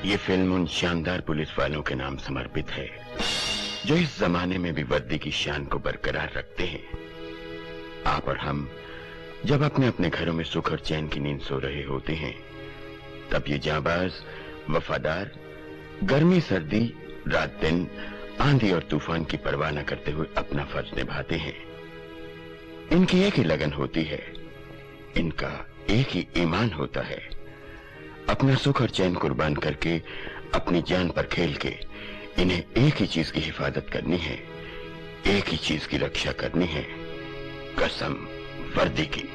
ये फिल्म उन शानदार पुलिस वालों के नाम समर्पित है जो इस जमाने में भी वर्दी की शान को बरकरार रखते हैं। आप और हम जब अपने अपने घरों में सुख और चैन की नींद सो रहे होते हैं, तब ये जांबाज वफादार गर्मी सर्दी रात दिन आंधी और तूफान की परवाह न करते हुए अपना फर्ज निभाते हैं। इनकी एक ही लगन होती है, इनका एक ही ईमान होता है। अपना सुख और चैन कुर्बान करके अपनी जान पर खेल के इन्हें एक ही चीज की हिफाजत करनी है, एक ही चीज की रक्षा करनी है, कसम वर्दी की।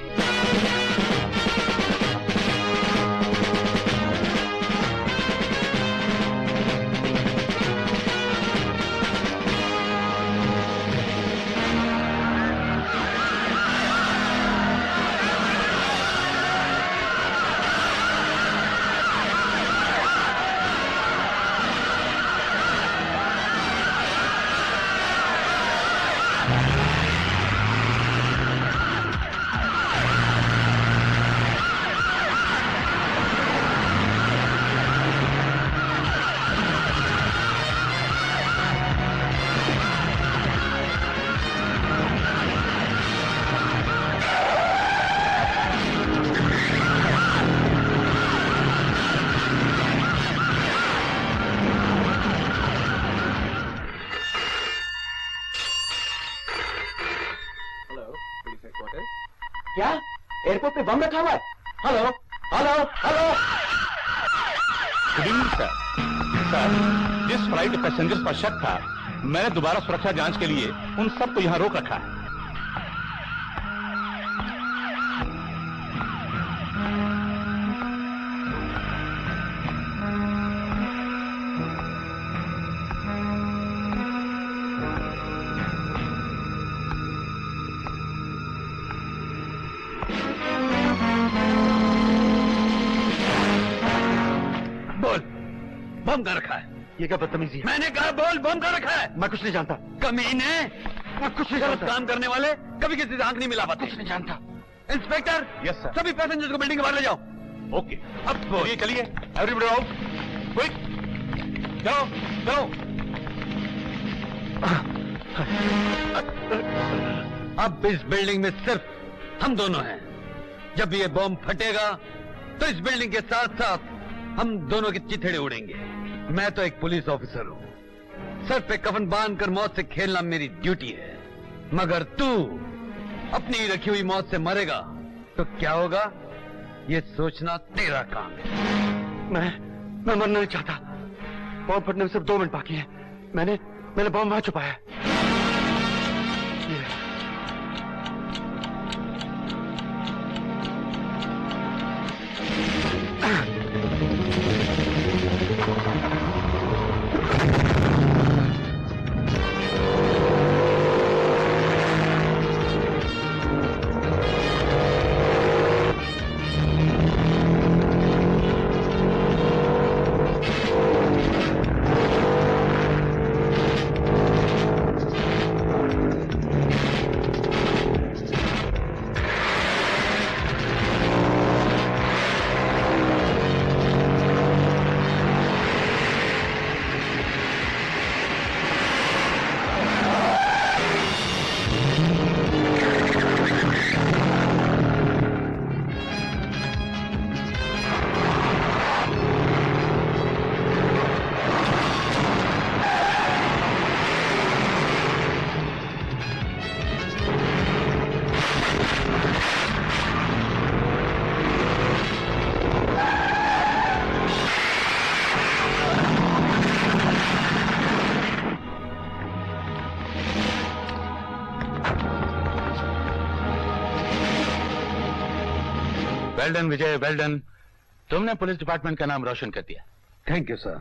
क्या एयरपोर्ट पे बम रखा हुआ है? Hello hello hello. Good evening sir. Sir, जिस फ्लाइट पैसेंजर्स पर शक था, मैंने दोबारा सुरक्षा जांच के लिए उन सबको यहां रोक रखा है। बम का रखा है। ये क्या बदतमीजी है? मैंने कहा बोल, बम का रखा है। मैं कुछ नहीं जानता। कमीने, मैं कुछ नहीं जानता। काम करने वाले कभी किसी से आंख नहीं मिला पाते। कुछ नहीं जानता। Inspector, yes sir. सभी पैसेंजर्स को बिल्डिंग के बाहर ले जाओ। ओके, अब चलिए एवरीबॉडी आउट, क्विक, चलो चलो। अब इस बिल्डिंग में सिर्फ हम दोनों हैं। जब ये बम फटेगा तो इस बिल्डिंग के साथ साथ हम दोनों के चिथड़े उड़ेंगे। मैं तो एक पुलिस ऑफिसर हूं, सर पे कफन बांधकर मौत से खेलना मेरी ड्यूटी है। मगर तू अपनी रखी हुई मौत से मरेगा तो क्या होगा, ये सोचना तेरा काम है। मैं मरना नहीं चाहता। बम फटने में सिर्फ 2 मिनट बाकी हैं। मैंने बम वहां छुपाया है। वेल डन विजय, वेल डन। तुमने पुलिस डिपार्टमेंट का नाम रोशन कर दिया। Thank you sir.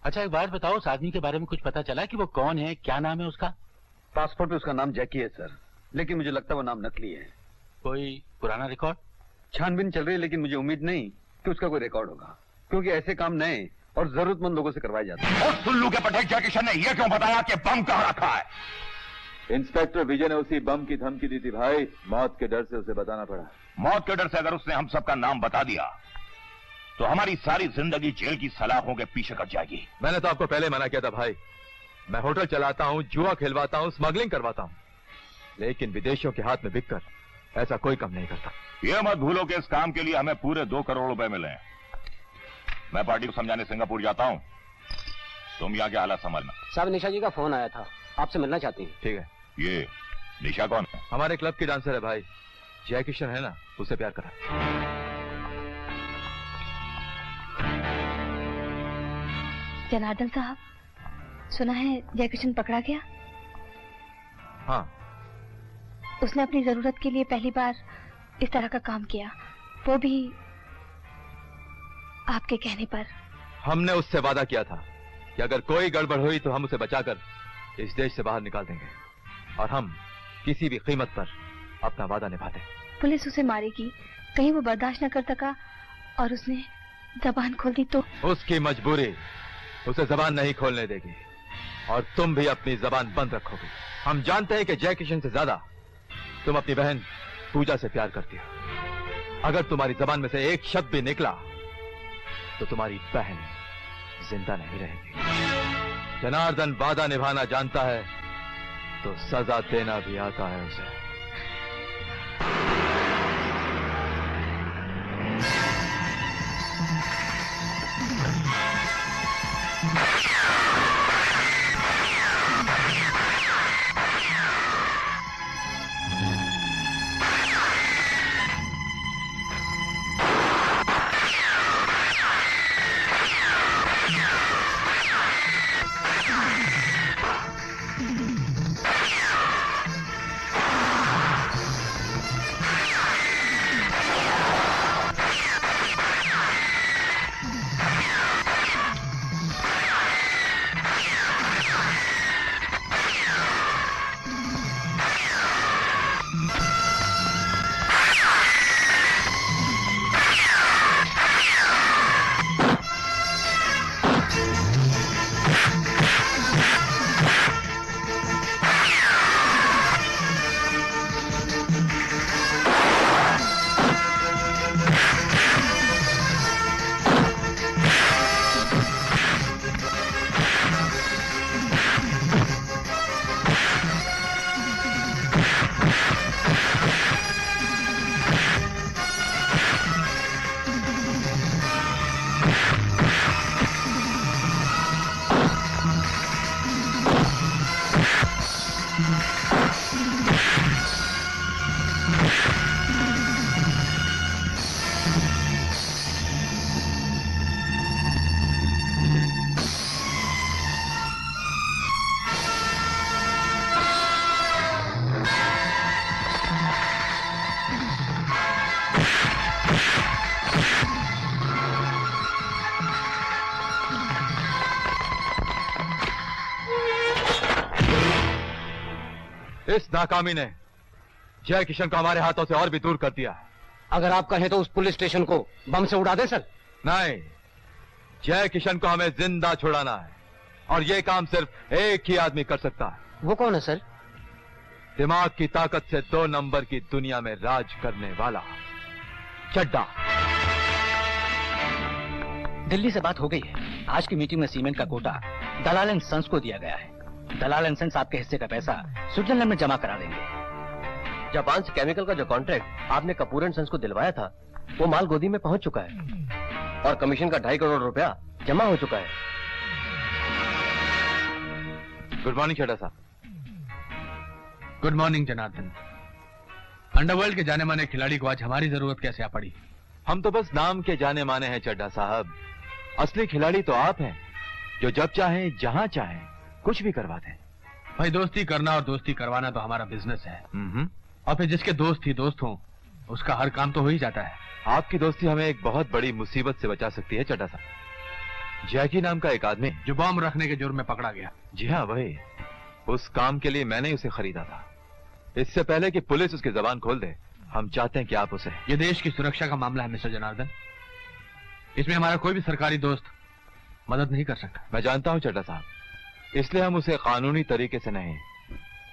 अच्छा एक बात बताओ, उस आदमी के बारे में कुछ पता चला कि वो कौन है, क्या नाम है उसका? पासपोर्ट पे उसका नाम जैकी है सर, लेकिन मुझे लगता है वो नाम नकली है। कोई पुराना रिकॉर्ड? छानबीन चल रही है, लेकिन मुझे उम्मीद नहीं कि उसका कोई रिकॉर्ड होगा, क्योंकि ऐसे काम नए और जरूरतमंद लोगों से करवाए जाते हैं। और सुल्लू के पटेल जैकिशन ने यह क्यों बताया कि बम कहाँ रखा है? इंस्पेक्टर विजय ने उसी बम की धमकी दी थी भाई, मौत के डर से उसे बताना पड़ा। मौत के डर से अगर उसने हम सबका नाम बता दिया तो हमारी सारी जिंदगी जेल की सलाखों के पीछे कट जाएगी। मैंने तो आपको पहले मना किया था भाई। मैं होटल चलाता हूँ, जुआ खिलवाता हूँ, स्मगलिंग करवाता हूँ, लेकिन विदेशियों के हाथ में बिककर ऐसा कोई काम नहीं करता। ये मत भूलो कि इस काम के लिए हमें पूरे 2 करोड़ रुपए मिले हैं। मैं पार्टी को समझाने सिंगापुर जाता हूँ, तुम यहाँ के हालात संभालना। साहब निशा जी का फोन आया था, आपसे मिलना चाहती हैं। ठीक है। ये निशा कौन है? हमारे क्लब की डांसर है भाई, जय किशन है ना, उससे प्यार करा। जनार्दन साहब, सुना है जय किशन पकड़ा गया? हाँ। उसने अपनी जरूरत के लिए पहली बार इस तरह का काम किया, वो भी आपके कहने पर। हमने उससे वादा किया था कि अगर कोई गड़बड़ हुई तो हम उसे बचाकर इस देश से बाहर निकाल देंगे, और हम किसी भी कीमत पर अपना वादा निभाते। पुलिस उसे मारेगी, कहीं वो बर्दाश्त न कर सका और उसने जबान खोल दी तो? उसकी मजबूरी उसे जबान नहीं खोलने देगी, और तुम भी अपनी जबान बंद रखोगे। हम जानते हैं कि जय किशन से ज्यादा तुम अपनी बहन पूजा से प्यार करती हो। अगर तुम्हारी जबान में से एक शब्द भी निकला तो तुम्हारी बहन जिंदा नहीं रहेगी। जनार्दन वादा निभाना जानता है तो सजा देना भी आता है उसे। इस नाकामी ने जय किशन को हमारे हाथों से और भी दूर कर दिया। अगर आप कहें तो उस पुलिस स्टेशन को बम से उड़ा दें सर। नहीं, जय किशन को हमें जिंदा छुड़ाना है, और यह काम सिर्फ एक ही आदमी कर सकता है। वो कौन है सर? दिमाग की ताकत से 2 नंबर की दुनिया में राज करने वाला चड्डा। दिल्ली से बात हो गई है। आज की मीटिंग में सीमेंट का कोटा दलाल एंड सन्स को दिया गया है। दलाल एंड सन्स आपके हिस्से का पैसा स्विट्जरलैंड में जमा करा देंगे। जापान से केमिकल का जो कॉन्ट्रैक्ट आपने कपूर एंड सन्स को दिलवाया था, वो माल गोदी में पहुंच चुका है, और कमीशन का 2.5 करोड़ रुपया जमा हो चुका है। गुड मॉर्निंग चड्डा साहब। Good morning Janardan. अंडरवर्ल्ड के जाने माने खिलाड़ी को आज हमारी जरूरत कैसे आ पड़ी? हम तो बस नाम के जाने माने हैं चड्डा साहब, असली खिलाड़ी तो आप हैं, जो जब चाहें जहां चाहें कुछ भी करवा दें। भाई, दोस्ती करना और दोस्ती करवाना तो हमारा बिजनेस है, और फिर जिसके दोस्त ही दोस्त हों उसका हर काम तो हो ही जाता है। आपकी दोस्ती हमें एक बहुत बड़ी मुसीबत से बचा सकती है चड्डा साहब। जैकी नाम का एक आदमी जो बम रखने के जुर्म में पकड़ा गया। जी हाँ, वही। उस काम के लिए मैंने उसे खरीदा था। इससे पहले कि पुलिस उसकी जबान खोल दे, हम चाहते हैं कि आप उसे। ये देश की सुरक्षा का मामला है मिस्टर जनार्दन, इसमें हमारा कोई भी सरकारी दोस्त मदद नहीं कर सकता। मैं जानता हूं चड्डा साहब, इसलिए हम उसे कानूनी तरीके से नहीं,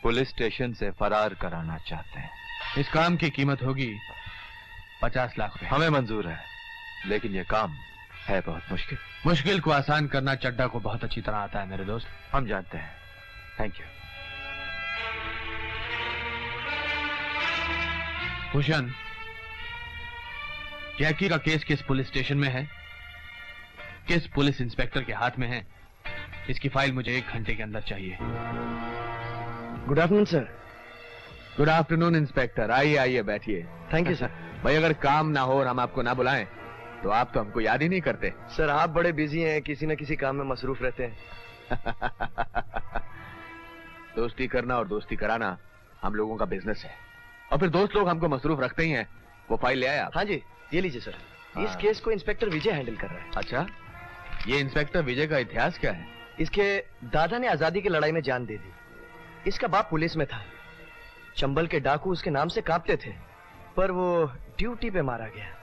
पुलिस स्टेशन से फरार कराना चाहते हैं। इस काम की कीमत होगी 50 लाख रुपए। हमें मंजूर है, लेकिन यह काम है बहुत मुश्किल। मुश्किल को आसान करना चड्डा को बहुत अच्छी तरह आता है मेरे दोस्त। हम जानते हैं। Thank you. भूषण, जैकी का केस किस पुलिस स्टेशन में है, किस पुलिस इंस्पेक्टर के हाथ में है, इसकी फाइल मुझे 1 घंटे के अंदर चाहिए। Good afternoon sir. Good afternoon inspector. आइए आइए बैठिए। Thank you sir. भाई अगर काम ना हो और हम आपको ना बुलाएं तो आप तो हमको याद ही नहीं करते। सर आप बड़े बिजी हैं, किसी न किसी काम में मसरूफ रहते हैं। दोस्ती करना और दोस्ती कराना हम लोगों का बिजनेस है, और फिर दोस्त लोग हमको मसरूफ रखते ही हैं। वो फाइल ले आए आप? हाँ जी, ये लीजिए सर। इस केस को इंस्पेक्टर विजय हैंडल कर रहा है। अच्छा, ये इंस्पेक्टर विजय का इतिहास क्या है? इसके दादा ने आजादी की लड़ाई में जान दे दी। इसका बाप पुलिस में था। चंबल के डाकू उसके नाम से कांपते थे, पर वो ड्यूटी पे मारा गया।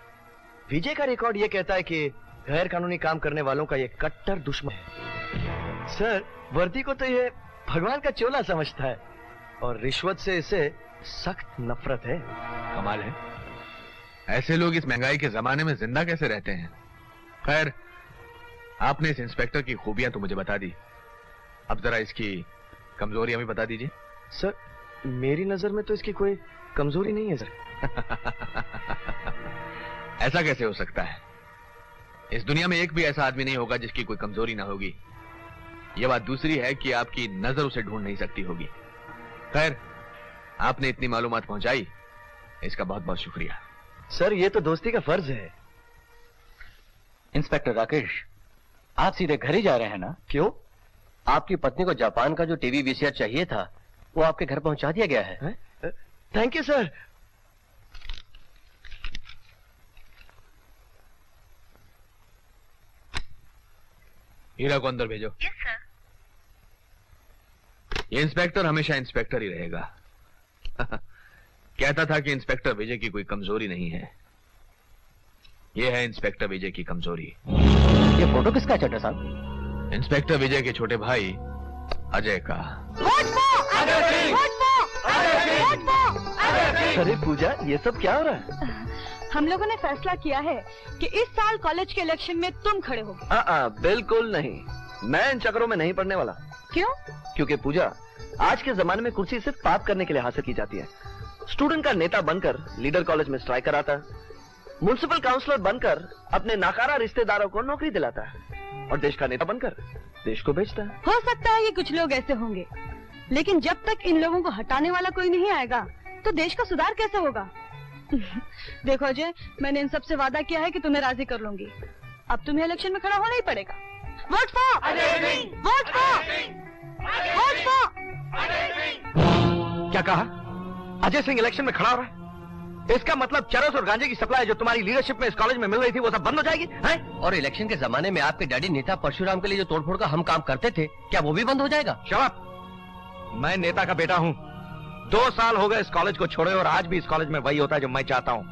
विजय का रिकॉर्ड ये कहता है कि गैर कानूनी काम करने वालों का ये कट्टर दुश्मन है। सर वर्दी को तो ये भगवान का चोला समझता है, और रिश्वत से इसे सख्त नफरत है। कमाल है, ऐसे लोग इस महंगाई के जमाने में जिंदा कैसे रहते हैं। खैर, आपने इस इंस्पेक्टर की खूबियां तो मुझे बता दी, अब जरा इसकी कमजोरियां भी बता दीजिए। सर मेरी नजर में तो इसकी कोई कमजोरी नहीं है सर। ऐसा कैसे हो सकता है? इस दुनिया में एक भी ऐसा आदमी नहीं होगा जिसकी कोई कमजोरी ना होगी। यह बात दूसरी है कि आपकी नजर उसे ढूंढ नहीं सकती होगी। खैर, आपने इतनी मालूमात पहुंचाई, इसका बहुत बहुत शुक्रिया। सर ये तो दोस्ती का फर्ज है। इंस्पेक्टर राकेश, आप सीधे घर ही जा रहे हैं ना? क्यों? आपकी पत्नी को जापान का जो टीवी वीसीआर चाहिए था वो आपके घर पहुंचा दिया गया है। Thank you sir. हीरा को अंदर भेजो। Yes sir. ये इंस्पेक्टर हमेशा इंस्पेक्टर ही रहेगा। कहता था कि इंस्पेक्टर विजय की कोई कमजोरी नहीं है। ये है इंस्पेक्टर विजय की कमजोरी। ये फोटो किसका है चड्डा साहब? इंस्पेक्टर विजय के छोटे भाई अजय का। अरे पूजा, ये सब क्या हो रहा है? हम लोगों ने फैसला किया है कि इस साल कॉलेज के इलेक्शन में तुम खड़े होगे। बिल्कुल नहीं, मैं इन चक्करों में नहीं पड़ने वाला। क्यों? क्योंकि पूजा, आज के जमाने में कुर्सी सिर्फ पाप करने के लिए हासिल की जाती है। स्टूडेंट का नेता बनकर लीडर कॉलेज में स्ट्राइक कराता है, म्युनिसिपल काउंसलर बनकर अपने नाकारा रिश्तेदारों को नौकरी दिलाता है, और देश का नेता बनकर देश को बेचता है। हो सकता है कि कुछ लोग ऐसे होंगे, लेकिन जब तक इन लोगों को हटाने वाला कोई नहीं आएगा तो देश का सुधार कैसे होगा? देखो अजय, मैंने इन सबसे वादा किया है कि तुम्हें राजी कर लूंगी। अब तुम्हें इलेक्शन में खड़ा होना ही पड़ेगा। Vote for Ajay Singh! Vote for! Vote for! क्या कहा? अजय सिंह इलेक्शन में खड़ा हो रहा है? इसका मतलब चरस और गांजे की सप्लाई जो तुम्हारी लीडरशिप में इस कॉलेज में मिल रही थी वो सब बंद हो जाएगी हैं? और इलेक्शन के जमाने में आपके डैडी नेता परशुराम के लिए जो तोड़फोड़ का हम काम करते थे, क्या वो भी बंद हो जाएगा? शबाब, मैं नेता का बेटा हूँ। 2 साल हो गए इस कॉलेज को छोड़े, और आज भी इस कॉलेज में वही होता है जो मैं चाहता हूँ,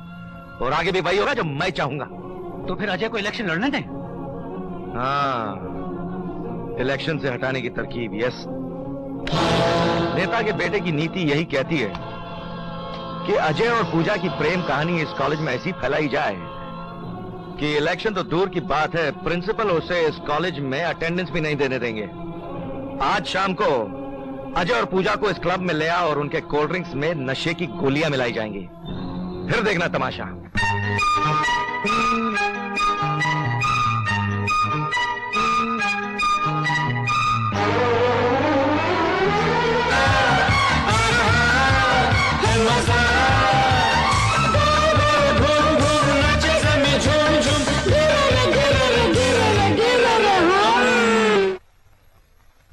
और आगे भी वही होगा जो मैं चाहूंगा। तो फिर अजय को इलेक्शन लड़ने दें। हाँ, इलेक्शन से हटाने की तरकीब। यस, नेता के बेटे की नीति यही कहती है कि अजय और पूजा की प्रेम कहानी इस कॉलेज में ऐसी फैलाई जाए कि इलेक्शन तो दूर की बात है, प्रिंसिपल उसे इस कॉलेज में अटेंडेंस भी नहीं देने देंगे। आज शाम को अजय और पूजा को इस क्लब में ले आओ और उनके कोल्ड ड्रिंक्स में नशे की गोलियां मिलाई जाएंगी। फिर देखना तमाशा।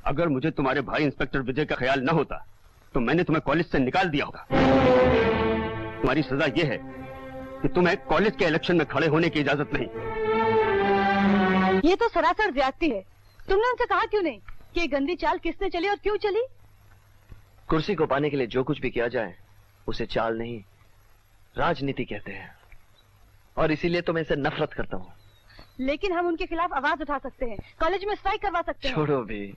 अगर मुझे तुम्हारे भाई इंस्पेक्टर विजय का ख्याल न होता तो मैंने तुम्हें कॉलेज से निकाल दिया होगा। तुम्हारी सजा यह है कि तुम्हें कॉलेज के इलेक्शन में खड़े होने की इजाजत नहीं। ये तो सरासर ज्यादती है। तुमने उनसे कहा क्यों नहीं कि ये गंदी चाल किसने चली और क्यों चली? कुर्सी को पाने के लिए जो कुछ भी किया जाए उसे चाल नहीं, राजनीति कहते हैं, और इसीलिए तो मैं इसे नफरत करता हूँ। लेकिन हम उनके खिलाफ आवाज उठा सकते हैं, कॉलेज में स्ट्राइक करवा सकते हैं। छोड़ो भी,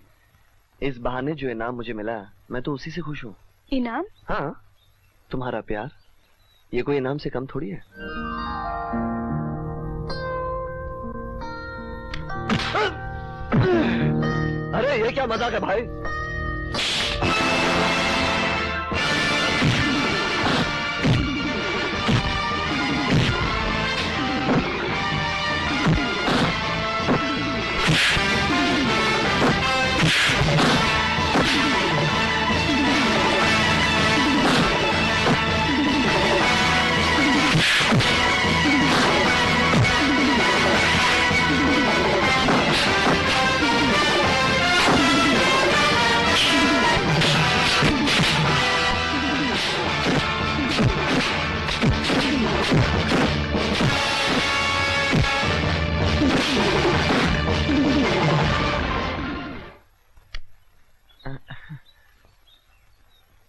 इस बहाने जो इनाम मुझे मिला मैं तो उसी से खुश हूँ। इनाम? हाँ, तुम्हारा प्यार। ये कोई इनाम से कम थोड़ी है। क्या मजाक है भाई?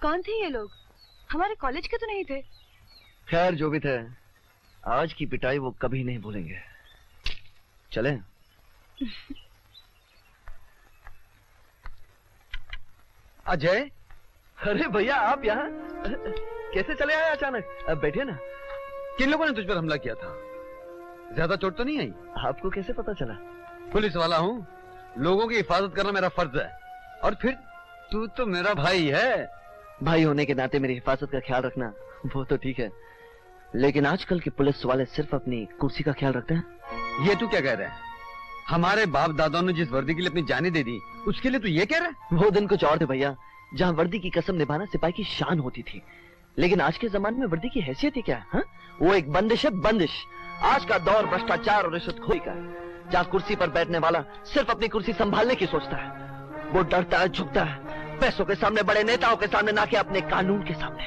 कौन थे ये लोग? हमारे कॉलेज के तो नहीं थे। खैर जो भी थे, आज की पिटाई वो कभी नहीं भूलेंगे। चले? अजय, अरे भैया आप यहाँ कैसे चले आए अचानक? अब बैठिए ना। किन लोगों ने तुझ पर हमला किया था? ज्यादा चोट तो नहीं आई? आपको कैसे पता चला? पुलिस वाला हूँ, लोगों की हिफाजत करना मेरा फर्ज है। और फिर तू तो मेरा भाई है। भाई होने के नाते मेरी हिफाजत का ख्याल रखना वो तो ठीक है, लेकिन आजकल के पुलिस वाले सिर्फ अपनी कुर्सी का ख्याल रखते हैं। ये तू क्या कह रहा है? हमारे बाप दादाओं ने जिस वर्दी के लिए अपनी जानें दे दी, उसके लिए तू ये कह रहा है? वो दिन कुछ और थे भैया, जहाँ वर्दी की कसम निभाना सिपाही की शान होती थी, लेकिन आज के जमाने में वर्दी की हैसियत ही क्या है? हा? वो एक बंदिश है, बंदिश। आज का दौर भ्रष्टाचार और रिश्वतखोरी का है, जहाँ कुर्सी पर बैठने वाला सिर्फ अपनी कुर्सी संभालने की सोचता है। वो डरता है, झुकता है पैसों के सामने, बड़े नेताओं के सामने, ना कि अपने कानून के सामने।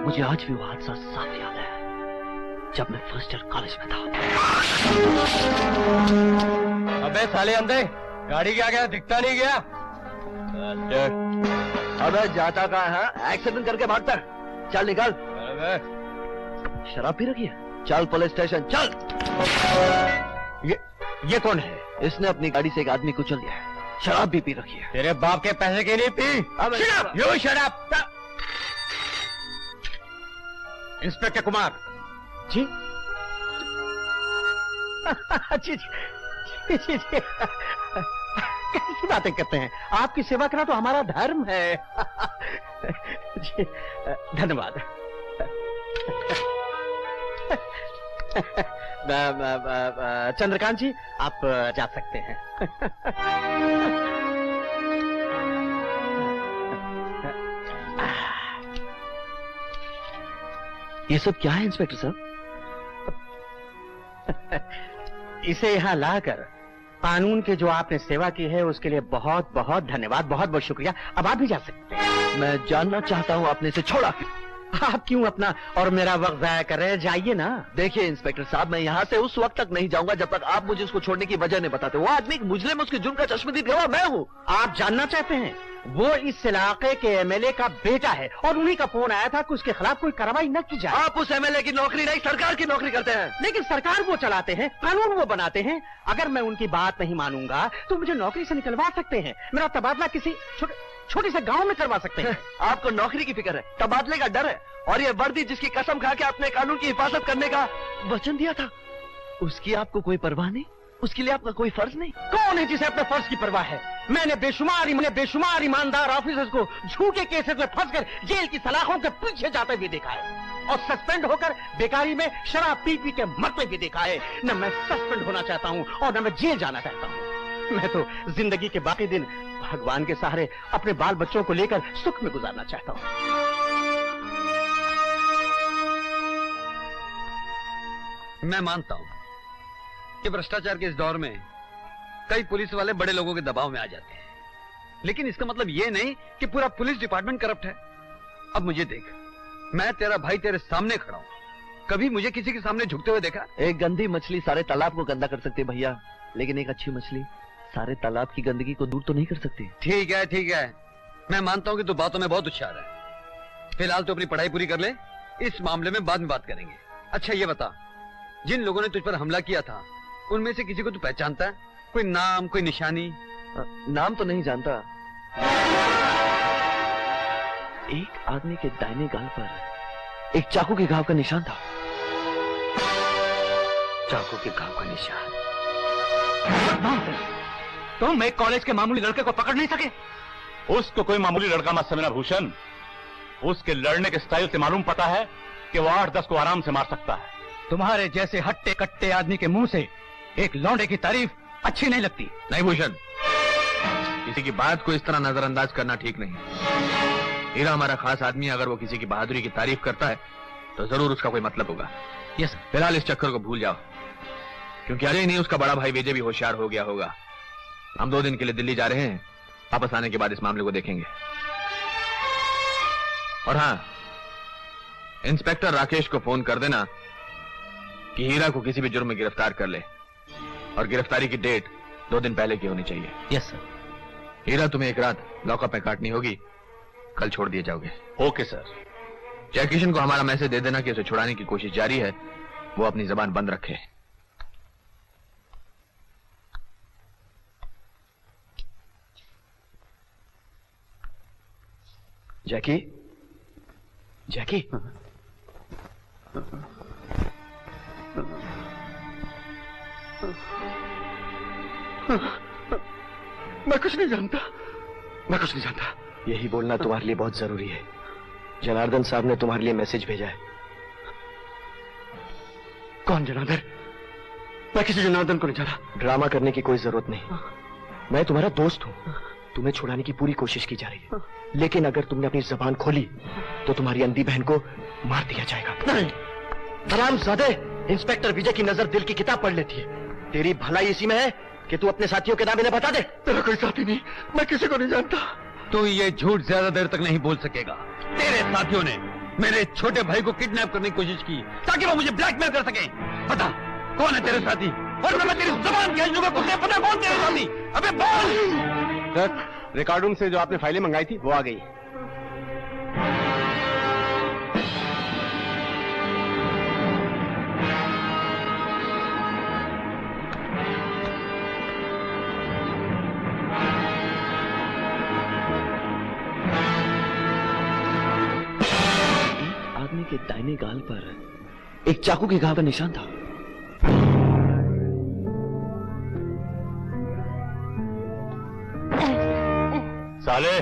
मुझे आज भी वो हादसा साफ याद है, जब मैं फर्स्ट ईयर कॉलेज में था। अबे साले अंधे, गाड़ी क्या गया? दिखता नहीं गया। अबे जाता कहाँ है? एक्सीडेंट करके भागता है। चल निकल। शराब पी रखी है? चल पुलिस स्टेशन चल। ये कौन है? इसने अपनी गाड़ी से एक आदमी कुचल दिया है, शराब भी पी रखी है। तेरे बाप के पैसे के लिए पी? यो शराब। इंस्पेक्टर कुमार जी जी जी जी जी। कैसी बातें करते हैं? आपकी सेवा करना तो हमारा धर्म है। जी धन्यवाद। चंद्रकांत जी आप जा सकते हैं। ये सब क्या है इंस्पेक्टर साहब? इसे यहाँ लाकर कानून की जो आपने सेवा की है उसके लिए बहुत बहुत धन्यवाद, बहुत बहुत शुक्रिया। अब आप भी जा सकते हैं। मैं जानना चाहता हूँ आपने इसे छोड़ा क्यों? आप क्यों अपना और मेरा वक्त जाया कर रहे हैं? जाइए ना। देखिए इंस्पेक्टर साहब, मैं यहाँ से उस वक्त तक नहीं जाऊंगा जब तक आप मुझे उसको छोड़ने की वजह नहीं बताते। वो आदमी मुजरिम, उसके जुर्म का चश्मदीद गवाह मैं हूँ। आप जानना चाहते हैं? वो इस इलाके के एमएलए का बेटा है और उन्हीं का फोन आया था कि उसके खिलाफ कोई कार्रवाई न की जाए। आप उस एमएलए की नौकरी नहीं, सरकार की नौकरी करते हैं। लेकिन सरकार वो चलाते हैं, कानून वो बनाते हैं। अगर मैं उनकी बात नहीं मानूंगा तो मुझे नौकरी से निकलवा सकते हैं। मेरा तबादला किसी छोटे से गांव में करवा सकते हैं। आपको नौकरी की फिक्र है, तबादले का डर है, और ये वर्दी जिसकी कसम खा के अपने कानून की हिफाजत करने का वचन दिया था, उसकी आपको कोई परवाह नहीं? उसके लिए आपका कोई फर्ज नहीं? कौन है जिसे अपने फर्ज की परवाह है? मैंने बेशुमार ईमानदार ऑफिसर्स को झूठे केसेस में फंसकर जेल की सलाखों के पीछे जाते हुए देखा है, और सस्पेंड होकर बेकारी में शराब पी पी के मरते हुए देखा है। न मैं सस्पेंड होना चाहता हूँ और न मैं जेल जाना चाहता हूँ। मैं तो जिंदगी के बाकी दिन भगवान के सहारे अपने बाल बच्चों को लेकर सुख में गुजारना चाहता हूँ। मैं मानता हूं कि भ्रष्टाचार के इस दौर में कई पुलिस वाले बड़े लोगों के दबाव में आ जाते हैं, लेकिन इसका मतलब ये नहीं कि पूरा पुलिस डिपार्टमेंट करप्ट है। अब मुझे देख, मैं तेरा भाई तेरे सामने खड़ा हूं, कभी मुझे किसी के सामने झुकते हुए देखा? एक गंदी मछली सारे तालाब को गंदा कर सकती है भैया, लेकिन एक अच्छी मछली सारे तालाब की गंदगी को दूर तो नहीं कर सकती। ठीक है, मैं मानता हूं कि तू बातों में बहुत होशियार है। फिलहाल तो अपनी पढ़ाई पूरी कर ले, इस मामले में बाद में बात करेंगे। अच्छा ये बता, जिन लोगों ने तुझ पर हमला किया था उनमें से किसी को तू पहचानता है? कोई नाम, कोई निशानी? नाम तो नहीं जानता। एक आदमी के दाहिने गाल पर एक चाकू के घाव का निशान था। चाकू के घाव का निशान? तुम एक कॉलेज के मामूली लड़के को पकड़ नहीं सके? उसको कोई मामूली लड़का मत समझना भूषण। उसके लड़ने के स्टाइल से मालूम पता है कि वो 8-10 को आराम से मार सकता है। तुम्हारे जैसे हट्टे कट्टे आदमी के मुंह से एक लौंडे की तारीफ अच्छी नहीं लगती। नहीं भूषण, किसी की बात को इस तरह नजरअंदाज करना ठीक नहीं। हीरा हमारा खास आदमी, अगर वो किसी की बहादुरी की तारीफ करता है तो जरूर उसका कोई मतलब होगा। यस। फिलहाल इस चक्कर को भूल जाओ, क्योंकि अजय नहीं उसका बड़ा भाई विजय भी होशियार हो गया होगा। हम 2 दिन के लिए दिल्ली जा रहे हैं, वापस आने के बाद इस मामले को देखेंगे। और हाँ, इंस्पेक्टर राकेश को फोन कर देना कि हीरा को किसी भी जुर्म में गिरफ्तार कर ले, और गिरफ्तारी की डेट 2 दिन पहले की होनी चाहिए। Yes sir. हीरा तुम्हें एक रात लॉकअप में काटनी होगी, कल छोड़ दिए जाओगे। Okay sir. जय किशन को हमारा मैसेज दे देना कि उसे छुड़ाने की कोशिश जारी है, वो अपनी जबान बंद रखे। जैकी, जैकी, मैं कुछ नहीं जानता, मैं कुछ नहीं जानता। यही बोलना तुम्हारे लिए बहुत जरूरी है। जनार्दन साहब ने तुम्हारे लिए मैसेज भेजा है। कौन जनार्दन? मैं किसी जनार्दन को नहीं जानता। ड्रामा करने की कोई जरूरत नहीं। मैं तुम्हारा दोस्त हूं। तुम्हें छुड़ाने की पूरी कोशिश की जा रही है, लेकिन अगर तुमने अपनी जबान खोली तो तुम्हारी अंधी बहन को मार दिया जाएगा। नहीं। हरामजादे, इंस्पेक्टर विजय की नजर दिल की किताब पढ़ लेती है। तेरी भलाई इसी में है कि तू अपने साथियों के नाम इन्हें बता दे। तेरा कोई साथी नहीं, मैं किसी को नहीं जानता। तू ये झूठ ज्यादा देर तक नहीं बोल सकेगा। तेरे साथियों ने मेरे छोटे भाई को किडनैप करने की कोशिश की ताकि वो मुझे ब्लैकमेल कर सके। बता कौन है तेरे साथी, और मैं तेरी जबान खींच दूंगा। तुझे पता कौन तेरे साथी? अबे बोल। सर, रिकॉर्ड रूम से जो आपने फाइलें मंगाई थी वो आ गई। आदमी के दाहिने गाल पर एक चाकू की घाव का निशान था। साले,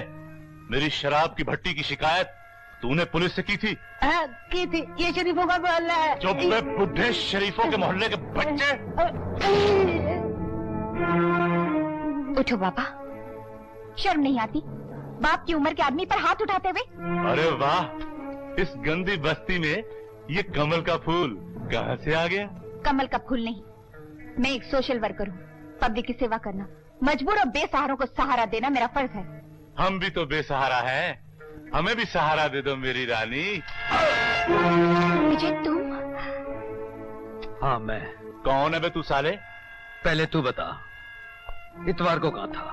मेरी शराब की भट्टी की शिकायत तूने पुलिस से की थी? की थी। ये शरीफों का मोहल्ला है। चुप बे बुढ़े, शरीफों के मोहल्ले के बच्चे। उठो बाबा, शर्म नहीं आती बाप की उम्र के आदमी पर हाथ उठाते हुए? अरे वाह, इस गंदी बस्ती में ये कमल का फूल कहाँ से आ गया? कमल का फूल नहीं, मैं एक सोशल वर्कर हूँ। पब्लिक की सेवा करना, मजबूर और बेसहारों को सहारा देना मेरा फर्ज है। हम भी तो बेसहारा हैं, हमें भी सहारा दे दो मेरी रानी। विजय तुम? हाँ मैं। कौन है बे तू साले? पहले तू बता, इतवार को कहा था?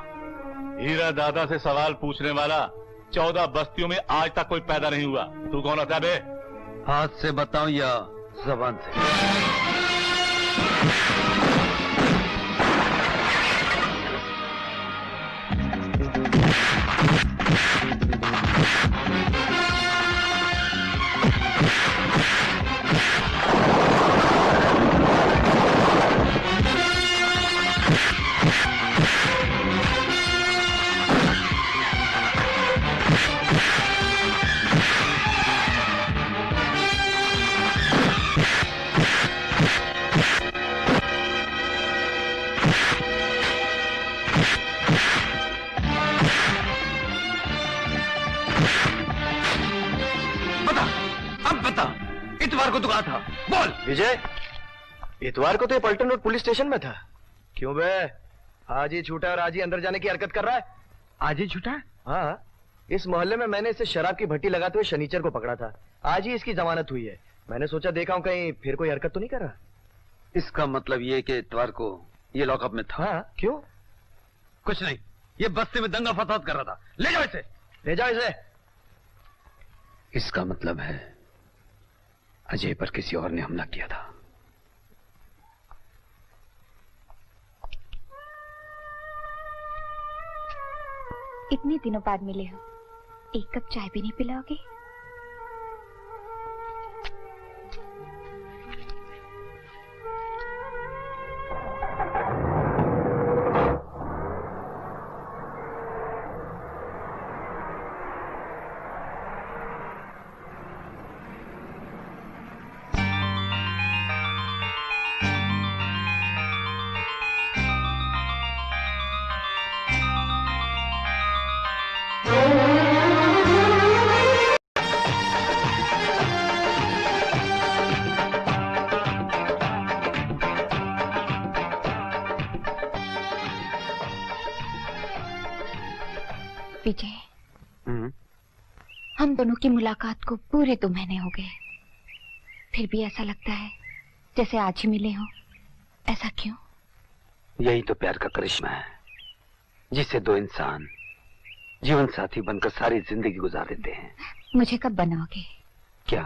हीरा दादा से सवाल पूछने वाला 14 बस्तियों में आज तक कोई पैदा नहीं हुआ। तू कौन होता है बे? हाथ से बताऊं या जबान से? इतवार को तो कहा था, बोल। विजय, इतवार को तो ये पल्टन रोड पुलिस स्टेशन में था। क्यों बे, आज ही छूटा और आज ही अंदर जाने की हरकत कर रहा है? आज ही छूटा? हाँ, इस मोहल्ले में मैंने इसे शराब की भट्टी लगाते हुए शनिचर को पकड़ा था। आज ही इसकी जमानत हुई है। मैंने सोचा देखा हूं कहीं फिर कोई हरकत तो नहीं कर रहा। इसका मतलब ये कि इतवार को ये लॉकअप में था? हाँ, क्यों? कुछ नहीं, ये बस्ती में दंगा फसाद कर रहा था। ले जाओ इसे, ले जाओ इसे। इसका मतलब है अजय पर किसी और ने हमला किया था। इतने दिनों बाद मिले हो, एक कप चाय भी नहीं पिलाओगे? विजय, हम दोनों की मुलाकात को पूरे 2 महीने हो गए, फिर भी ऐसा लगता है जैसे आज ही मिले हो। ऐसा क्यों? यही तो प्यार का करिश्मा है, जिससे 2 इंसान जीवन साथी बनकर सारी जिंदगी गुजार देते हैं। मुझे कब बनाओगे? क्या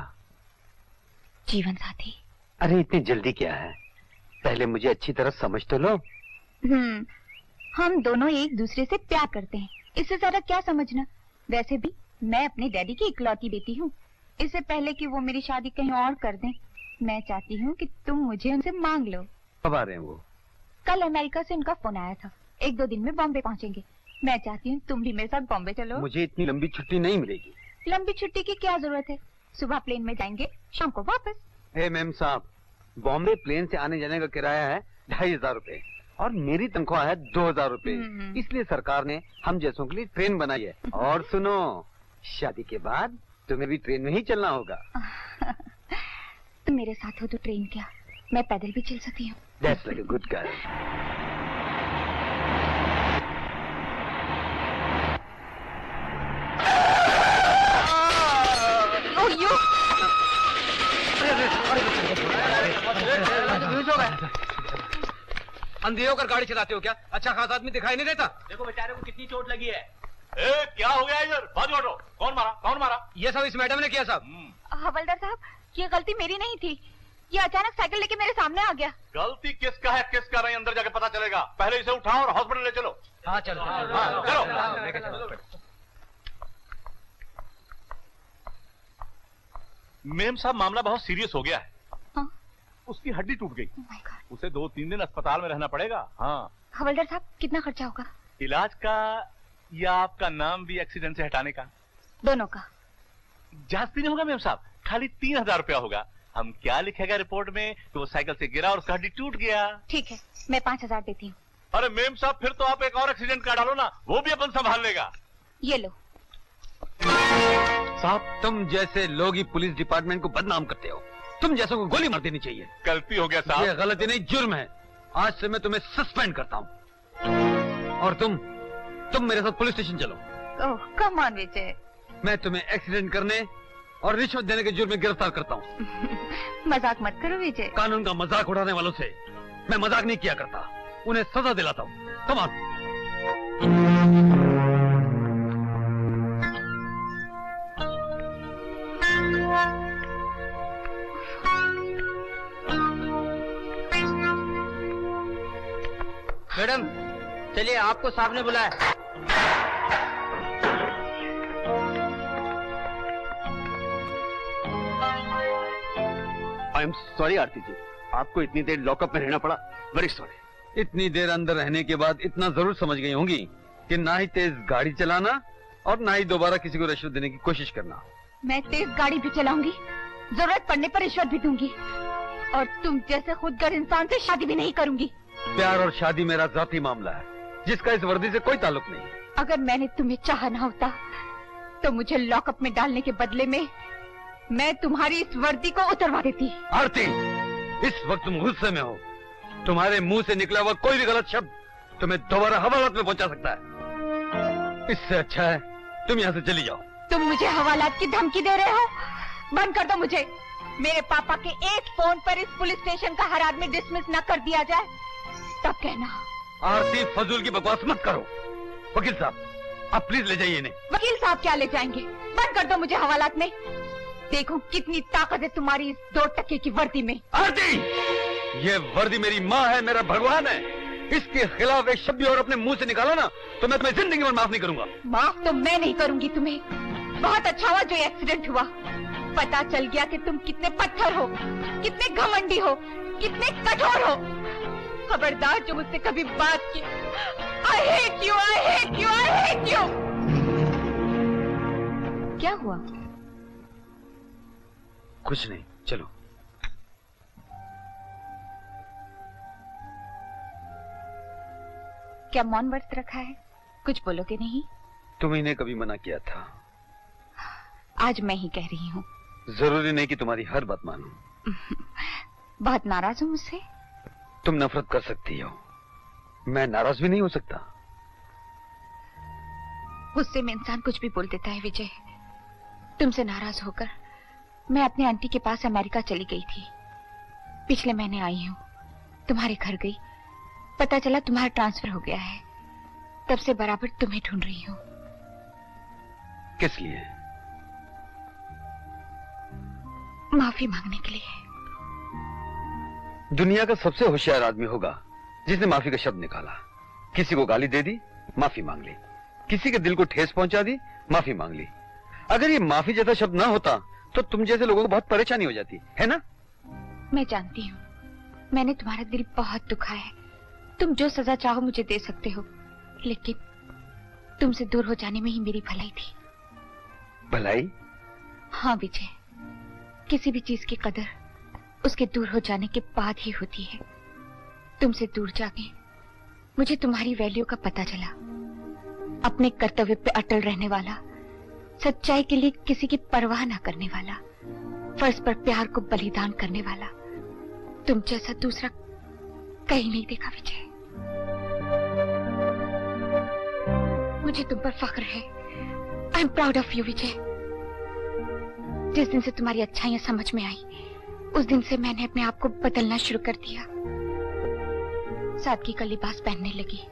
जीवन साथी? अरे इतनी जल्दी क्या है, पहले मुझे अच्छी तरह समझ तो लो। हम दोनों एक दूसरे से प्यार करते हैं, इससे ज्यादा क्या समझना। वैसे भी मैं अपने डैडी की इकलौती बेटी हूँ। इससे पहले कि वो मेरी शादी कहीं और कर दें, मैं चाहती हूँ कि तुम मुझे उनसे मांग लो। कब आ रहे हैं वो? कल अमेरिका से उनका फोन आया था, 1-2 दिन में बॉम्बे पहुँचेंगे। मैं चाहती हूँ तुम भी मेरे साथ बॉम्बे चलो। मुझे इतनी लंबी छुट्टी नहीं मिलेगी। लंबी छुट्टी की क्या जरूरत है, सुबह प्लेन में जाएंगे, शाम को वापस। मैम साहब, बॉम्बे प्लेन से आने जाने का किराया है 2500 रुपए और मेरी तनख्वाह है 2000 रुपए। इसलिए सरकार ने हम जैसों के लिए ट्रेन बनाई है। और सुनो, शादी के बाद तुम्हें भी ट्रेन में ही चलना होगा। तुम मेरे साथ हो तो ट्रेन क्या, मैं पैदल भी चल सकती हूँ। That's like a good girl. अंधे होकर गाड़ी चलाते हो क्या? अच्छा खास आदमी दिखाई नहीं देता? देखो बेचारे को कितनी चोट लगी है। क्या हो गया इधर? बाजू हटो। कौन मारा? कौन मारा? ये सब इस मैडम ने किया साहब। हवलदार साहब, ये गलती मेरी नहीं थी, ये अचानक साइकिल लेके मेरे सामने आ गया। गलती किसका है किसका नहीं, अंदर जाके पता चलेगा। पहले इसे उठाओ और हॉस्पिटल ले चलो। हाँ चलो चलो। मेम साहब, मामला बहुत सीरियस हो गया है। हाँ? उसकी हड्डी टूट गई। उसे 2-3 दिन अस्पताल में रहना पड़ेगा। हाँ। हवलदार साहब, कितना खर्चा होगा? इलाज का या आपका नाम भी एक्सीडेंट से हटाने का? दोनों का। जास्ती नहीं होगा मेम साहब, खाली 3000 रुपया होगा। हम क्या लिखेगा रिपोर्ट में कि वो साइकिल से गिरा और उसका हड्डी टूट गया। ठीक है, मैं 5000 देती हूँ। अरे मेम साहब, फिर तो आप एक और एक्सीडेंट का डालो ना, वो भी अपन संभाल लेगा। ये लो। साहब, तुम जैसे लोग ही पुलिस डिपार्टमेंट को बदनाम करते हो। तुम जैसों को गोली मार देनी चाहिए। गलती हो गया साहब। ये गलती नहीं, जुर्म है। आज से मैं तुम्हें सस्पेंड करता हूँ। और तुम मेरे साथ पुलिस स्टेशन चलो। ओह कम ऑन विजय। मैं तुम्हें एक्सीडेंट करने और रिश्वत देने के जुर्म में गिरफ्तार करता हूँ। मजाक मत करो विजय। कानून का मजाक उड़ाने वालों से मैं मजाक नहीं किया करता, उन्हें सजा दिलाता हूँ। Come on. मैडम चलिए, आपको साहब ने बुलाया। आई एम सॉरी आरती जी, आपको इतनी देर लॉकअप में रहना पड़ा। Very sorry. इतनी देर अंदर रहने के बाद इतना जरूर समझ गई होंगी कि ना ही तेज गाड़ी चलाना और ना ही दोबारा किसी को रिश्वत देने की कोशिश करना। मैं तेज गाड़ी भी चलाऊंगी, जरूरत पड़ने पर रिश्वत भी दूंगी, और तुम जैसे खुदगर इंसान से शादी भी नहीं करूंगी। प्यार और शादी मेरा जाती मामला है, जिसका इस वर्दी से कोई ताल्लुक नहीं। अगर मैंने तुम्हें चाहा ना होता तो मुझे लॉकअप में डालने के बदले में मैं तुम्हारी इस वर्दी को उतरवा देती। आरती, इस वक्त तुम गुस्से में हो। तुम्हारे मुंह से निकला हुआ कोई भी गलत शब्द तुम्हें दोबारा हवालात में पहुंचा सकता है। इससे अच्छा है तुम यहाँ से चली जाओ। तुम मुझे हवालात की धमकी दे रहे हो? बंद कर दो मुझे। मेरे पापा के एक फोन पर इस पुलिस स्टेशन का हर आदमी डिसमिस न कर दिया जाए तब कहना। आरती, फजूल की बकवास मत करो। वकील साहब, आप प्लीज ले जाइए इन्हें। वकील साहब क्या ले जाएंगे? बंद कर दो मुझे हवालात में। देखो कितनी ताकत है तुम्हारी इस 2 टके की वर्दी में। आरती, ये वर्दी मेरी माँ है, मेरा भगवान है। इसके खिलाफ एक शब्द भी और अपने मुंह से निकाला ना तो मैं तुम्हें जिंदगी में माफ नहीं करूंगा। माफ तो मैं नहीं करूंगी तुम्हें। बहुत अच्छा हुआ जो एक्सीडेंट हुआ, पता चल गया कि तुम कितने पत्थर हो, कितने घमंडी हो, कितने कठोर हो। खबरदार जो मुझसे कभी बात की। I hate you, I hate you, I hate you। क्या हुआ? कुछ नहीं, चलो। क्या मौन व्रत रखा है? कुछ बोलोगे नहीं? तुम्ही ने कभी मना किया था। आज मैं ही कह रही हूँ। जरूरी नहीं कि तुम्हारी हर बात मानूं। बहुत नाराज हो मुझसे? तुम नफरत कर सकती हो, मैं नाराज भी नहीं हो सकता। गुस्से में इंसान कुछ भी बोल देता है विजय। तुमसे नाराज होकर मैं अपने आंटी के पास अमेरिका चली गई थी। पिछले महीने आई हूँ, तुम्हारे घर गई, पता चला तुम्हारा ट्रांसफर हो गया है। तब से बराबर तुम्हें ढूंढ रही हूँ। किस लिए? माफी मांगने के लिए। दुनिया का सबसे होशियार आदमी होगा जिसने माफी का शब्द निकाला। किसी को गाली दे दी, माफी मांग ली। किसी के दिल को ठेस पहुंचा दी, माफी मांग ली। अगर ये माफी जैसा शब्द ना होता तो तुम जैसे लोगों को बहुत परेशानी हो जाती है ना? मैं जानती हूँ, मैंने तुम्हारा दिल बहुत दुखाया है। तुम जो सजा चाहो मुझे दे सकते हो, लेकिन तुमसे दूर हो जाने में ही मेरी भलाई थी। भलाई? हाँ विजय, किसी भी चीज की कदर उसके दूर हो जाने के बाद ही होती है। तुमसे दूर जाके मुझे तुम्हारी वैल्यू का पता चला। अपने कर्तव्य पे अटल रहने वाला, सच्चाई के लिए किसी की परवाह न करने वाला, फर्ज पर प्यार को बलिदान करने वाला, तुम जैसा दूसरा कहीं नहीं देखा विजय। मुझे तुम पर फख्र है। I am proud of you Vijay. जिस दिन से तुम्हारी अच्छाइयां समझ में आई, उस दिन से मैंने अपने आप को बदलना शुरू कर दिया। सादगी का लिबास पहनने लगी।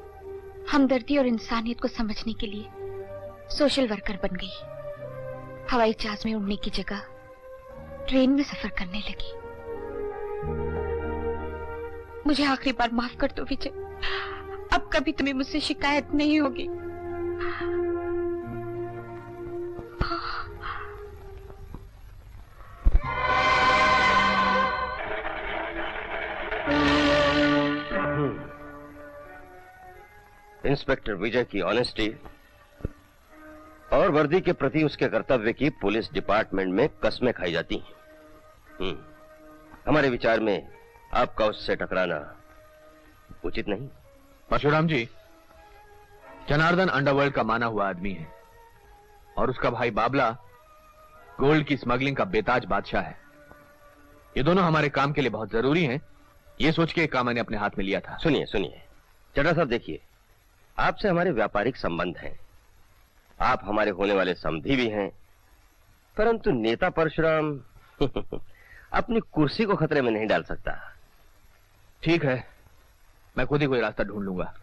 हमदर्दी और इंसानियत को समझने के लिए सोशल वर्कर बन गई। हवाई जहाज में उड़ने की जगह ट्रेन में सफर करने लगी। मुझे आखिरी बार माफ कर दो विजय। अब कभी तुम्हें मुझसे शिकायत नहीं होगी। इंस्पेक्टर विजय की ऑनेस्टी और वर्दी के प्रति उसके कर्तव्य की पुलिस डिपार्टमेंट में कस्में खाई जाती हैं। हमारे विचार में आपका उससे टकराना उचित नहीं। परशुराम जी, जनार्दन अंडरवर्ल्ड का माना हुआ आदमी है और उसका भाई बाबला गोल्ड की स्मगलिंग का बेताज बादशाह है। ये दोनों हमारे काम के लिए बहुत जरूरी हैं। ये सोच के एक काम मैंने अपने हाथ में लिया था। सुनिए सुनिए चड्ढा साहब, देखिए, आपसे हमारे व्यापारिक संबंध हैं। आप हमारे होने वाले समधी भी हैं, परंतु नेता परशुराम अपनी कुर्सी को खतरे में नहीं डाल सकता। ठीक है, मैं खुद ही कोई रास्ता ढूंढ लूंगा।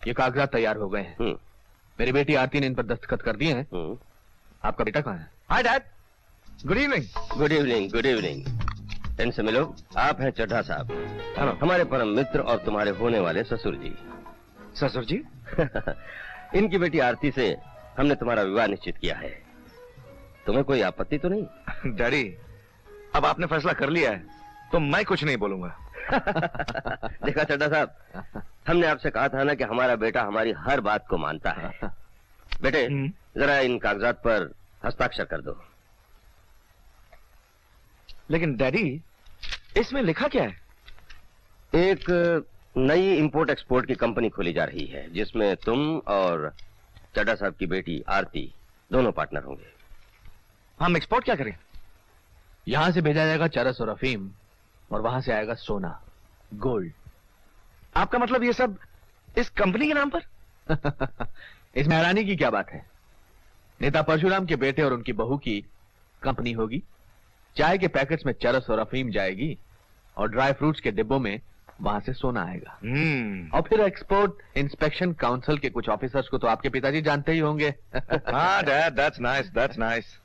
ये कागजात तैयार हो गए हैं। मेरी बेटी आरती ने इन पर दस्तखत कर दिए हैं। आपका बेटा कहाँ है? Hi dad, good evening. Good evening, good evening. इनसे मिलो, आप हैं चड्ढा साहब। हेलो। हमारे परम मित्र और तुम्हारे होने वाले ससुर जी। ससुर जी? इनकी बेटी आरती से हमने तुम्हारा विवाह निश्चित किया है। तुम्हें कोई आपत्ति तो नहीं? डैडी, अब आपने फैसला कर लिया है तो मैं कुछ नहीं बोलूंगा। देखा चड्ढा साहब, हमने आपसे कहा था ना कि हमारा बेटा हमारी हर बात को मानता है। बेटे, जरा इन कागजात पर हस्ताक्षर कर दो। लेकिन डैडी, इसमें लिखा क्या है? एक नई इंपोर्ट एक्सपोर्ट की कंपनी खोली जा रही है जिसमें तुम और चड्ढा साहब की बेटी आरती दोनों पार्टनर होंगे। हम एक्सपोर्ट क्या करें? यहां से भेजा जाएगा चरस और अफीम और वहां से आएगा सोना, गोल्ड। आपका मतलब ये सब इस कंपनी के नाम पर? इसमें हैरानी की क्या बात है? नेता परशुराम के बेटे और उनकी बहू की कंपनी होगी। चाय के पैकेट्स में चरस और अफीम जाएगी और ड्राई फ्रूट्स के डिब्बों में वहां से सोना आएगा। और फिर एक्सपोर्ट इंस्पेक्शन काउंसिल के कुछ ऑफिसर्स को तो आपके पिताजी जानते ही होंगे। हाँ dad, that's nice, that's nice.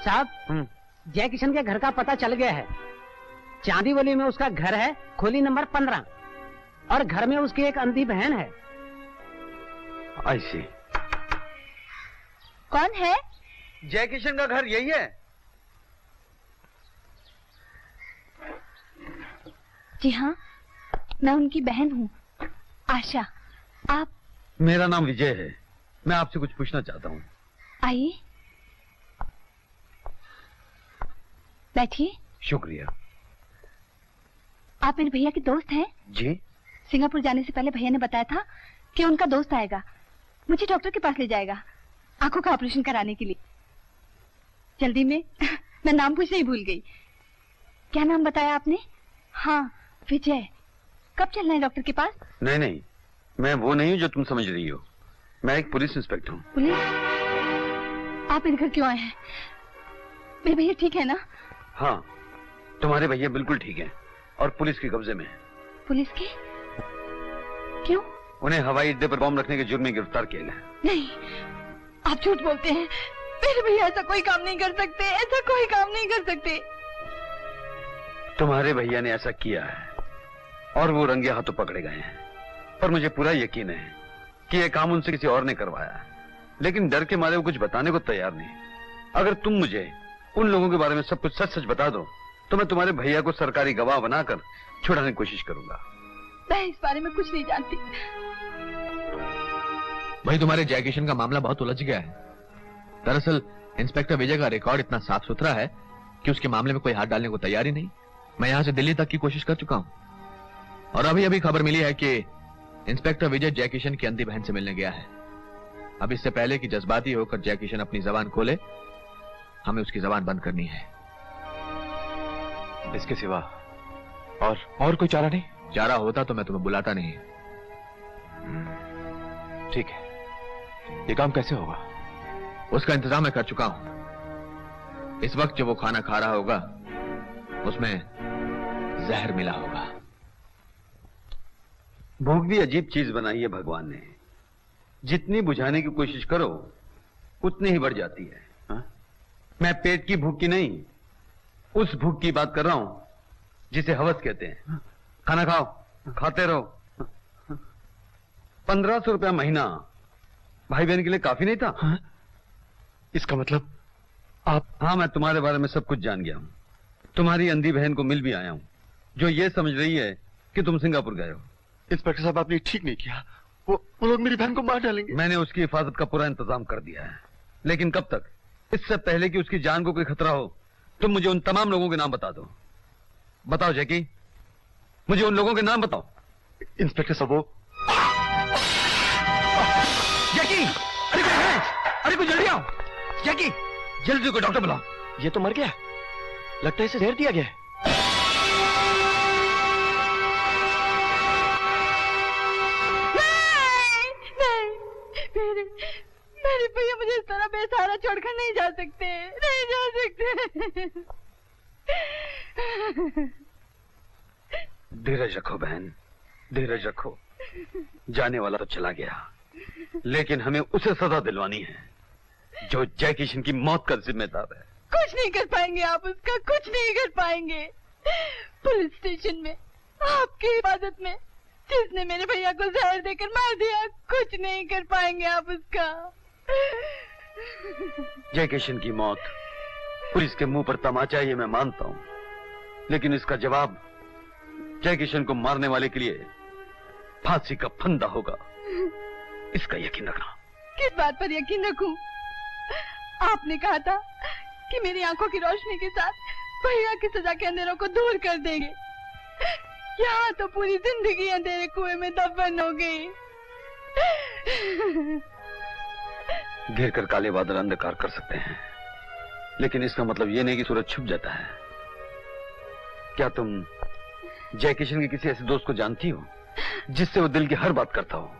साहब, जय किशन के घर का पता चल गया है। चांदीवली में उसका घर है, खोली नंबर 15, और घर में उसकी एक अंधी बहन है। आई सी। कौन है? जय किशन का घर यही है। जी हाँ, मैं उनकी बहन हूँ, आशा। आप? मेरा नाम विजय है। मैं आपसे कुछ पूछना चाहता हूँ। आइए, बैठिए। शुक्रिया। आप मेरे भैया के दोस्त हैं? जी। सिंगापुर जाने से पहले भैया ने बताया था कि उनका दोस्त आएगा, मुझे डॉक्टर के पास ले जाएगा आंखों का ऑपरेशन कराने के लिए। जल्दी में मैं नाम पूछना ही भूल गई। क्या नाम बताया आपने? हाँ, विजय। कब चलना है डॉक्टर के पास? नहीं नहीं, मैं वो नहीं हूँ जो तुम समझ रही हो। मैं एक पुलिस इंस्पेक्टर हूँ। पुलिस? आप मेरे घर क्यों आए हैं? मेरे भैया ठीक है ना? हाँ, तुम्हारे भैया बिल्कुल ठीक हैं और पुलिस के कब्जे में हैं। पुलिस के? क्यों? उन्हें हवाई अड्डे पर बॉम्ब रखने के जुर्म में गिरफ्तार किया गया। नहीं, आप झूठ बोलते हैं। मेरे भैया ऐसा कोई काम नहीं कर सकते, ऐसा कोई काम नहीं कर सकते। तुम्हारे भैया ने ऐसा किया है और वो रंगे हाथों पकड़े गए हैं। पर मुझे पूरा यकीन है कि यह काम उनसे किसी और ने करवाया, लेकिन डर के मारे वो कुछ बताने को तैयार नहीं। अगर तुम मुझे उन लोगों के बारे में सब कुछ सच सच बता दो तो मैं तुम्हारे भैया को सरकारी गवाह बनाकर छुड़ाने की कोशिश करूंगा। मैं इस बारे में कुछ नहीं जानती। भाई, तुम्हारे जयकिशन का मामला बहुत उलझ गया है। दरअसल इंस्पेक्टर विजय का रिकॉर्ड इतना साफ सुथरा है कि उसके मामले में कोई हाथ डालने को तैयार ही नहीं। मैं यहां से दिल्ली तक की कोशिश कर चुका हूं और अभी अभी खबर मिली है कि इंस्पेक्टर विजय जयकिशन की अंधी बहन से मिलने गया है। अब इससे पहले कि जज्बाती होकर जयकिशन अपनी जबान खोले, हमें उसकी जबान बंद करनी है। इसके सिवा और कोई चारा नहीं? चारा होता तो मैं तुम्हें बुलाता नहीं। ठीक है, ये काम कैसे होगा? उसका इंतजाम मैं कर चुका हूं। इस वक्त जो वो खाना खा रहा होगा उसमें जहर मिला होगा। भूख भी अजीब चीज बनाई है भगवान ने। जितनी बुझाने की कोशिश करो उतनी ही बढ़ जाती है। हा? मैं पेट की भूख की नहीं, उस भूख की बात कर रहा हूं जिसे हवस कहते हैं। खाना खाओ, खाते रहो। 1500 रुपया महीना भाई बहन के लिए काफी नहीं था? हा? इसका मतलब आप? हाँ, मैं तुम्हारे बारे में सब कुछ जान गया हूं। तुम्हारी अंधी बहन को मिल भी आया हूं जो ये समझ रही है कि तुम सिंगापुर गए हो। इंस्पेक्टर साहब, आपने ठीक नहीं किया। वो लोग मेरी बहन को मार डालेंगे। मैंने उसकी हिफाजत का पूरा इंतजाम कर दिया है, लेकिन कब तक? इससे पहले कि उसकी जान को कोई खतरा हो तुम मुझे उन तमाम लोगों के नाम बता दो। बताओ जैकी, मुझे उन लोगों के नाम बताओ। इंस्पेक्टर साहब, वो जैकी, अरे कोई जल्दी आओ। जैकी, जल्दी को डॉक्टर बुलाओ। ये तो मर गया, लगता है इसे जहर दिया गया है। मेरे भैया मुझे इस तरह बेसहारा छोड़कर नहीं जा सकते, नहीं जा सकते। धीरज रखो बहन, धीरज रखो। जाने वाला तो चला गया, लेकिन हमें उसे सजा दिलवानी है जो जयकिशन की मौत का जिम्मेदार है। कुछ नहीं कर पाएंगे आप उसका, कुछ नहीं कर पाएंगे। पुलिस स्टेशन में आपकी हिफाजत में जिसने मेरे भैया को जहर देकर मार दिया, कुछ नहीं कर पाएंगे आप उसका। जयकिशन की मौत पुलिस के मुंह पर तमाचा, ये मैं मानता हूं, लेकिन इसका जवाब जयकिशन को मारने वाले के लिए फांसी का फंदा होगा, इसका यकीन रखना। किस बात पर यकीन रखूं? आपने कहा था कि मेरी आंखों की रोशनी के साथ भैया की सजा के अंधेरों को दूर कर देंगे। यहाँ तो पूरी जिंदगी अंधेरे कुएं में दफन हो गई। घेर कर काले बादल अंधकार कर सकते हैं, लेकिन इसका मतलब ये नहीं कि सूरज छुप जाता है। क्या तुम जयकिशन के किसी ऐसे दोस्त को जानती हो जिससे वो दिल की हर बात करता हो?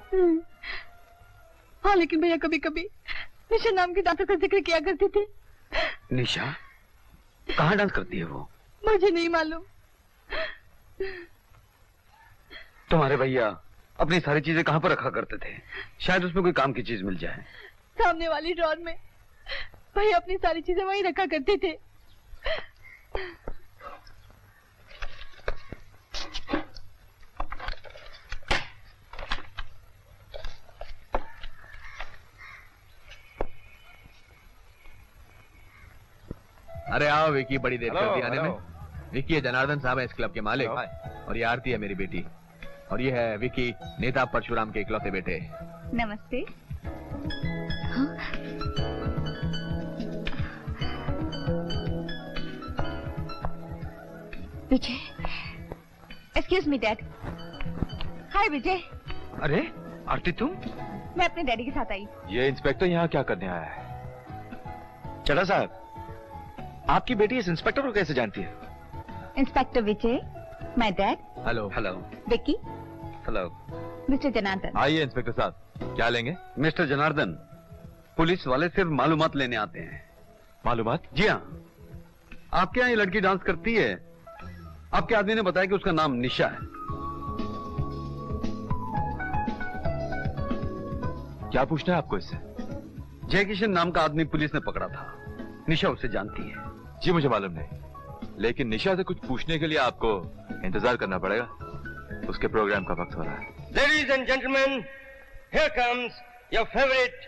हाँ, लेकिन भैया कभी कभी निशा नाम की डांसर का जिक्र किया करती थी। निशा? कहाँ डांस करती है वो? मुझे नहीं मालूम। तुम्हारे भैया अपनी सारी चीजें कहाँ पर रखा करते थे? शायद उसमें कोई काम की चीज मिल जाए। सामने वाली ड्रॉर में भैया अपनी सारी चीजें वहीं रखा करते थे। अरे आओ विकी, बड़ी देर कर दी आने में। विकी, ये जनार्दन साहब है इस क्लब के मालिक, और ये आरती है मेरी बेटी, और ये है विकी, नेता परशुराम के इकलौते बेटे। नमस्ते। हाँ? विजय, एक्सक्यूज मी डैड। हाय विजय। अरे आरती, तुम? मैं अपने डैडी के साथ आई। ये इंस्पेक्टर यहाँ क्या करने आया है? चला साहब, आपकी बेटी इस इंस्पेक्टर को कैसे जानती है? Inspector Vijay, my dad. Hello. Hello. Vicky. Hello. Mister Janardan. आइए इंस्पेक्टर साहब, क्या लेंगे? मिस्टर जनार्दन, पुलिस वाले सिर्फ मालूमात लेने आते हैं। मालूमात? जी हाँ, आपके यहाँ ये लड़की डांस करती है। आपके आदमी ने बताया कि उसका नाम निशा है। क्या पूछना है आपको इससे? जय किशन नाम का आदमी पुलिस ने पकड़ा था। निशा उसे जानती है। जी मुझे मालूम नहीं, लेकिन निशा से कुछ पूछने के लिए आपको इंतजार करना पड़ेगा। उसके प्रोग्राम का वक्त हो रहा है। Ladies and gentlemen, here comes your favorite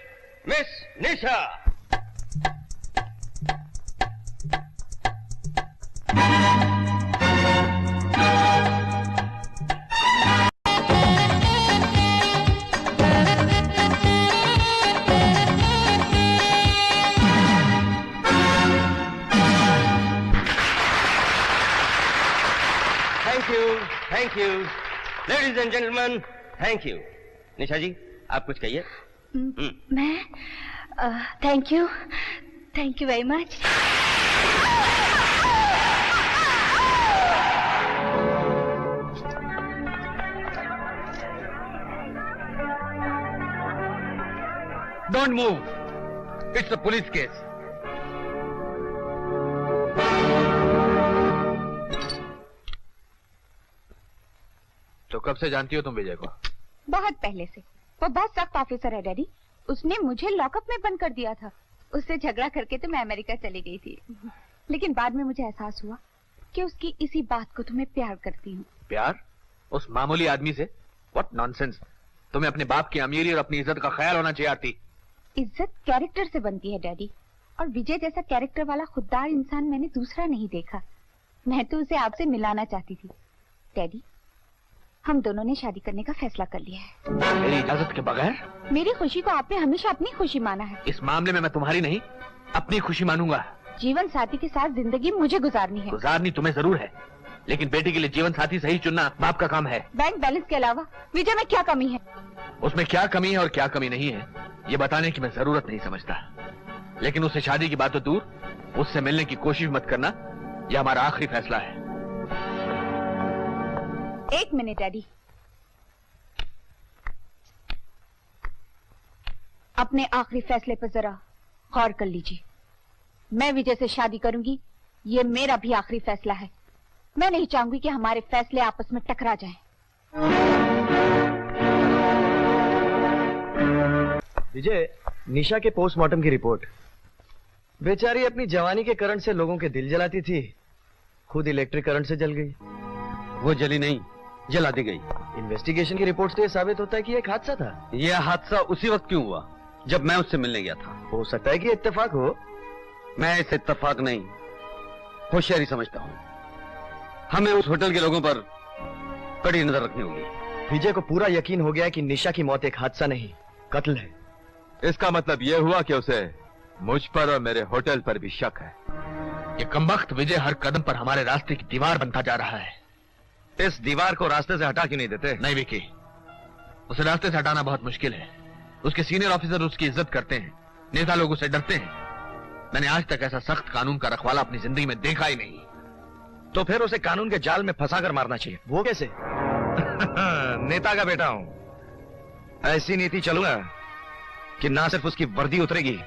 Miss Nisha. Thank you. Ladies and gentlemen, thank you. निशा जी, आप कुछ कहिए। मैं thank you very much. Don't move, it's a police case. तो कब से जानती हो तुम विजय को? बहुत पहले से। वो बहुत सख्त ऑफिसर है डैडी। उसने मुझे लॉकअप में बंद कर दिया था। उससे झगड़ा करके तो मैं अमेरिका चली गई थी, लेकिन बाद में मुझे एहसास हुआ कि उसकी इसी बात को तो मैं प्यार करती हूँ। प्यार? उस मामूली आदमी से? What nonsense. तुम्हें अपने बाप की अमीरी और अपनी इज्जत का ख्याल होना चाहिए आती। इज्जत कैरेक्टर से बनती है डैडी, और विजय जैसा कैरेक्टर वाला खुददार इंसान मैंने दूसरा नहीं देखा। मैं तो उसे आपसे मिलाना चाहती थी। डैडी, हम दोनों ने शादी करने का फैसला कर लिया है। मेरी इजाजत के बगैर? मेरी खुशी को आपने हमेशा अपनी खुशी माना है। इस मामले में मैं तुम्हारी नहीं, अपनी खुशी मानूंगा। जीवन साथी के साथ जिंदगी मुझे गुजारनी है। गुजारनी तुम्हें जरूर है, लेकिन बेटी के लिए जीवन साथी सही चुनना बाप का काम है। बैंक बैलेंस के अलावा विजय में क्या कमी है? उसमें क्या कमी है और क्या कमी नहीं है, ये बताने की मैं जरूरत नहीं समझता। लेकिन उससे शादी की बात तो दूर, उससे मिलने की कोशिश मत करना, यह हमारा आखिरी फैसला है। एक मिनट डैडी, अपने आखिरी फैसले पर जरा गौर कर लीजिए। मैं विजय से शादी करूंगी, ये मेरा भी आखिरी फैसला है। मैं नहीं चाहूंगी कि हमारे फैसले आपस में टकरा जाएं। विजय, निशा के पोस्टमार्टम की रिपोर्ट। बेचारी अपनी जवानी के करंट से लोगों के दिल जलाती थी, खुद इलेक्ट्रिक करंट से जल गई। वो जली नहीं, जला दी गई। इन्वेस्टिगेशन की रिपोर्ट से ये साबित होता है कि एक हादसा था। यह हादसा उसी वक्त क्यों हुआ जब मैं उससे मिलने गया था। हो सकता है कि इत्तेफाक हो। मैं इसे इत्तेफाक नहीं, होशियारी समझता हूँ। हमें उस होटल के लोगों पर कड़ी नजर रखनी होगी। विजय को पूरा यकीन हो गया कि निशा की मौत एक हादसा नहीं, कत्ल है। इसका मतलब यह हुआ कि उसे मुझ पर और मेरे होटल पर भी शक है। ये कमबख्त विजय हर कदम पर हमारे रास्ते की दीवार बनता जा रहा है। इस दीवार को रास्ते से हटा क्यों नहीं देते? नहीं विकी, उसे रास्ते से हटाना बहुत मुश्किल है। उसके सीनियर ऑफिसर उसकी इज्जत करते हैं, नेता लोग उसे डरते हैं। मैंने आज तक ऐसा सख्त कानून का रखवाला अपनी जिंदगी में देखा ही नहीं। तो फिर उसे कानून के जाल में फंसाकर मारना चाहिए। वो कैसे? नेता का बेटा हूं, ऐसी नीति चलूंगा कि ना सिर्फ उसकी वर्दी उतरेगी,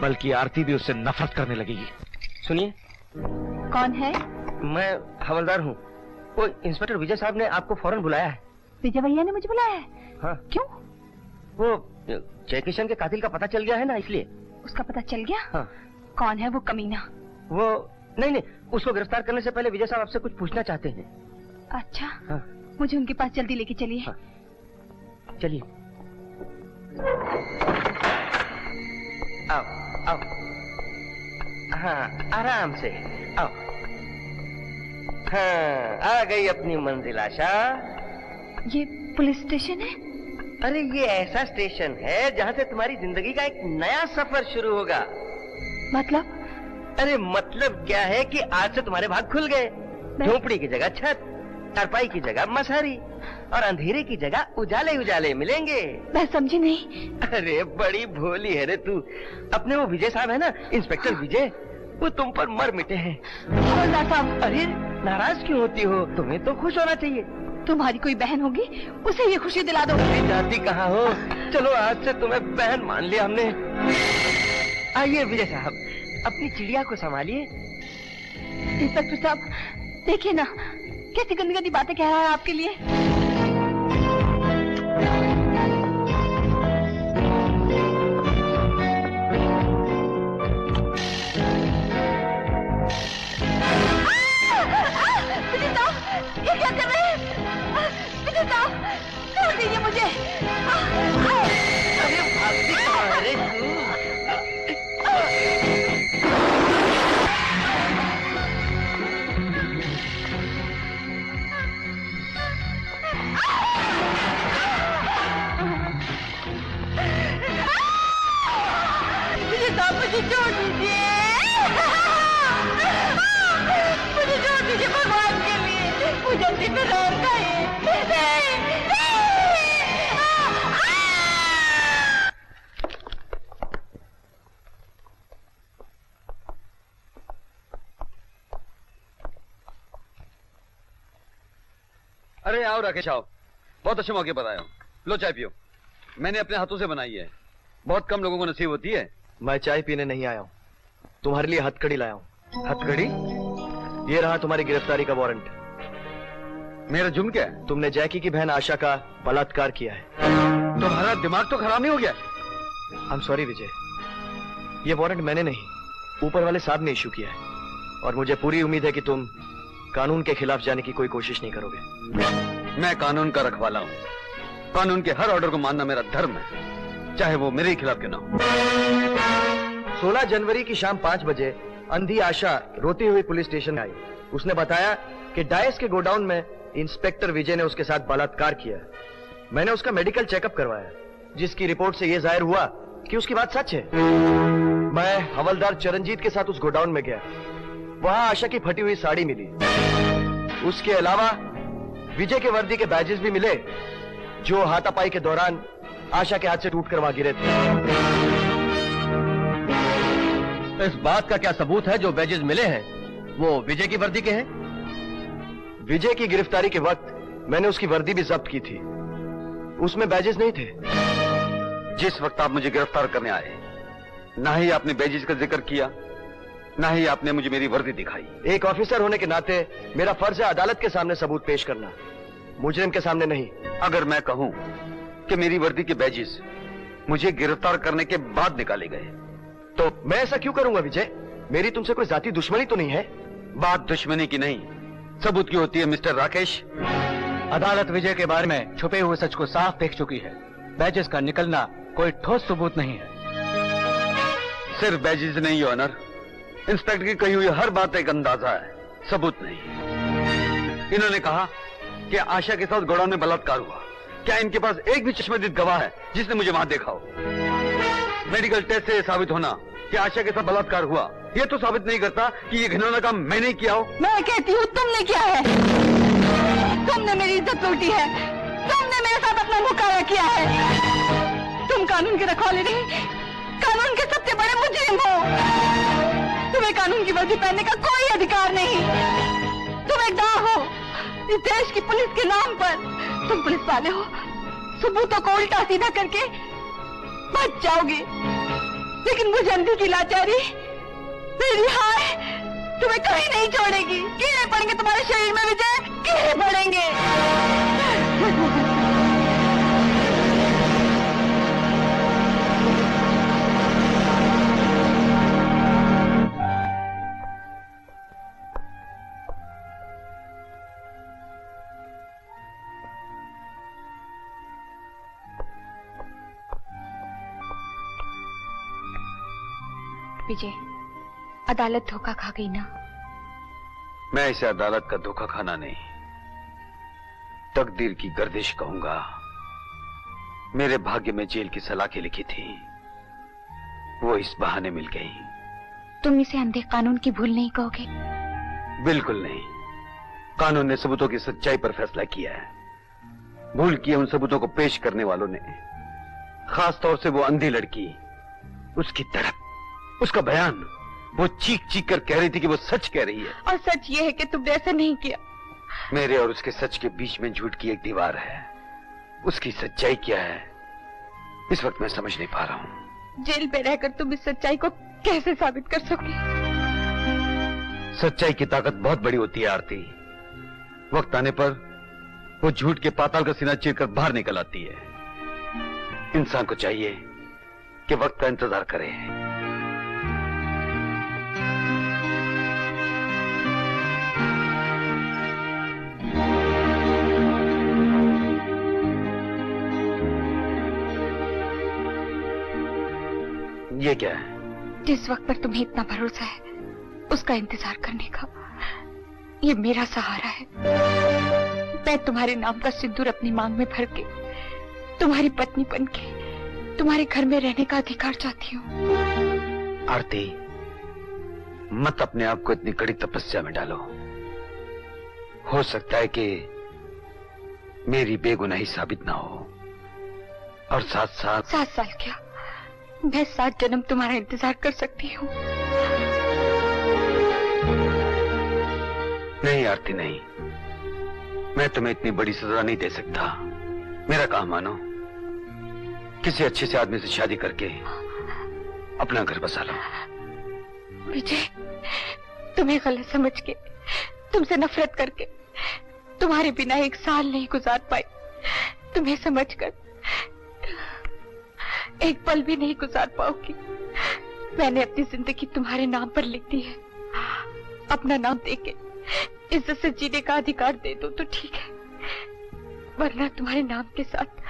बल्कि आरती भी उससे नफरत करने लगेगी। सुनिए। कौन है? मैं हवलदार हूँ। वो इंस्पेक्टर विजय साहब ने आपको फौरन बुलाया है। विजय भैया ने मुझे बुलाया है? हाँ। क्यों? वो जयकिशन के कातिल का पता चल गया है ना, इसलिए। उसका पता चल गया? हाँ। कौन है वो कमीना? वो नहीं, उसको गिरफ्तार करने से पहले विजय साहब आपसे कुछ पूछना चाहते हैं। अच्छा। हाँ। मुझे उनके पास जल्दी लेके चलिए। हाँ। चलिए। आओ आओ। हाँ, आराम से आओ। हाँ, आ गई अपनी मंजिल आशा। ये पुलिस स्टेशन है? अरे ये ऐसा स्टेशन है जहाँ से तुम्हारी जिंदगी का एक नया सफर शुरू होगा। मतलब? अरे मतलब क्या है कि आज से तुम्हारे भाग खुल गए। झोपड़ी की जगह छत, चारपाई की जगह मसारी, और अंधेरे की जगह उजाले उजाले मिलेंगे। मैं समझी नहीं। अरे बड़ी भोली है रे तू। अपने वो विजय साहब है ना, इंस्पेक्टर विजय, वो तुम पर मर मिटे हैं। हवलदार साहब। अरे नाराज क्यों होती हो? तुम्हें तो खुश होना चाहिए। तुम्हारी कोई बहन होगी, उसे ये खुशी दिला दो। जाती कहाँ हो? चलो आज से तुम्हें बहन मान लिया हमने। आइए विजय साहब, अपनी चिड़िया को संभालिए। इंस्पेक्टर साहब देखिए ना, कैसी गंदी गंदी बातें कह रहा है आपके लिए। ये क्या कर रहे हैं? विजय साहब छोड़ दीजिए मुझे। अरे भागती कहाँ है रे तू? विजय साहब मुझे छोड़ दीजिए। मुझे छोड़ दीजिए भगवान के लिए। मुझे अपनी पे और खाइए। अरे आओ राकेश आओ, बहुत अच्छे मौके पर आए हो। लो चाय पियो, मैंने अपने हाथों से बनाई है, बहुत कम लोगों को नसीब होती है। मैं चाय पीने नहीं आया हूँ, तुम्हारे लिए हथकड़ी लाया हूँ। हथकड़ी? ये रहा तुम्हारी गिरफ्तारी का वारंट। मेरा जुर्म क्या है? तुमने जैकी की बहन आशा का बलात्कार किया है। तुम्हारा दिमाग तो खराब नहीं हो गया? आई एम सॉरी विजय, ये वारंट मैंने नहीं, ऊपर वाले साहब ने इशू किया है, और मुझे पूरी उम्मीद है कि तुम कानून के खिलाफ जाने की कोई कोशिश नहीं करोगे। मैं कानून का रखवाला हूँ, कानून के हर ऑर्डर को मानना मेरा धर्म है, चाहे वो मेरे खिलाफ क्यों ना हो। 16 जनवरी की शाम 5 बजे अंधी आशा रोती हुई पुलिस स्टेशन आई। उसने बताया कि डायस के गोडाउन में इंस्पेक्टर विजय ने उसके साथ बलात्कार किया। मैंने उसका मेडिकल चेकअप करवाया, जिसकी रिपोर्ट से यह जाहिर हुआ कि उसकी बात सच है। मैं हवलदार चरणजीत के साथ उस गोडाउन में गया, वहां आशा की फटी हुई साड़ी मिली। उसके अलावा विजय के वर्दी के बैजेस भी मिले, जो हाथापाई के दौरान आशा के हाथ से टूटकर वहां गिरे थे। इस बात का क्या सबूत है जो बैजेस मिले हैं वो विजय की वर्दी के हैं? विजय की गिरफ्तारी के वक्त मैंने उसकी वर्दी भी जब्त की थी, उसमें बैजेस नहीं थे। जिस वक्त आप मुझे गिरफ्तार करने आए, ना ही आपने बैजेस का जिक्र किया, ना ही आपने मुझे मेरी वर्दी दिखाई। एक ऑफिसर होने के नाते मेरा फर्ज है अदालत के सामने सबूत पेश करना, मुजरिम के सामने नहीं। अगर मैं कहूं कि मेरी वर्दी के बैजेस मुझे गिरफ्तार करने के बाद निकाले गए, तो मैं ऐसा क्यों करूंगा विजय? मेरी तुमसे कोई जाती दुश्मनी तो नहीं है? बात दुश्मनी की नहीं, सबूत की होती है मिस्टर राकेश। अदालत विजय के बारे में छुपे हुए सच को साफ देख चुकी है। बैजेस का निकलना कोई ठोस सबूत नहीं है। सिर्फ बैजेस नहीं ऑनर, इंस्पेक्टर की कही हुई हर बात एक अंदाजा है, सबूत नहीं। इन्होंने कहा कि आशा के साथ गोडाउन में बलात्कार हुआ। क्या इनके पास एक भी चश्मदीद गवाह है जिसने मुझे वहां देखा हो? मेडिकल टेस्ट से साबित होना कि आशा के साथ बलात्कार हुआ, यह तो साबित नहीं करता कि ये घिनौना काम मैंने किया हो। मैं कहती हूँ तुमने किया है। तुमने मेरी इज्जत लूटी है, तुमने मेरे साथ अपना मुकाबला किया है। तुम कानून के रखवाले नहीं, कानून के सबसे बड़े मुजरिम हो। तुम्हें कानून की वर्दी पहनने का कोई अधिकार नहीं। तुम एक दाव हो इस देश की पुलिस के नाम पर। तुम पुलिस वाले हो, सबूतों को उल्टा सीधा करके बच जाओगे, लेकिन मुझे अंधी की लाचारी, मेरी हाय तुम्हें कहीं नहीं छोड़ेगी। कीड़े पड़ेंगे तुम्हारे शरीर में विजय, कीड़े पड़ेंगे। विजय, अदालत धोखा खा गई ना? मैं इसे अदालत का धोखा खाना नहीं, तकदीर की गर्दिश कहूंगा। मेरे भाग्य में जेल की सलाखें लिखी थी, वो इस बहाने मिल गई। तुम इसे अंधे कानून की भूल नहीं कहोगे? बिल्कुल नहीं, कानून ने सबूतों की सच्चाई पर फैसला किया है। भूल किए उन सबूतों को पेश करने वालों ने, खास तौर से वो अंधी लड़की, उसकी तड़प, उसका बयान वो चीख चीख कर कह रही थी कि वो सच कह रही है। और सच ये है कि तुमने ऐसा नहीं किया। मेरे और उसके सच के बीच में झूठ की एक दीवार है। उसकी सच्चाई क्या है इस वक्त मैं समझ नहीं पा रहा हूँ। जेल में रहकर तुम इस सच्चाई को कैसे साबित कर सकोगे? सच्चाई की ताकत बहुत बड़ी होती है आरती। वक्त आने पर वो झूठ के पाताल का सीना चीरकर बाहर निकल आती है। इंसान को चाहिए कि वक्त का इंतजार करे। ये क्या है? जिस वक्त पर तुम्हें इतना भरोसा है उसका इंतजार करने का, ये मेरा सहारा है। मैं तुम्हारे नाम का सिंदूर अपनी मांग में भर के तुम्हारी पत्नी बनके तुम्हारे घर में रहने का अधिकार चाहती हूँ। आरती, मत अपने आप को इतनी कड़ी तपस्या में डालो। हो सकता है कि मेरी बेगुनाही साबित ना हो। और साथ साथ 7 साल क्या, मैं 7 जन्म तुम्हारा इंतजार कर सकती हूँ। नहीं आरती नहीं, मैं तुम्हें इतनी बड़ी सजा नहीं दे सकता। मेरा काम मानो, किसी अच्छे से आदमी से शादी करके अपना घर बसा लो। विजय, तुम्हें गलत समझ के, तुमसे नफरत करके तुम्हारे बिना 1 साल नहीं गुजार पाई। तुम्हें समझकर 1 पल भी नहीं गुजार पाओगी। मैंने अपनी जिंदगी तुम्हारे नाम पर लिख दी है। अपना नाम देके इज्जत से जीने का अधिकार दे दो तो ठीक है, वरना तुम्हारे नाम के साथ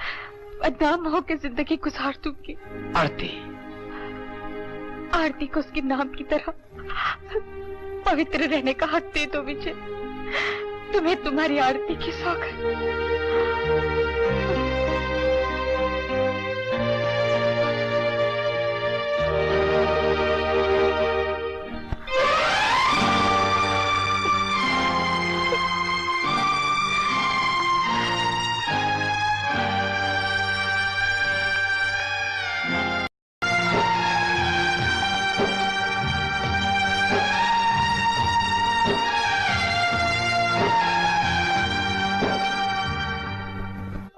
बदनाम होकर जिंदगी गुजार दूंगी। आरती, आरती को उसके नाम की तरह पवित्र रहने का हक दे दो विजय। तुम्हें तुम्हारी आरती की सौगंध।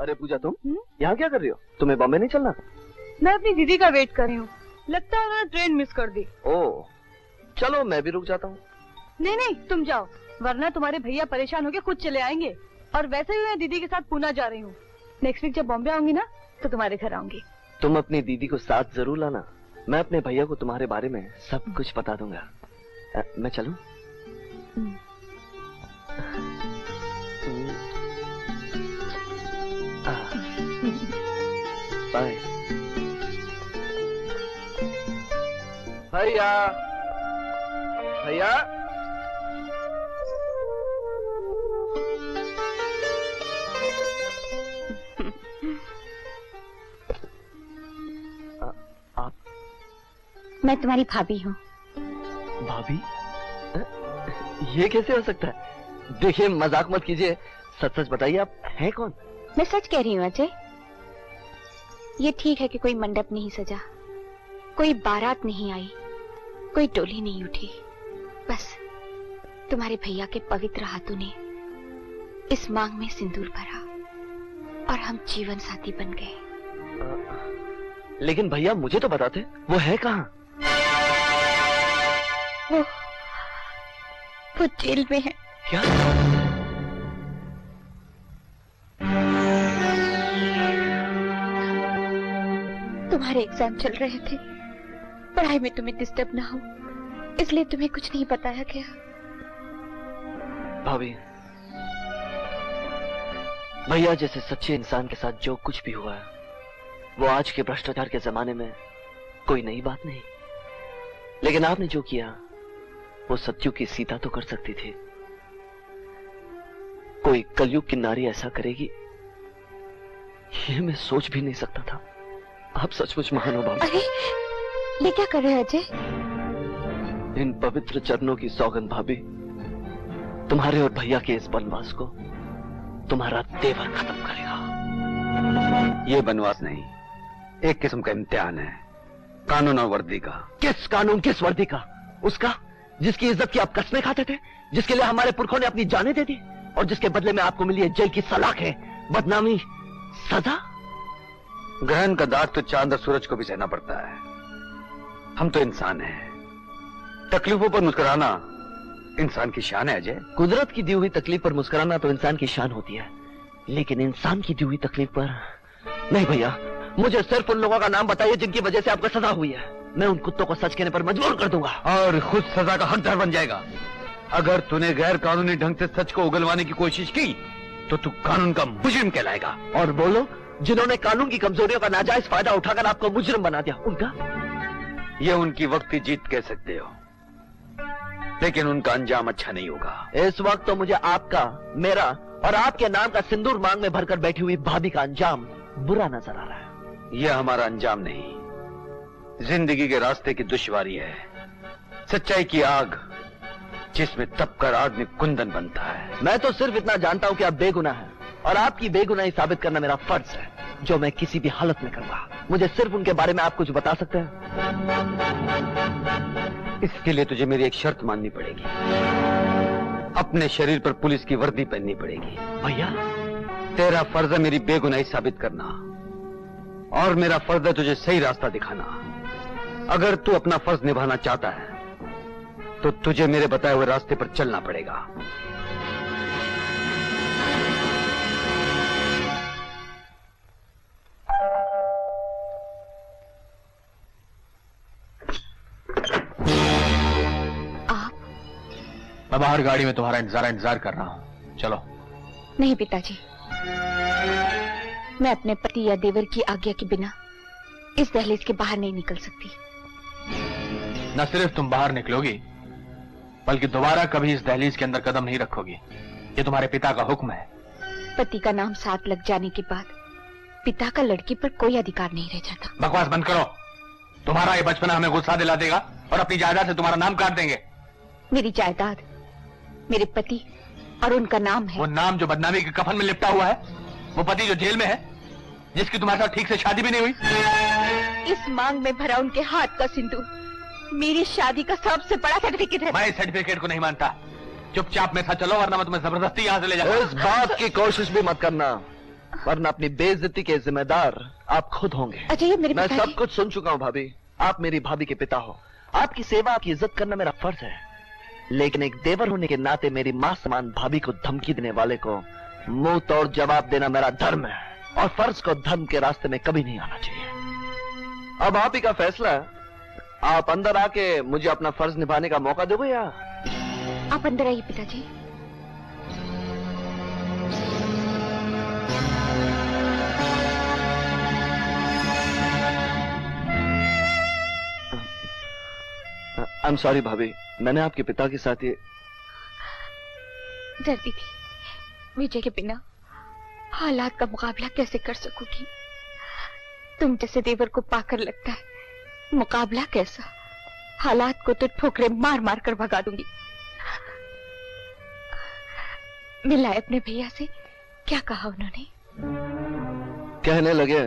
अरे पूजा, तुम यहाँ क्या कर रही हो? तुम्हें बॉम्बे नहीं चलना? मैं अपनी दीदी का वेट कर रही हूँ। लगता है उन्होंने ट्रेन मिस कर दी। ओह, चलो मैं भी रुक जाता हूँ। नहीं नहीं, तुम जाओ, वरना तुम्हारे भैया परेशान होके खुद चले आएंगे। और वैसे भी मैं दीदी के साथ पूना जा रही हूँ। नेक्स्ट वीक जब बॉम्बे आऊंगी ना तो तुम्हारे घर आऊंगी। तुम अपनी दीदी को साथ जरूर लाना। मैं अपने भैया को तुम्हारे बारे में सब कुछ बता दूंगा। मैं चलूं? बाय। भैया, भैया, आप? मैं तुम्हारी भाभी हूँ। भाभी? ये कैसे हो सकता है? देखिए, मजाक मत कीजिए, सच सच बताइए, आप हैं कौन? मैं सच कह रही हूँ अजय। ये ठीक है कि कोई मंडप नहीं सजा, कोई बारात नहीं आई, कोई डोली नहीं उठी। बस तुम्हारे भैया के पवित्र हाथों ने इस मांग में सिंदूर भरा और हम जीवन साथी बन गए। लेकिन भैया मुझे तो बताते, वो है कहाँ? वो जेल में है। क्या? तुम्हारे एग्जाम चल रहे थे, पढ़ाई में तुम्हें डिस्टर्ब ना हो इसलिए तुम्हें कुछ नहीं बताया गया। भाभी, भैया जैसे सच्चे इंसान के साथ जो कुछ भी हुआ है वो आज के भ्रष्टाचार के जमाने में कोई नई बात नहीं। लेकिन आपने जो किया वो सत्युग की सीता तो कर सकती थी, कोई कलयुग की नारी ऐसा करेगी ये मैं सोच भी नहीं सकता था। आप सचमुच महान हो भाभी। अरे ये क्या कर रहे हो अजय? इन पवित्र चरणों की सौगंध भाभी, तुम्हारे और भैया के इस वनवास को तुम्हारा तेवर खत्म करेगा। ये वनवास नहीं, एक किस्म का इम्तिहान है, कानून और वर्दी का। किस कानून किस वर्दी का? उसका जिसकी इज्जत की आप कस्में खाते थे, जिसके लिए हमारे पुरखों ने अपनी जानें दे दी, और जिसके बदले में आपको मिली है जेल की सलाखें, बदनामी, सजा। ग्रहण का दाग तो चांद और सूरज को भी सहना पड़ता है। हम तो इंसान हैं, तकलीफों पर मुस्कुराना इंसान की शान है अजय। कुदरत की दी हुई तकलीफ पर मुस्कुराना तो इंसान की शान होती है, लेकिन इंसान की दी हुई तकलीफ पर नहीं। भैया, मुझे सिर्फ उन लोगों का नाम बताइए जिनकी वजह से आपको सजा हुई है। मैं उन कुत्तों को सच कहने पर मजबूर कर दूंगा और खुद सजा का हकदार बन जाएगा। अगर तूने गैर कानूनी ढंग से सच को उगलवाने की कोशिश की तो तू कानून का मुजरिम कहलाएगा। और वो लोग जिन्होंने कानून की कमजोरियों का नाजायज फायदा उठाकर आपको मुजरिम बना दिया, उनका? ये उनकी वक्ती जीत कह सकते हो, लेकिन उनका अंजाम अच्छा नहीं होगा। इस वक्त तो मुझे आपका, मेरा और आपके नाम का सिंदूर मांग में भरकर बैठी हुई भाभी का अंजाम बुरा नजर आ रहा है। यह हमारा अंजाम नहीं, जिंदगी के रास्ते की दुश्वारी है। सच्चाई की आग जिसमें तपकर आदमी कुंदन बनता है। मैं तो सिर्फ इतना जानता हूं कि आप बेगुनाह हैं, और आपकी बेगुनाही साबित करना मेरा फर्ज है, जो मैं किसी भी हालत में करूंगा। मुझे सिर्फ उनके बारे में आप कुछ बता सकते हैं? इसके लिए तुझे मेरी एक शर्त माननी पड़ेगी। अपने शरीर पर पुलिस की वर्दी पहननी पड़ेगी। भैया, तेरा फर्ज है मेरी बेगुनाही साबित करना, और मेरा फर्ज है तुझे सही रास्ता दिखाना। अगर तू अपना फर्ज निभाना चाहता है तो तुझे मेरे बताए हुए रास्ते पर चलना पड़ेगा। मैं बाहर गाड़ी में तुम्हारा इंतजार कर रहा हूं, चलो। नहीं पिताजी, मैं अपने पति या देवर की आज्ञा के बिना इस दहलीज के बाहर नहीं निकल सकती। न सिर्फ तुम बाहर निकलोगी, बल्कि दोबारा कभी इस दहलीज के अंदर कदम नहीं रखोगी। ये तुम्हारे पिता का हुक्म है। पति का नाम साथ लग जाने के बाद पिता का लड़की पर कोई अधिकार नहीं रह जाता। बकवास बंद करो। तुम्हारा ये बचपना हमें गुस्सा दिला देगा और अपनी जायदाद से तुम्हारा नाम काट देंगे। मेरी जायदाद, मेरे पति और उनका नाम है। वो नाम जो बदनामी के कफन में लिपटा हुआ है, वो पति जो जेल में है, जिसकी तुम्हारे साथ ठीक से शादी भी नहीं हुई। इस मांग में भरा उनके हाथ का सिंदूर मेरी शादी का सबसे बड़ा सर्टिफिकेट है। मैं इस सर्टिफिकेट को नहीं मानता। चुपचाप मेरे साथ चलो, वरना मैं तुम्हें जबरदस्ती यहाँ से ले जाऊंगा। इस बात की कोशिश भी मत करना, वरना अपनी बेइज्जती के जिम्मेदार आप खुद होंगे। अच्छा, मेरे मैं सब कुछ सुन चुका हूँ भाभी। आप मेरी भाभी के पिता हो, आपकी सेवा, आपकी इज्जत करना मेरा फर्ज है, लेकिन एक देवर होने के नाते मेरी मां समान भाभी को धमकी देने वाले को मुंह तोड़ जवाब देना मेरा धर्म है, और फर्ज को धर्म के रास्ते में कभी नहीं आना चाहिए। अब आप ही का फैसला है। आप अंदर आके मुझे अपना फर्ज निभाने का मौका दोगे या? आप अंदर आइए पिताजी। आई एम सॉरी भाभी, मैंने आपके पिता के साथ ये डरती थी विजय के बिना हालात का मुकाबला कैसे कर सकूंगी। तुम जैसे देवर को पाकर लगता है मुकाबला कैसा, हालात को तो ठोकरे मार मार कर भगा दूंगी। मिला अपने भैया से, क्या कहा उन्होंने? कहने लगे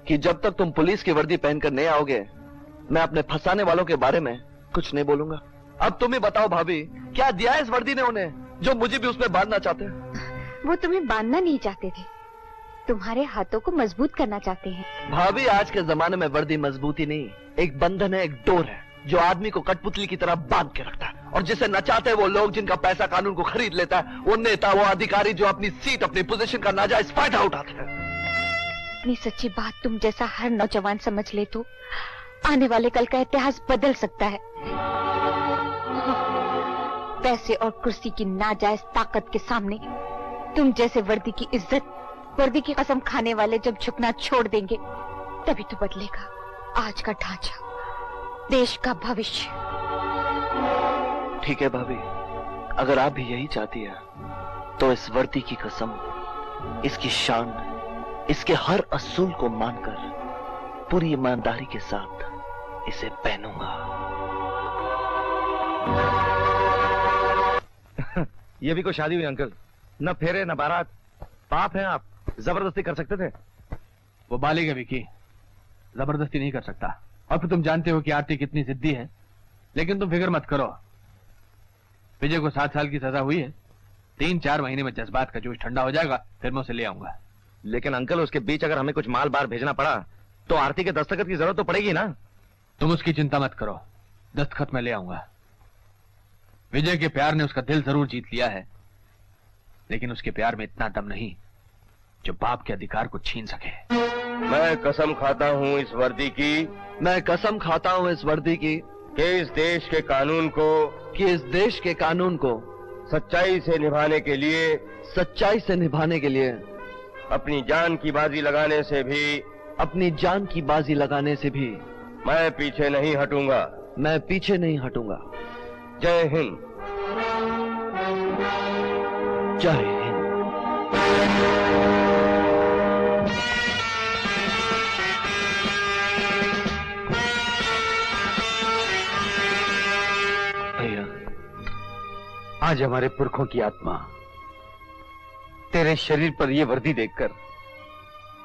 कि जब तक तुम पुलिस की वर्दी पहनकर नहीं आओगे, मैं अपने फंसाने वालों के बारे में कुछ नहीं बोलूंगा। अब तुम ही बताओ भाभी, क्या दिया इस वर्दी ने उन्हें जो मुझे भी उसमें बांधना चाहते हैं? वो तुम्हें बांधना नहीं चाहते थे, तुम्हारे हाथों को मजबूत करना चाहते हैं। भाभी, आज के जमाने में वर्दी मजबूती नहीं, एक बंधन है, एक डोर है जो आदमी को कठपुतली की तरह बांध के रखता है, और जिसे नचाते हैं वो लोग जिनका पैसा कानून को खरीद लेता है, वो नेता, वो अधिकारी जो अपनी सीट, अपनी पोजीशन का नाजायज फायदा उठाते हैं। इतनी सच्ची बात तुम जैसा हर नौजवान समझ ले तो आने वाले कल का इतिहास बदल सकता है। पैसे और कुर्सी की नाजायज ताकत के सामने तुम जैसे वर्दी की इज्जत, वर्दी की कसम खाने वाले जब झुकना छोड़ देंगे, तभी तो बदलेगा आज का ढांचा, देश का भविष्य। ठीक है भाभी, अगर आप भी यही चाहती है तो इस वर्दी की कसम, इसकी शान, इसके हर असूल को मानकर पूरी ईमानदारी के साथ इसे पहनूंगा। ये भी कोई शादी हुई अंकल? न फेरे न बारात, बाप हैं आप, जबरदस्ती कर सकते थे? वो बालिग है विकी, जबरदस्ती नहीं कर सकता। और फिर तुम जानते हो कि आरती कितनी जिद्दी है, लेकिन तुम फिक्र मत करो, विजय को 7 साल की सजा हुई है। 3-4 महीने में जज्बात का जोश ठंडा हो जाएगा, फिर मैं उसे ले आऊंगा। लेकिन अंकल, उसके बीच अगर हमें कुछ माल बाहर भेजना पड़ा तो आरती के दस्तखत की जरूरत तो पड़ेगी ना। तुम उसकी चिंता मत करो, दस्तखत मैं ले आऊंगा। विजय के प्यार ने उसका दिल जरूर जीत लिया है, लेकिन उसके प्यार में इतना दम नहीं जो बाप के अधिकार को छीन सके। मैं कसम खाता हूँ इस वर्दी की, मैं कसम खाता हूँ इस वर्दी की कि इस देश के कानून को सच्चाई से निभाने के लिए अपनी जान की बाजी लगाने से भी मैं पीछे नहीं हटूंगा। जय हिंद। जय हिंद। आज हमारे पुरखों की आत्मा तेरे शरीर पर यह वर्दी देखकर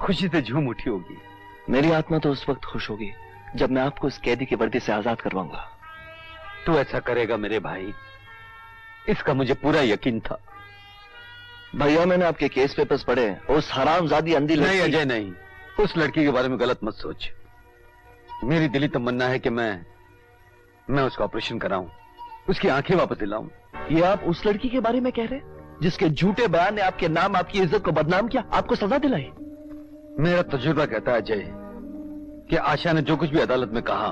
खुशी से झूम उठी होगी। मेरी आत्मा तो उस वक्त खुश होगी जब मैं आपको इस कैदी की वर्दी से आजाद करवाऊंगा। तू ऐसा करेगा मेरे भाई, इसका मुझे पूरा यकीन था। भैया, मैंने आपके केस पेपर्स पढ़े। उस हरामजादी अंधी लड़की। नहीं अजय, नहीं, उस लड़की के बारे में गलत मत सोच। मेरी दिली तमन्ना है कि मैं उसका ऑपरेशन कराऊं, उसकी आंखें वापस दिलाऊं। ये आप उस लड़की के बारे में कह रहे हैं जिसके झूठे बयान ने आपके नाम, आपकी इज्जत को बदनाम किया, आपको सजा दिलाई? मेरा तजुर्बा कहता है अजय कि आशा ने जो कुछ भी अदालत में कहा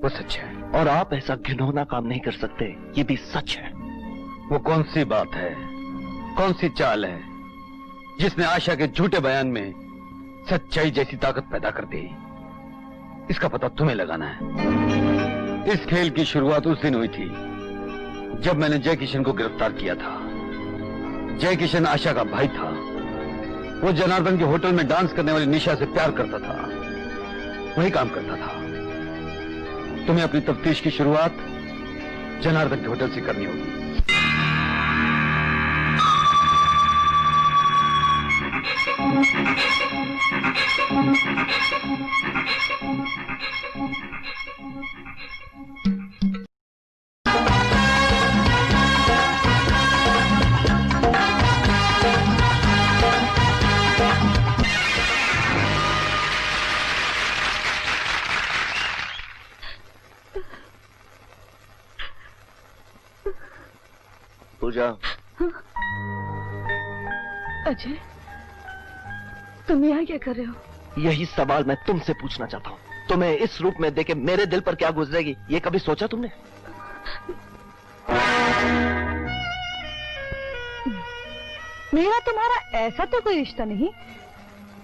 वो सच है। और आप ऐसा घिनौना काम नहीं कर सकते, ये भी सच है। वो कौन सी बात है, कौन सी चाल है जिसने आशा के झूठे बयान में सच्चाई जैसी ताकत पैदा कर दी? इसका पता तुम्हें लगाना है। इस खेल की शुरुआत उस दिन हुई थी जब मैंने जय किशन को गिरफ्तार किया था। जय किशन आशा का भाई था। वो जनार्दन के होटल में डांस करने वाली निशा से प्यार करता था, वही काम करता था। तुम्हें अपनी तफ्तीश की शुरुआत जनार्दन के होटल से करनी होगी। पूजा। अजय, तुम यहाँ क्या कर रहे हो? यही सवाल मैं तुमसे पूछना चाहता हूँ। तुम्हें इस रूप में देखे मेरे दिल पर क्या गुजरेगी, ये कभी सोचा तुमने? मेरा तुम्हारा ऐसा तो कोई रिश्ता नहीं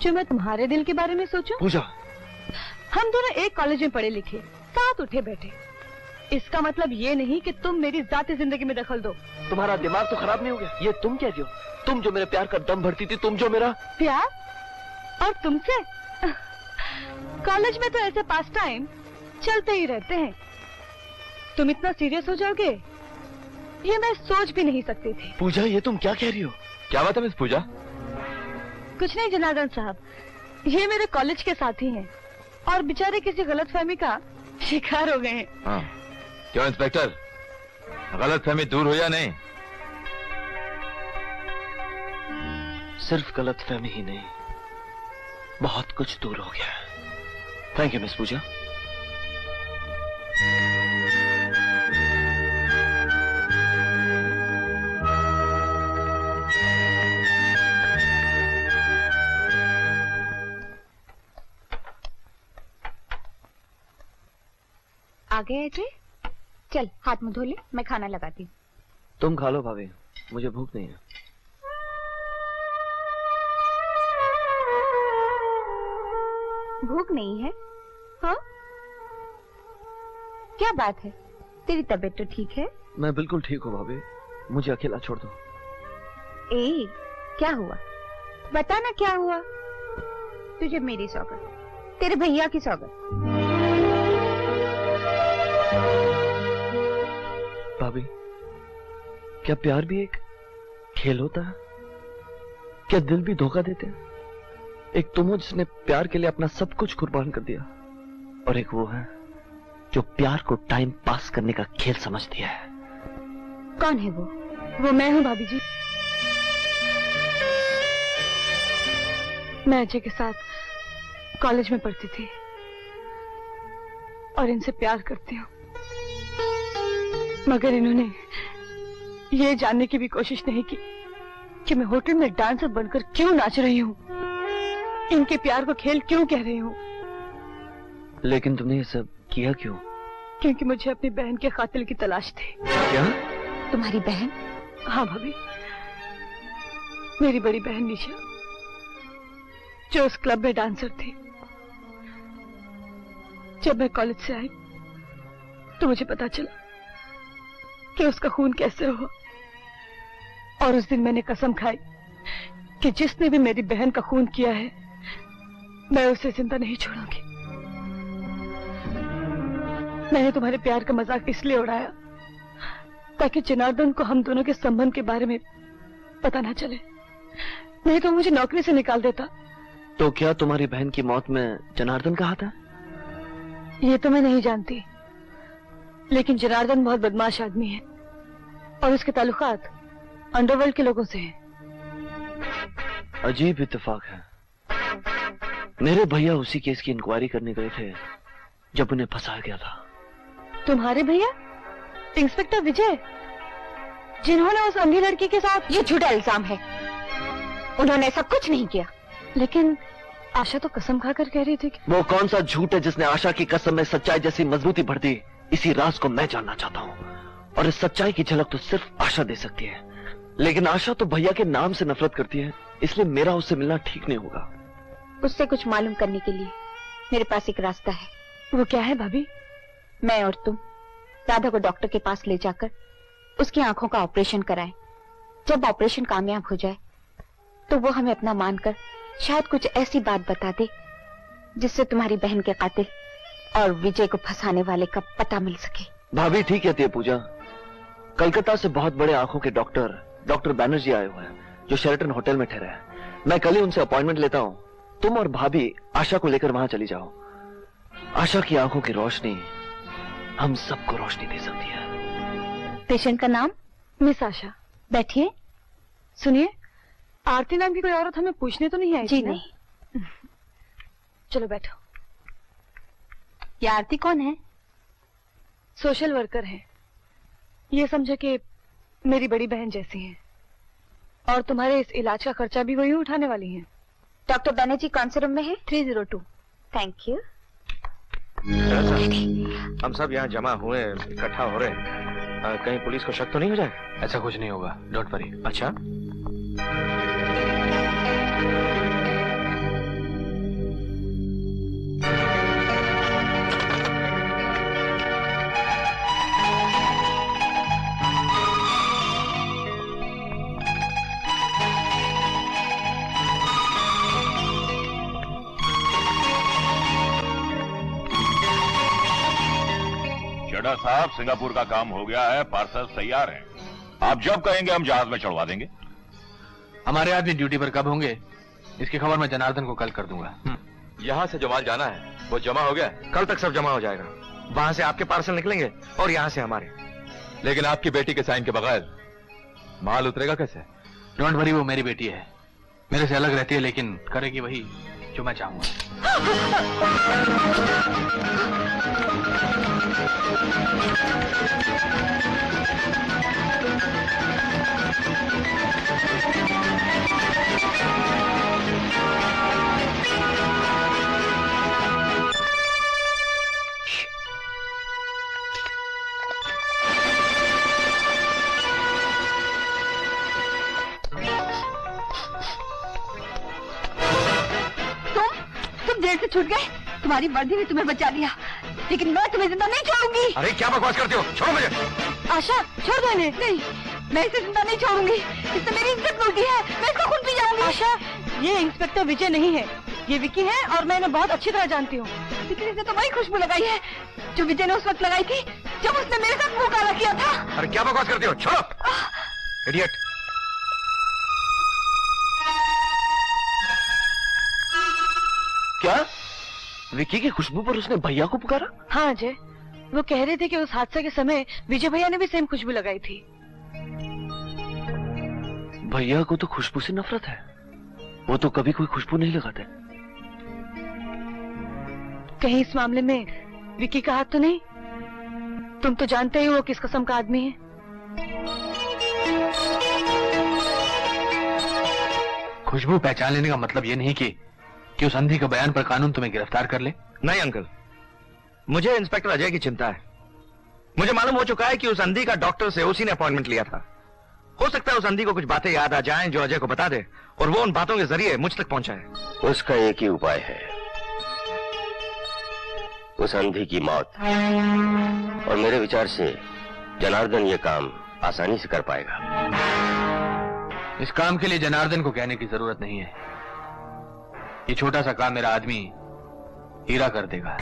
जो मैं तुम्हारे दिल के बारे में सोचूं। पूजा, हम दोनों एक कॉलेज में पढ़े लिखे, साथ उठे बैठे। इसका मतलब ये नहीं कि तुम मेरी जाती जिंदगी में दखल दो। तुम्हारा दिमाग तो खराब नहीं हो गया? ये तुम कह रही हो? तुम जो मेरे प्यार का दम भरती थी, तुम जो मेरा प्यार, और तुमसे? कॉलेज में तो ऐसे पास टाइम चलते ही रहते हैं। तुम इतना सीरियस हो जाओगे ये मैं सोच भी नहीं सकती थी। पूजा, ये तुम क्या कह रही हो? क्या बात है मिस पूजा? कुछ नहीं जनार्दन साहब, ये मेरे कॉलेज के साथी हैं और बेचारे किसी गलतफहमी का शिकार हो गए हैं। हाँ। क्यों इंस्पेक्टर, गलतफहमी दूर हो या नहीं? सिर्फ गलतफहमी ही नहीं, बहुत कुछ दूर हो गया। थैंक यू मिस पूजा। आ गए अजय? चल हाथ मुंह धो ले, मैं खाना लगाती हूँ। तुम खा लो भाभी, मुझे भूख नहीं है। भूख नहीं है? हाँ, क्या बात है? तेरी तबीयत तो ठीक है? मैं बिल्कुल ठीक हूँ भाभी, मुझे अकेला छोड़ दो। ए, क्या हुआ? बता ना क्या हुआ? तुझे मेरी सौगत, तेरे भैया की सौगत। भाभी, क्या प्यार भी एक खेल होता है? क्या दिल भी धोखा देते हैं? एक तुम हो जिसने प्यार के लिए अपना सब कुछ कुर्बान कर दिया, और एक वो है जो प्यार को टाइम पास करने का खेल समझती है। कौन है वो? वो मैं हूँ भाभी जी। मैं अजय के साथ कॉलेज में पढ़ती थी और इनसे प्यार करती हूँ, मगर इन्होंने ये जानने की भी कोशिश नहीं की कि मैं होटल में डांसर बनकर क्यों नाच रही हूँ, इनके प्यार को खेल क्यों कह रही हूँ। लेकिन तुमने ये सब किया क्यों? क्योंकि मुझे अपनी बहन के कातिल की तलाश थी। क्या? तुम्हारी बहन? हाँ भाभी, मेरी बड़ी बहन निशा, जो उस क्लब में डांसर थी। जब मैं कॉलेज से आई तो मुझे पता चला कि उसका खून कैसे हुआ, और उस दिन मैंने कसम खाई कि जिसने भी मेरी बहन का खून किया है मैं उसे जिंदा नहीं छोड़ूंगी। मैंने तुम्हारे प्यार का मजाक इसलिए उड़ाया ताकि जनार्दन को हम दोनों के संबंध के बारे में पता ना चले, नहीं तो मुझे नौकरी से निकाल देता। तो क्या तुम्हारी बहन की मौत में जनार्दन का हाथ है? ये तो मैं नहीं जानती, लेकिन जनार्दन बहुत बदमाश आदमी है और उसके ताल्लुकात अंडरवर्ल्ड के लोगों से हैं। अजीब इत्तेफाक है, मेरे भैया उसी केस की इंक्वायरी करने गए थे जब उन्हें फंसाया गया था। तुम्हारे भैया इंस्पेक्टर विजय, जिन्होंने उस अंधी लड़की के साथ? ये झूठा इल्जाम है, उन्होंने ऐसा कुछ नहीं किया। लेकिन आशा तो कसम खाकर कह रही थी कि... वो कौन सा झूठ है जिसने आशा की कसम में सच्चाई जैसी मजबूती भर दी? इसी राज को मैं जानना चाहता हूँ, और इस सच्चाई की झलक तो सिर्फ आशा दे सकती है। लेकिन आशा तो भैया के नाम से नफरत करती है, इसलिए मेरा उससे मिलना ठीक नहीं होगा। उससे कुछ मालूम करने के लिए मेरे पास एक रास्ता है। वो क्या है भाभी? मैं और तुम राधा को डॉक्टर के पास ले जाकर उसकी आंखों का ऑपरेशन कराएं। जब ऑपरेशन कामयाब हो जाए तो वो हमें अपना मानकर शायद कुछ ऐसी बात बता दे जिससे तुम्हारी बहन के कातिल और विजय को फंसाने वाले का पता मिल सके। भाभी ठीक कहती है पूजा। कलकत्ता से बहुत बड़े आंखों के डॉक्टर बैनर्जी आए हुए हैं जो शेरटन होटल में ठहरे हैं। मैं कल ही उनसे अपॉइंटमेंट लेता हूँ। तुम और भाभी आशा को लेकर वहां चली जाओ। आशा की आंखों की रोशनी हम सबको रोशनी दे सकती है। पेशेंट का नाम? मिस आशा। बैठिए। सुनिए, आरती नाम की कोई औरत हमें पूछने तो नहीं आई? जी नहीं। चलो बैठो। ये आरती कौन है? सोशल वर्कर है। ये समझो कि मेरी बड़ी बहन जैसी है, और तुम्हारे इस इलाज का खर्चा भी वही उठाने वाली है। डॉक्टर बैनर्जी कौन से रूम में है? 302। Thank you. हम सब यहाँ जमा हुए, इकट्ठा हो रहे हैं, कहीं पुलिस को शक तो नहीं हो जाए? ऐसा कुछ नहीं होगा, डोंट वरी। अच्छा, चड्ढा साहब, सिंगापुर का काम हो गया है, पार्सल तैयार हैं। आप जब कहेंगे हम जहाज में चढ़वा देंगे। हमारे आदमी ड्यूटी पर कब होंगे इसकी खबर मैं जनार्दन को कल कर दूंगा। यहाँ से जो माल जाना है वो जमा हो गया, कल तक सब जमा हो जाएगा। वहां से आपके पार्सल निकलेंगे और यहाँ से हमारे। लेकिन आपकी बेटी के साइन के बगैर माल उतरेगा कैसे? डोंट वरी, वो मेरी बेटी है, मेरे से अलग रहती है, लेकिन करेगी वही जो मैं चाहूंगा। जेल से छूट गए, तुम्हारी वर्दी ने तुम्हें बचा लिया, लेकिन मैं तुम्हें जिंदा नहीं छोड़ूंगी। अरे क्या बकवास करती हो, छोड़ो मुझे। आशा छोड़ दो इन्हें। नहीं, मैं इसे जिंदा नहीं छोड़ूंगी, इससे मेरी इज्जत मिलती है, मैं इसका खून पी जाऊंगी। आशा, ये इंस्पेक्टर विजय नहीं है, ये विकी है, और मैं इन्हें बहुत अच्छी तरह जानती हूँ। लेकिन इसने तो वही खुशबू लगाई है जो विजय ने उस वक्त लगाई थी जब उसने मेरे साथ मुंह काला किया था। अरे क्या बकवास करती हो, छोड़ो। इडियट। क्या विकी की खुशबू पर उसने भैया को पुकारा? हाँ अजय, वो कह रहे थे कि उस हादसे के समय विजय भैया ने भी सेम खुशबू लगाई थी। भैया को तो खुशबू से नफरत है, वो तो कभी कोई खुशबू नहीं लगाते। कहीं इस मामले में विकी का हाथ तो नहीं? तुम तो जानते ही वो किस किस्म का आदमी है। खुशबू पहचान लेने का मतलब ये नहीं कि उस अंधी के बयान पर कानून तुम्हें गिरफ्तार कर ले। नहीं अंकल, मुझे इंस्पेक्टर अजय की चिंता है। मुझे मालूम हो चुका है कि उस अंधी का डॉक्टर से उसी ने अपॉइंटमेंट लिया था। हो सकता है उस अंधी को कुछ बातें याद आ जाएं जो अजय को बता दे और वो उन बातों के जरिए मुझ तक पहुंचाए। उसका एक ही उपाय है, उस अंधी की मौत। और मेरे विचार से जनार्दन ये काम आसानी से कर पाएगा। इस काम के लिए जनार्दन को कहने की जरूरत नहीं है। ये छोटा सा काम मेरा आदमी हीरा कर देगा।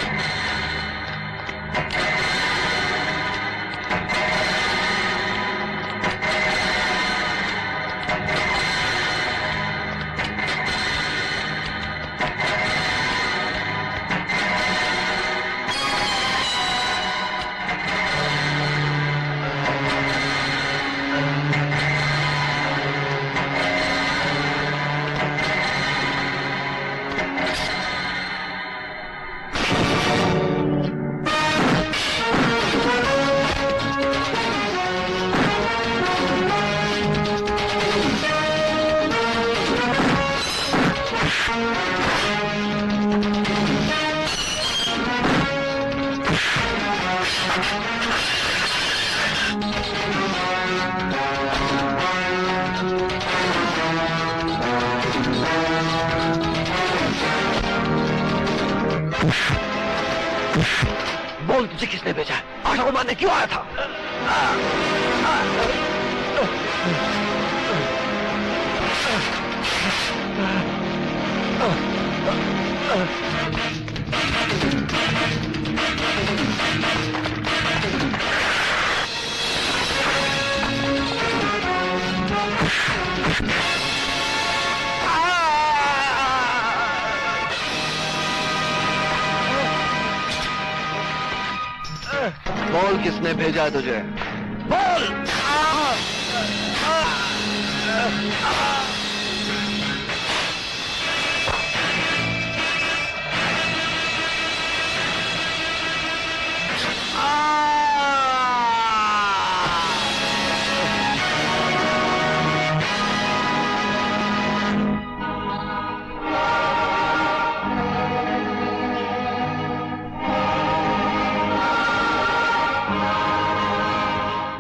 बोल, तुझे किसने भेजा? आशा को मारने क्यों आया था? बोल, किसने भेजा है तुझे? बोल!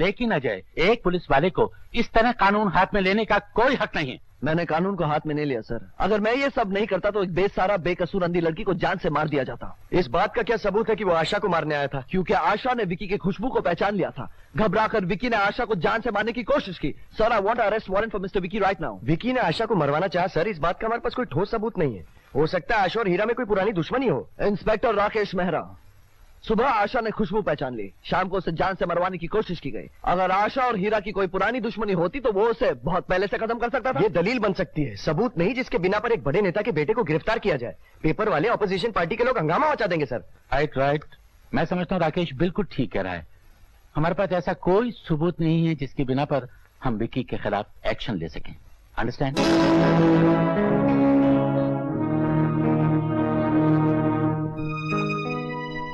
लेकिन अजय, एक पुलिस वाले को इस तरह कानून हाथ में लेने का कोई हक नहीं है। मैंने कानून को हाथ में नहीं लिया सर। अगर मैं ये सब नहीं करता तो एक बेसहारा बेकसूर अंधी लड़की को जान से मार दिया जाता। इस बात का क्या सबूत है कि वो आशा को मारने आया था? क्योंकि आशा ने विकी की खुशबू को पहचान लिया था। घबराकर विकी ने आशा को जान से मारने की कोशिश की। Sir, I want arrest warrant for mister Vicky right now. Vicky ने आशा को मरवाना चाहा सर, इस बात का हमारे पास कोई ठोस सबूत नहीं है। हो सकता है आशा और हीरा में कोई पुरानी दुश्मनी हो। इंस्पेक्टर राकेश मेहरा, सुबह आशा ने खुशबू पहचान ली, शाम को उसे जान से मरवाने की कोशिश की गई। अगर आशा और हीरा की कोई पुरानी दुश्मनी होती तो वो उसे बहुत पहले से खत्म कर सकता था। ये दलील बन सकती है, सबूत नहीं जिसके बिना पर एक बड़े नेता के बेटे को गिरफ्तार किया जाए। पेपर वाले ऑपोजिशन पार्टी के लोग हंगामा मचा देंगे सर। राइट। मैं समझता हूँ राकेश बिल्कुल ठीक कह रहा है। हमारे पास ऐसा कोई सबूत नहीं है जिसके बिना पर हम विकी के खिलाफ एक्शन ले सकें। अंडरस्टैंड?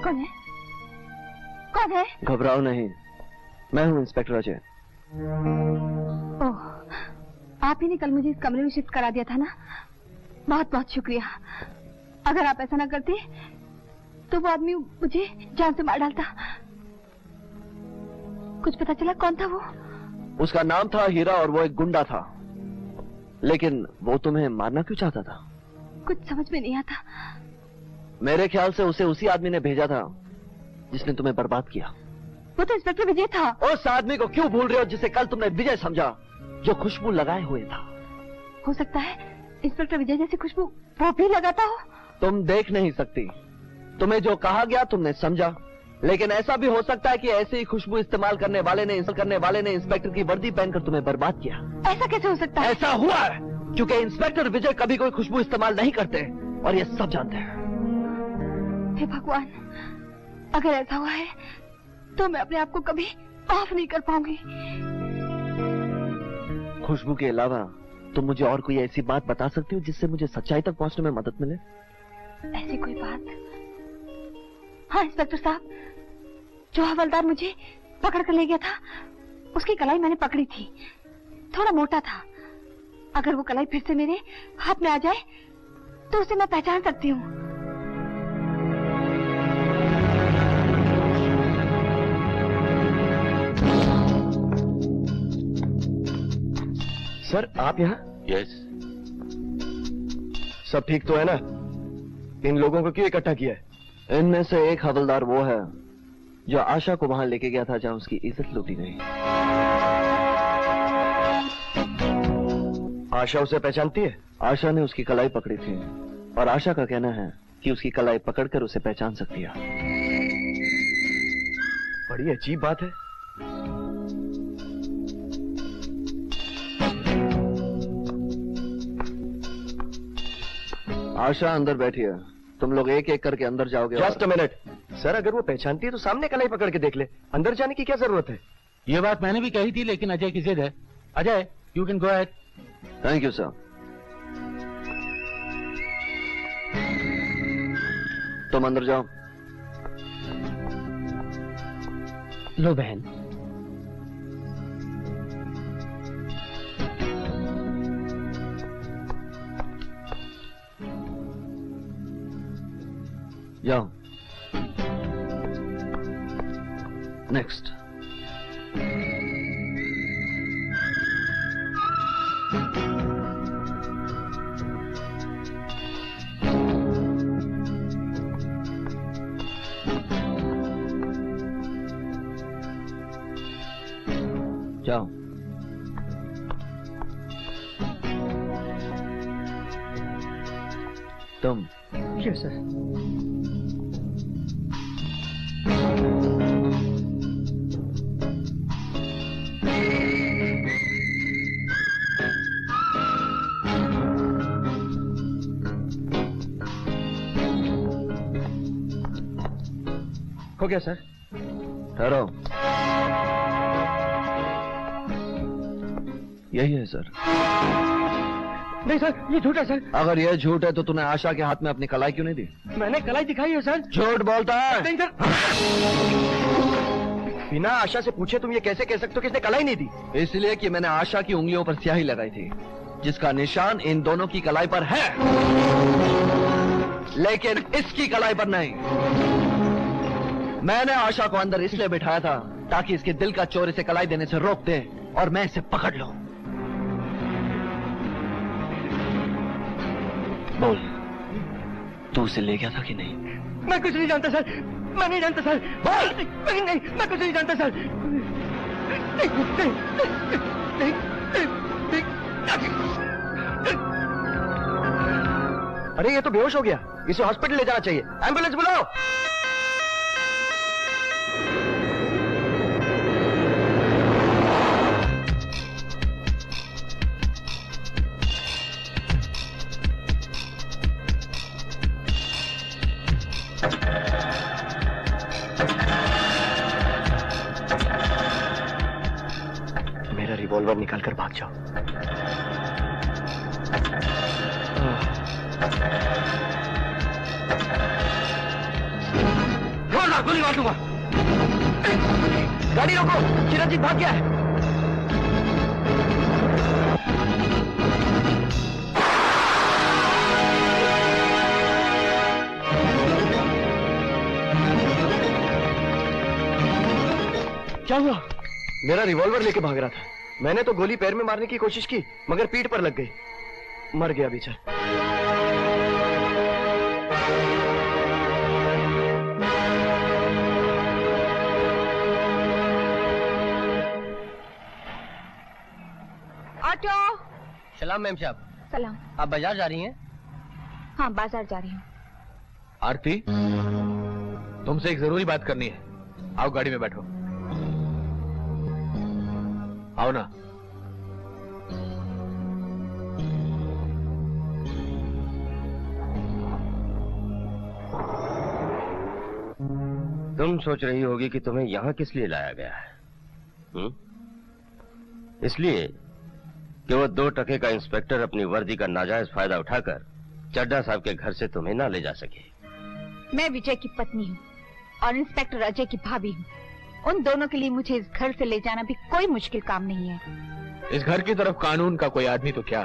कौन है? कौन है? घबराओ नहीं, मैं हूँ इंस्पेक्टर अजय। ओह, आप ही ने कल मुझे इस कमरे में शिफ्ट करा दिया था ना? बहुत बहुत शुक्रिया। अगर आप ऐसा ना करते तो वो आदमी मुझे जान से मार डालता। कुछ पता चला कौन था वो? उसका नाम था हीरा और वो एक गुंडा था। लेकिन वो तुम्हें मारना क्यों चाहता था? कुछ समझ में नहीं आता। मेरे ख्याल से उसे उसी आदमी ने भेजा था जिसने तुम्हें बर्बाद किया। वो तो इंस्पेक्टर विजय था। उस आदमी को क्यों भूल रहे हो जिसे कल तुमने विजय समझा, जो खुशबू लगाए हुए था? हो सकता है इंस्पेक्टर विजय जैसी खुशबू वो भी लगाता हो। तुम देख नहीं सकती, तुम्हें जो कहा गया तुमने समझा, लेकिन ऐसा भी हो सकता है कि ऐसे ही खुशबू इस्तेमाल करने वाले ने इंस्पेक्टर की वर्दी पहनकर तुम्हें बर्बाद किया। ऐसा कैसे हो सकता है? ऐसा हुआ है क्योंकि इंस्पेक्टर विजय कभी कोई खुशबू इस्तेमाल नहीं करते और ये सब जानते हैं। हे भगवान, अगर ऐसा हुआ है तो मैं अपने आप को कभी माफ नहीं कर पाऊंगी। खुशबू के अलावा तुम मुझे और कोई ऐसी बात बता सकती हो जिससे मुझे सच्चाई तक पहुंचने में मदद मिले? ऐसी कोई बात? हाँ इंस्पेक्टर साहब, जो हवलदार मुझे पकड़ कर ले गया था, उसकी कलाई मैंने पकड़ी थी। थोड़ा मोटा था। अगर वो कलाई फिर से मेरे हाथ में आ जाए तो उसे मैं पहचान सकती हूँ। सर आप यहाँ? यस। सब ठीक तो है ना? इन लोगों को क्यों इकट्ठा किया है? इनमें से एक हवलदार वो है जो आशा को वहां लेके गया था जहां उसकी इज्जत लूटी गई। आशा उसे पहचानती है? आशा ने उसकी कलाई पकड़ी थी और आशा का कहना है कि उसकी कलाई पकड़कर उसे पहचान सकती है। बड़ी अजीब बात है। आशा अंदर बैठी है, तुम लोग एक एक करके अंदर जाओगे। जस्ट अ मिनट सर, अगर वो पहचानती है तो सामने कलाई पकड़ के देख ले, अंदर जाने की क्या जरूरत है? ये बात मैंने भी कही थी, लेकिन अजय की जिद है। Ajay, you can go ahead. Thank you sir. तुम अंदर जाओ। लो बहन। जाओ। नेक्स्ट। जाओ। तुम। Yes sir. हो गया सर। ठहरो। यही है सर। नहीं सर, ये झूठ है सर। अगर यह झूठ है तो तूने आशा के हाथ में अपनी कलाई क्यों नहीं दी? मैंने कलाई दिखाई है सर। झूठ बोलता है। नहीं सर। बिना आशा से पूछे तुम ये कैसे कह सकते हो कि इसने कलाई नहीं दी? इसलिए कि मैंने आशा की उंगलियों पर स्याही लगाई थी, जिसका निशान इन दोनों की कलाई पर है, लेकिन इसकी कलाई पर नहीं। मैंने आशा को अंदर इसलिए बिठाया था ताकि इसके दिल का चोर इसे कलाई देने से रोक दे और मैं इसे पकड़ लूं। बोल, तू उसे ले गया था कि नहीं? मैं कुछ नहीं जानता सर। मैं नहीं जानता सर। बोल। नहीं, मैं कुछ नहीं जानता सर। अरे ये तो बेहोश हो गया, इसे हॉस्पिटल ले जाना चाहिए। एम्बुलेंस बुलाओ। मेरा रिवॉल्वर निकाल कर भाग जाओ। गोली मार दूंगा। गाड़ी रोको, चिरंजीत भाग गया है। क्या हुआ? मेरा रिवॉल्वर लेके भाग रहा था। मैंने तो गोली पैर में मारने की कोशिश की, मगर पीठ पर लग गई। मर गया बेचारा। ऑटो। सलाम मैम साहब। सलाम। आप बाजार जा रही हैं? हाँ, बाजार जा रही हूँ। आरती, तुमसे एक जरूरी बात करनी है। आओ गाड़ी में बैठो। आओ ना। तुम सोच रही होगी कि तुम्हें यहाँ किस लिए लाया गया है? इसलिए कि वो 2 टके का इंस्पेक्टर अपनी वर्दी का नाजायज फायदा उठाकर चड्ढा साहब के घर से तुम्हें ना ले जा सके। मैं विजय की पत्नी हूँ और इंस्पेक्टर अजय की भाभी हूँ। उन दोनों के लिए मुझे इस घर से ले जाना भी कोई मुश्किल काम नहीं है। इस घर की तरफ कानून का कोई आदमी तो क्या,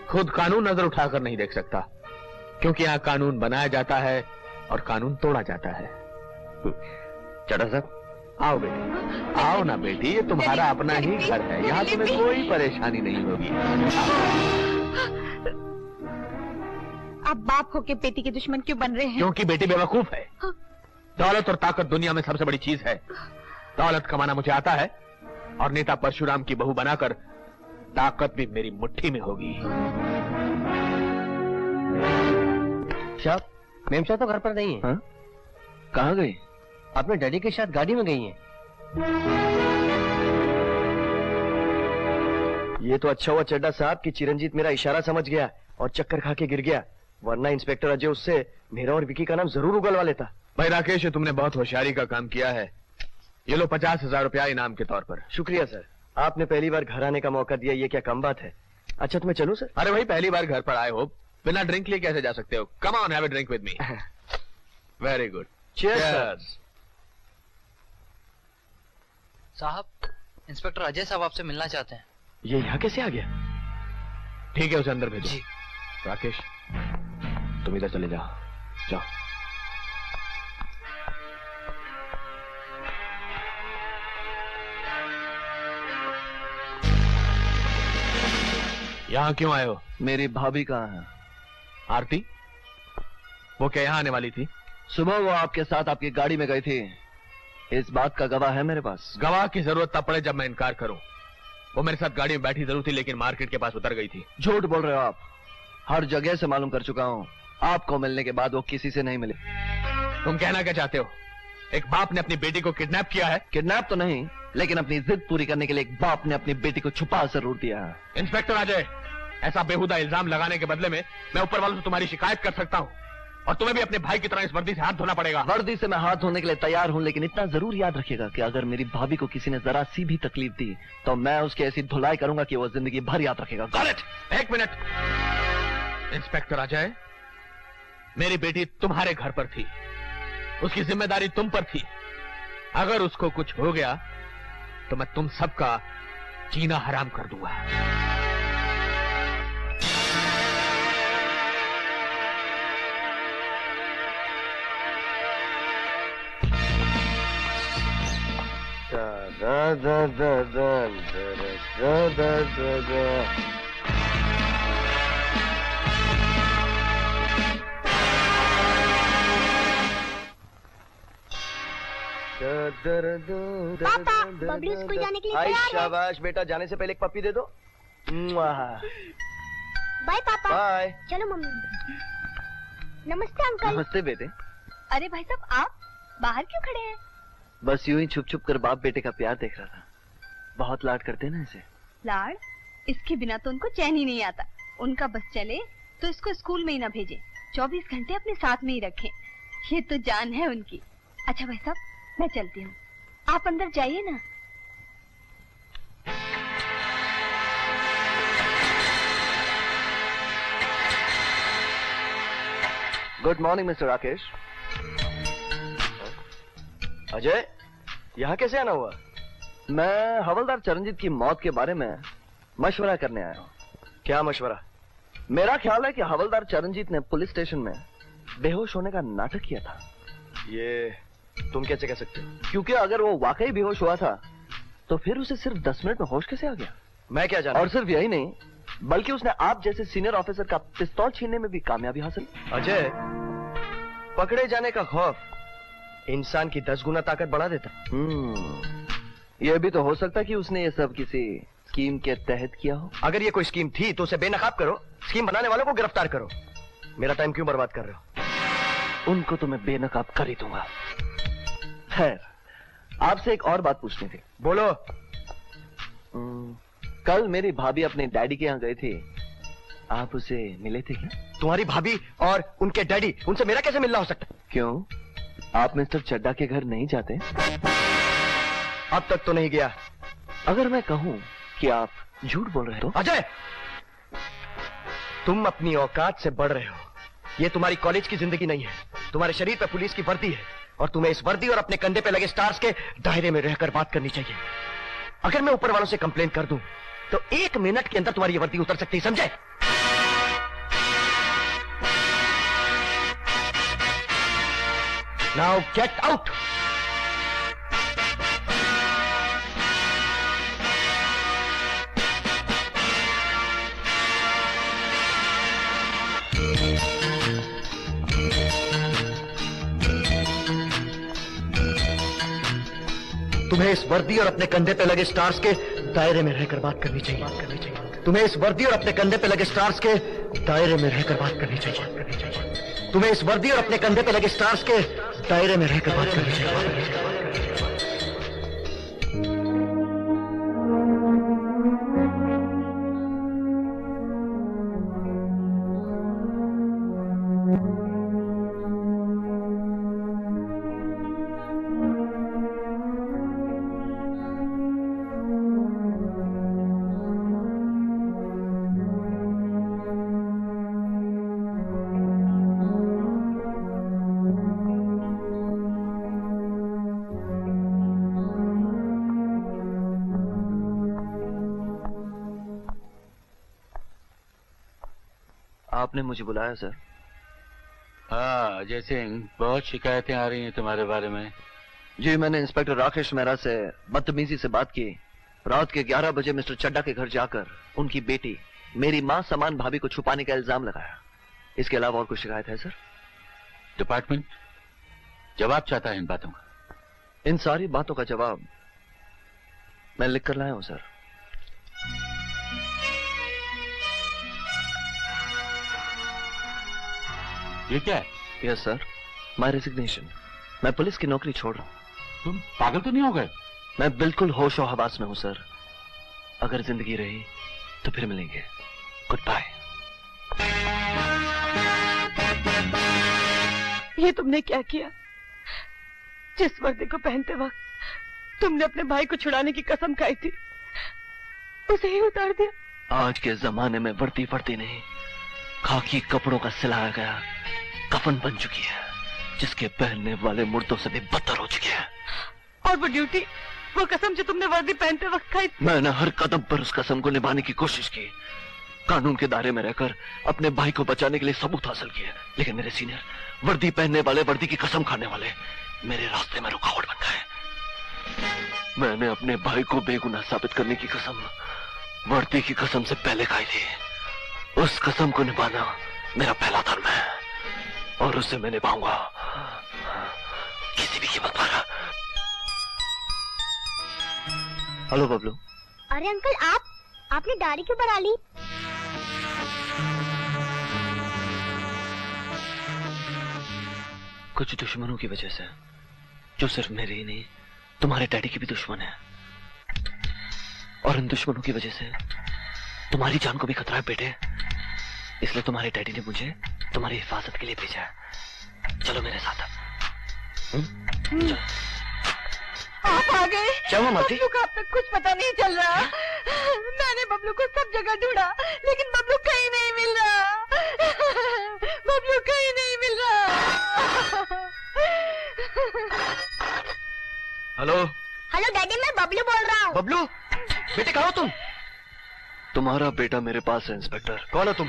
खुद कानून नजर उठाकर नहीं देख सकता, क्योंकि यहाँ कानून बनाया जाता है और कानून तोड़ा जाता है। चड्ढा साहब, आओ बेटी, आओ ना बेटी, ये तुम्हारा अपना ही घर है, यहाँ तुम्हें कोई परेशानी नहीं होगी। आप बाप होके बेटी के दुश्मन क्यों बन रहे हैं? क्योंकि बेटी बेवकूफ है। दौलत और ताकत दुनिया में सबसे बड़ी चीज है। दौलत कमाना मुझे आता है और नेता परशुराम की बहू बनाकर ताकत भी मेरी मुट्ठी में होगी। साहब, मेमचा तो घर पर नहीं है। कहाँ गई? अपने डैडी के साथ गाड़ी में गई हैं। ये तो अच्छा हुआ चड्ढा साहब कि चिरंजीत मेरा इशारा समझ गया और चक्कर खा के गिर गया, वरना इंस्पेक्टर अजय उससे मेरा और विकी का नाम जरूर उगलवा लेता। भाई राकेश, तुमने बहुत होशियारी का काम किया है। ये लो 50,000 रुपया इनाम के तौर पर। शुक्रिया सर, आपने पहली बार घर आने का मौका दिया, ये क्या कम बात है। अच्छा तो मैं चलूं सर? अरे भाई, पहली बार घर पर आए हो, बिना ड्रिंक लिए कैसे जा सकते हो? Come on, have a drink with me. Very good, cheers. साहब, इंस्पेक्टर अजय साहब आपसे मिलना चाहते हैं। ये यहाँ कैसे आ गया? ठीक है, उसे अंदर भेजो। राकेश, तुम इधर चले जाओ, जाओ। यहाँ क्यों आए हो? मेरी भाभी कहाँ है? आरती? वो क्या यहाँ आने वाली थी? सुबह वो आपके साथ आपकी गाड़ी में गई थी, इस बात का गवाह है मेरे पास। गवाह की जरूरत तब पड़े जब मैं इनकार करूं। वो मेरे साथ गाड़ी में बैठी जरूर थी, लेकिन मार्केट के पास उतर गई थी। झूठ बोल रहे हो आप। हर जगह से मालूम कर चुका हूँ, आपको मिलने के बाद वो किसी से नहीं मिली। तुम कहना क्या चाहते हो? एक बाप ने अपनी बेटी को किडनैप किया है? किडनैप तो नहीं, लेकिन अपनी जिद पूरी करने के लिए एक बाप ने अपनी बेटी को छुपा जरूर दिया है। इंस्पेक्टर अजय, ऐसा बेहुदा इल्जाम लगाने के बदले में मैं ऊपर वालों से तुम्हारी शिकायत कर सकता हूँ, और तुम्हें भी अपने भाई की तरह इस वर्दी से हाथ धोना पड़ेगा। वर्दी से मैं हाथ धोने के लिए तैयार हूँ, लेकिन इतना जरूर याद रखिएगा कि अगर मेरी भाभी को किसी ने जरा सी भी तकलीफ दी तो मैं उसकी ऐसी धुलाई करूंगा कि वो जिंदगी भर याद रखेगा। Got it? एक मिनट। इंस्पेक्टर अजय, मेरी बेटी तुम्हारे घर पर थी, उसकी जिम्मेदारी तुम पर थी। अगर उसको कुछ हो गया तो मैं तुम सबका जीना हराम कर दूंगा। दा दा दा दा दा दा दा दा। पापा, बबलू स्कूल जाने के लिए तैयार है। शाबाश बेटा, जाने से पहले एक पप्पी दे दो। बाय पापा। बाय। चलो मम्मी। नमस्ते अंकल। नमस्ते बेटे। अरे भाई साहब, आप बाहर क्यों खड़े हैं? बस यूं ही छुप छुप कर बाप बेटे का प्यार देख रहा था। बहुत लाड करते ना इसे। लाड? इसके बिना तो उनको चैन ही नहीं आता। उनका बस चले तो इसको स्कूल में ही ना भेजे, 24 घंटे अपने साथ में ही रखें। ये तो जान है उनकी। अच्छा भाई साहब, मैं चलती हूँ, आप अंदर जाइए ना। Good morning mister Rakesh. Ajay, यहाँ कैसे आना हुआ? मैं हवलदार चरणजीत की मौत के बारे में मशवरा करने आया हूँ। क्या मशवरा? मेरा ख्याल है कि हवलदार चरणजीत ने पुलिस स्टेशन में बेहोश होने का नाटक किया था। ये तुम कैसे कह सकते हो? क्योंकि अगर वो वाकई बेहोश हुआ था तो फिर उसे सिर्फ 10 मिनट में होश कैसे आ गया? मैं क्या जानता। और सिर्फ यही नहीं, बल्कि उसने आप जैसे सीनियर ऑफिसर का पिस्तौल छीनने में भी कामयाबी हासिल। अजय, पकड़े जाने का खौफ इंसान की 10 गुना ताकत बढ़ा देता। यह भी तो हो सकता है कि उसने ये सब किसी स्कीम के तहत किया हो। अगर ये कोई स्कीम थी तो उसे बेनकाब करो, स्कीम बनाने वालों को गिरफ्तार करो। मेरा टाइम क्यों बर्बाद कर रहे हो? उनको तो मैं बेनकाब कर ही दूंगा। खैर, आपसे एक और बात पूछनी थी। बोलो। कल मेरी भाभी अपने डैडी के यहाँ गई थी, आप उसे मिले थे क्या? तुम्हारी भाभी और उनके डैडी, उनसे मेरा कैसे मिलना हो सकता? क्यों? आप मिस्टर चड्डा के घर नहीं जाते? अब तक तो नहीं गया। अगर मैं कहूं कि आप झूठ बोल रहे हो? अजय, तुम अपनी औकात से बढ़ रहे हो। ये तुम्हारी कॉलेज की जिंदगी नहीं है। तुम्हारे शरीर पे पुलिस की वर्दी है और तुम्हें इस वर्दी और अपने कंधे पे लगे स्टार्स के दायरे में रहकर बात करनी चाहिए। अगर मैं ऊपर वालों से कंप्लेन कर दूं तो 1 मिनट के अंदर तुम्हारी ये वर्दी उतर सकती है, समझे? Now get out. तुम्हें इस वर्दी और अपने कंधे पे लगे स्टार्स के दायरे में रहकर बात करनी चाहिए। तुम्हें इस वर्दी और अपने कंधे पे लगे स्टार्स के दायरे में रहकर बात करनी चाहिए। तुम्हें इस वर्दी और अपने कंधे पे लगे स्टार्स के दायरे में रहकर बात करनी चाहिए। आपने मुझे बुलाया सर? हाँ अजय सिंह, बहुत शिकायतें आ रही हैं तुम्हारे बारे में। जी, मैंने इंस्पेक्टर राकेश मेहरा से बदतमीजी से बात की। रात के 11 बजे मिस्टर चड्डा के घर जाकर उनकी बेटी, मेरी मां समान भाभी को छुपाने का इल्जाम लगाया। इसके अलावा और कोई शिकायत है सर? डिपार्टमेंट जवाब चाहता है इन बातों का। इन सारी बातों का जवाब मैं लिख कर लाया हूं सर। ये क्या है? Yes sir, my resignation. मैं पुलिस की नौकरी छोड़ रहा हूं। तुम पागल तो नहीं हो गए? मैं बिल्कुल होश और हवास में हूं सर। अगर जिंदगी रही तो फिर मिलेंगे। Good bye. ये तुमने क्या किया? जिस वर्दी को पहनते वक्त तुमने अपने भाई को छुड़ाने की कसम खाई थी, उसे ही उतार दिया। आज के जमाने में वर्दी वर्दी नहीं, खाकी कपड़ों का सिलाया गया कफन बन चुकी है, जिसके पहनने वाले मुर्दों से भी बदतर हो चुकी है। और वो ड्यूटी, वो कसम जो तुमने वर्दी पहनते वक्त खाई थी? मैंने हर कदम पर उस कसम को निभाने की कोशिश की, कानून के दायरे में रहकर अपने भाई को बचाने के लिए सबूत हासिल किए, लेकिन मेरे सीनियर, वर्दी पहनने वाले, वर्दी की कसम खाने वाले मेरे रास्ते में रुकावट बन गए। मैंने अपने भाई को बेगुनाह साबित करने की कसम वर्दी की कसम से पहले खाई थी। उस कसम को निभाना मेरा पहला धर्म है और उसे मैं निभाऊंगा किसी भी कीमत पर। हेलो बबलू। अरे अंकल, आपने दाढ़ी क्यों बढ़ा ली? कुछ दुश्मनों की वजह से, जो सिर्फ मेरे ही नहीं तुम्हारे डैडी की भी दुश्मन है, और इन दुश्मनों की वजह से तुम्हारी जान को भी खतरा है बेटे। इसलिए तुम्हारे डैडी ने मुझे तुम्हारी हिफाजत के लिए भेजा है। चलो मेरे साथ। आप आ गए? क्या हुआ मालती? बबलू का अब तक कुछ पता नहीं चल रहा। मैंने बबलू को सब जगह ढूंढा, लेकिन बबलू कहीं नहीं मिल रहा। बबलू कहीं नहीं मिल रहा। हेलो हेलो डैडी, मैं बबलू बोल रहा हूँ। बबलू बेटे, कहाँ हो तुम? तुम्हारा बेटा मेरे पास है इंस्पेक्टर। कौन हो तुम?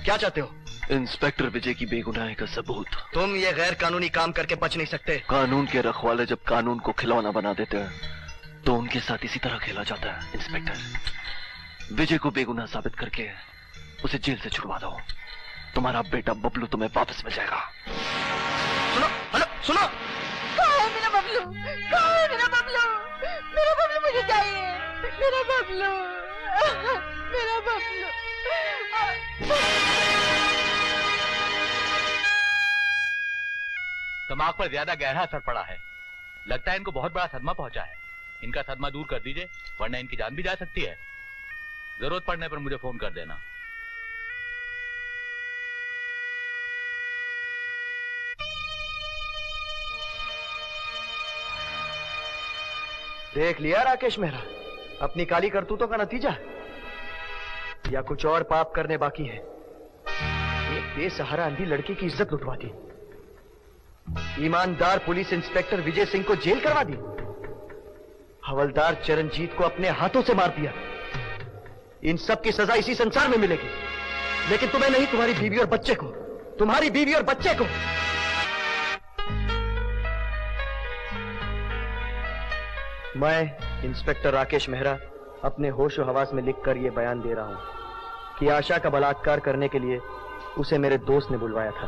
क्या चाहते हो? इंस्पेक्टर विजय की बेगुनाही का सबूत। तुम ये गैर कानूनी काम करके बच नहीं सकते। कानून के रखवाले जब कानून को खिलौना बना देते हैं तो उनके साथ इसी तरह खेला जाता है। इंस्पेक्टर, विजय को बेगुनाह साबित करके उसे जेल से छुड़वा दो। तुम्हारा बेटा बबलू तुम्हें वापस मिल जाएगा। सुनो, हेलो सुनो। कहाँ है मेरा बबलू? कहाँ है मेरा बबलू? मेरा बबलू मुझे चाहिए। मेरा बबलू, मेरा बबलू। दिमाग पर ज्यादा गहरा असर पड़ा है। लगता है इनको बहुत बड़ा सदमा पहुंचा है। इनका सदमा दूर कर दीजिए, वरना इनकी जान भी जा सकती है। जरूरत पड़ने पर मुझे फोन कर देना। देख लिया राकेश मेहरा, अपनी काली करतूतों का नतीजा, या कुछ और पाप करने बाकी है? एक बेसहारा अंधी लड़की की इज्जत लुटवा दी, ईमानदार पुलिस इंस्पेक्टर विजय सिंह को जेल करवा दी, हवलदार चरणजीत को अपने हाथों से मार दिया। इन सब की सजा इसी संसार में मिलेगी, लेकिन तुम्हें नहीं, तुम्हारी बीवी और बच्चे को, तुम्हारी बीवी और बच्चे को। मैं इंस्पेक्टर राकेश मेहरा अपने होश और हवास में लिखकर यह बयान दे रहा हूं कि आशा का बलात्कार करने के लिए उसे मेरे दोस्त ने बुलवाया था।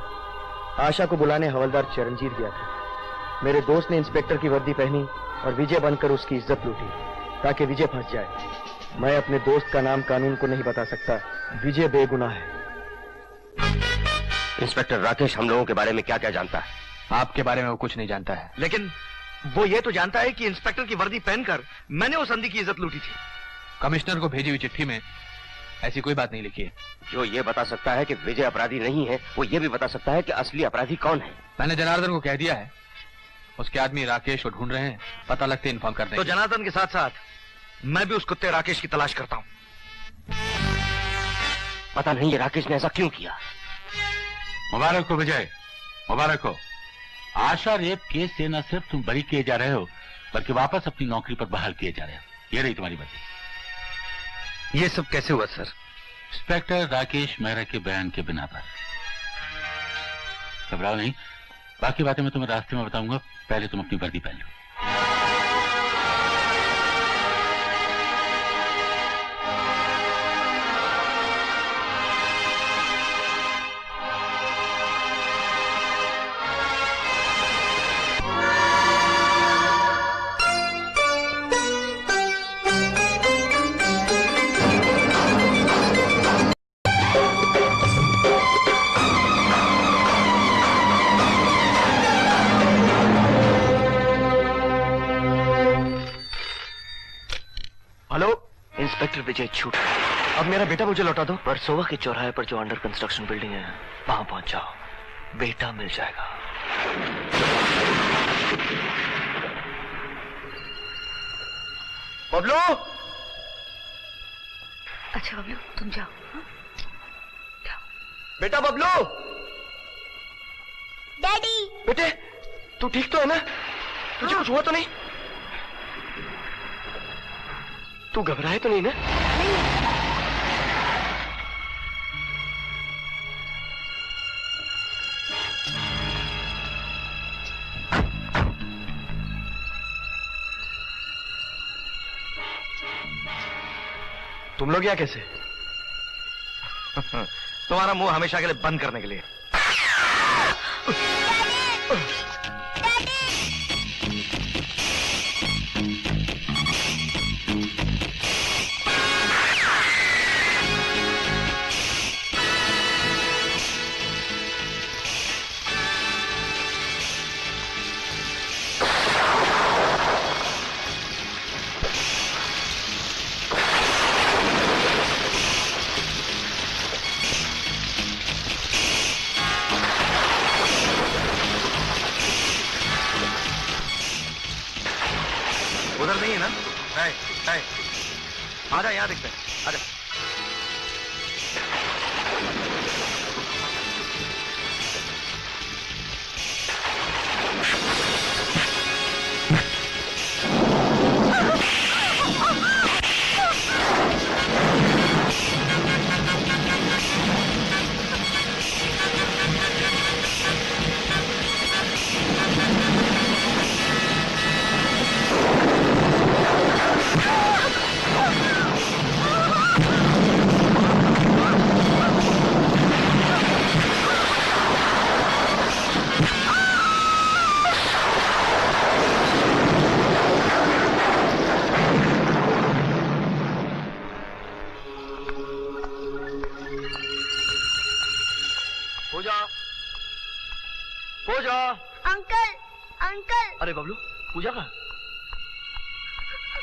आशा को बुलाने हवलदार चरणजीत गया था। मेरे दोस्त ने इंस्पेक्टर की वर्दी पहनी और विजय बनकर उसकी इज्जत लूटी ताकि विजय फंस जाए। मैं अपने दोस्त का नाम कानून को नहीं बता सकता, विजय बेगुनाह है। इंस्पेक्टर राकेश हम लोगों के बारे में क्या क्या जानता है? आपके बारे में वो कुछ नहीं जानता है, लेकिन वो ये तो जानता है कि इंस्पेक्टर की वर्दी पहनकर मैंने उस अंधी की इज्जत लूटी थी। कमिश्नर को भेजी हुई चिट्ठी में ऐसी कोई बात नहीं लिखी है। जो ये बता सकता है कि विजय अपराधी नहीं है, वो ये भी बता सकता है कि असली अपराधी कौन है। मैंने जनार्दन को कह दिया है, उसके आदमी राकेश को ढूंढ रहे हैं, पता लगते इन्फॉर्म कर देंगे। तो जनार्दन के साथ साथ मैं भी उस कुत्ते राकेश की तलाश करता हूं। पता नहीं ये राकेश ने ऐसा क्यों किया। मुबारक हो विजय, मुबारक हो। आशा रेप केस से न सिर्फ तुम बरी किए जा रहे हो, बल्कि वापस अपनी नौकरी पर बहाल किए जा रहे हो। ये रही तुम्हारी वर्दी। ये सब कैसे हुआ सर? इंस्पेक्टर राकेश मेहरा के बयान के बिना पर। घबराओ नहीं, बाकी बातें मैं तुम्हें रास्ते में बताऊंगा, पहले तुम अपनी वर्दी पहन लो। इंस्पेक्टर विजय छूट, अब मेरा बेटा मुझे लौटा दो। परसोवा के चौराहे पर जो अंडर कंस्ट्रक्शन बिल्डिंग है, वहां पहुंच जाओ, बेटा मिल जाएगा। बबलू! अच्छा बबलू तुम जाओ। बेटा बबलू! डैडी! बेटे तू ठीक तो है ना? तुझे कुछ हुआ तो नहीं? तू घबराए तो नहीं ना? तुम लोग यहाँ कैसे? तुम्हारा मुंह हमेशा के लिए बंद करने के लिए। उधर नहीं है ना? आजा, यहाँ दिखते हैं, आजा। पूजा! अंकल! अंकल! अरे बबलू, पूजा कहाँ?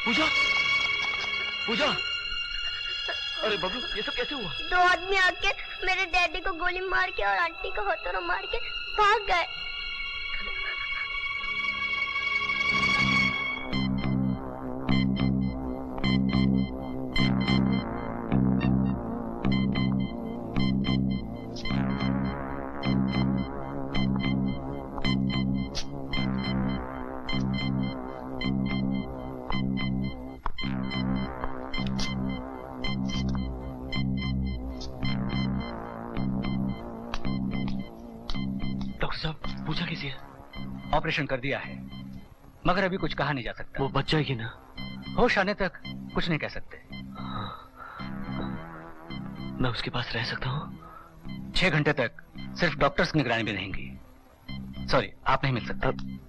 पूजा! पूजा! अरे बबलू, ये सब कैसे हुआ? दो आदमी आके मेरे डैडी को गोली मार के और आंटी को हथौड़ा मार के भाग गए। ऑपरेशन कर दिया है, मगर अभी कुछ कहा नहीं जा सकता। वो बच जाएगी ना? होश आने तक कुछ नहीं कह सकते। मैं उसके पास रह सकता हूँ? 6 घंटे तक सिर्फ डॉक्टर्स की निगरानी में रहेंगी। सॉरी, आप नहीं मिल सकते।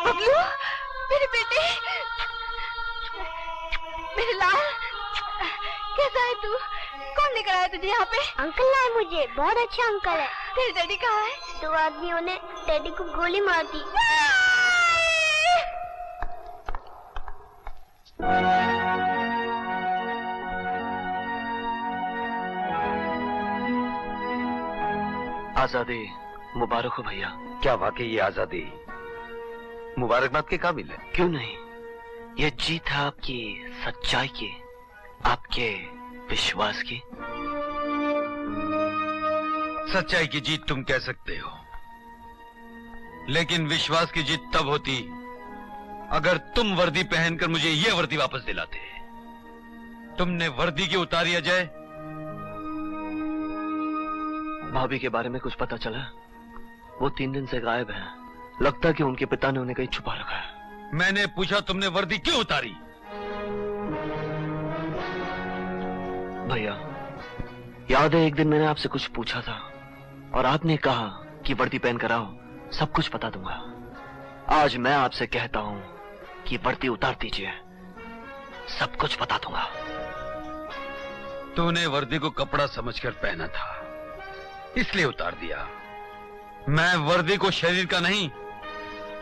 बबलू, मेरे बेटे, मेरे लाल, कैसा है तू? कौन लेकर आया तुझे यहाँ पे? अंकल लाए मुझे, बहुत अच्छा अंकल है। तेरे डैडी कहाँ है? 2 आदमियों ने डैडी को गोली मार दी। आजादी मुबारक हो भैया। क्या वाकई ये आजादी मुबारकबाद के काबिल है? क्यों नहीं, ये जीत है आपकी सच्चाई की, आपके विश्वास की। सच्चाई की जीत तुम कह सकते हो, लेकिन विश्वास की जीत तब होती अगर तुम वर्दी पहनकर मुझे ये वर्दी वापस दिलाते। तुमने वर्दी की उतारी अजय। भाभी के बारे में कुछ पता चला? वो 3 दिन से गायब है। लगता है कि उनके पिता ने उन्हें कहीं छुपा रखा है। मैंने पूछा तुमने वर्दी क्यों उतारी? भैया, याद है एक दिन मैंने आपसे कुछ पूछा था और आपने कहा कि वर्दी पहन कर आओ, सब कुछ बता दूंगा। आज मैं आपसे कहता हूं कि वर्दी उतार दीजिए, सब कुछ बता दूंगा। तूने वर्दी को कपड़ा समझकर पहना था, इसलिए उतार दिया। मैं वर्दी को शरीर का नहीं,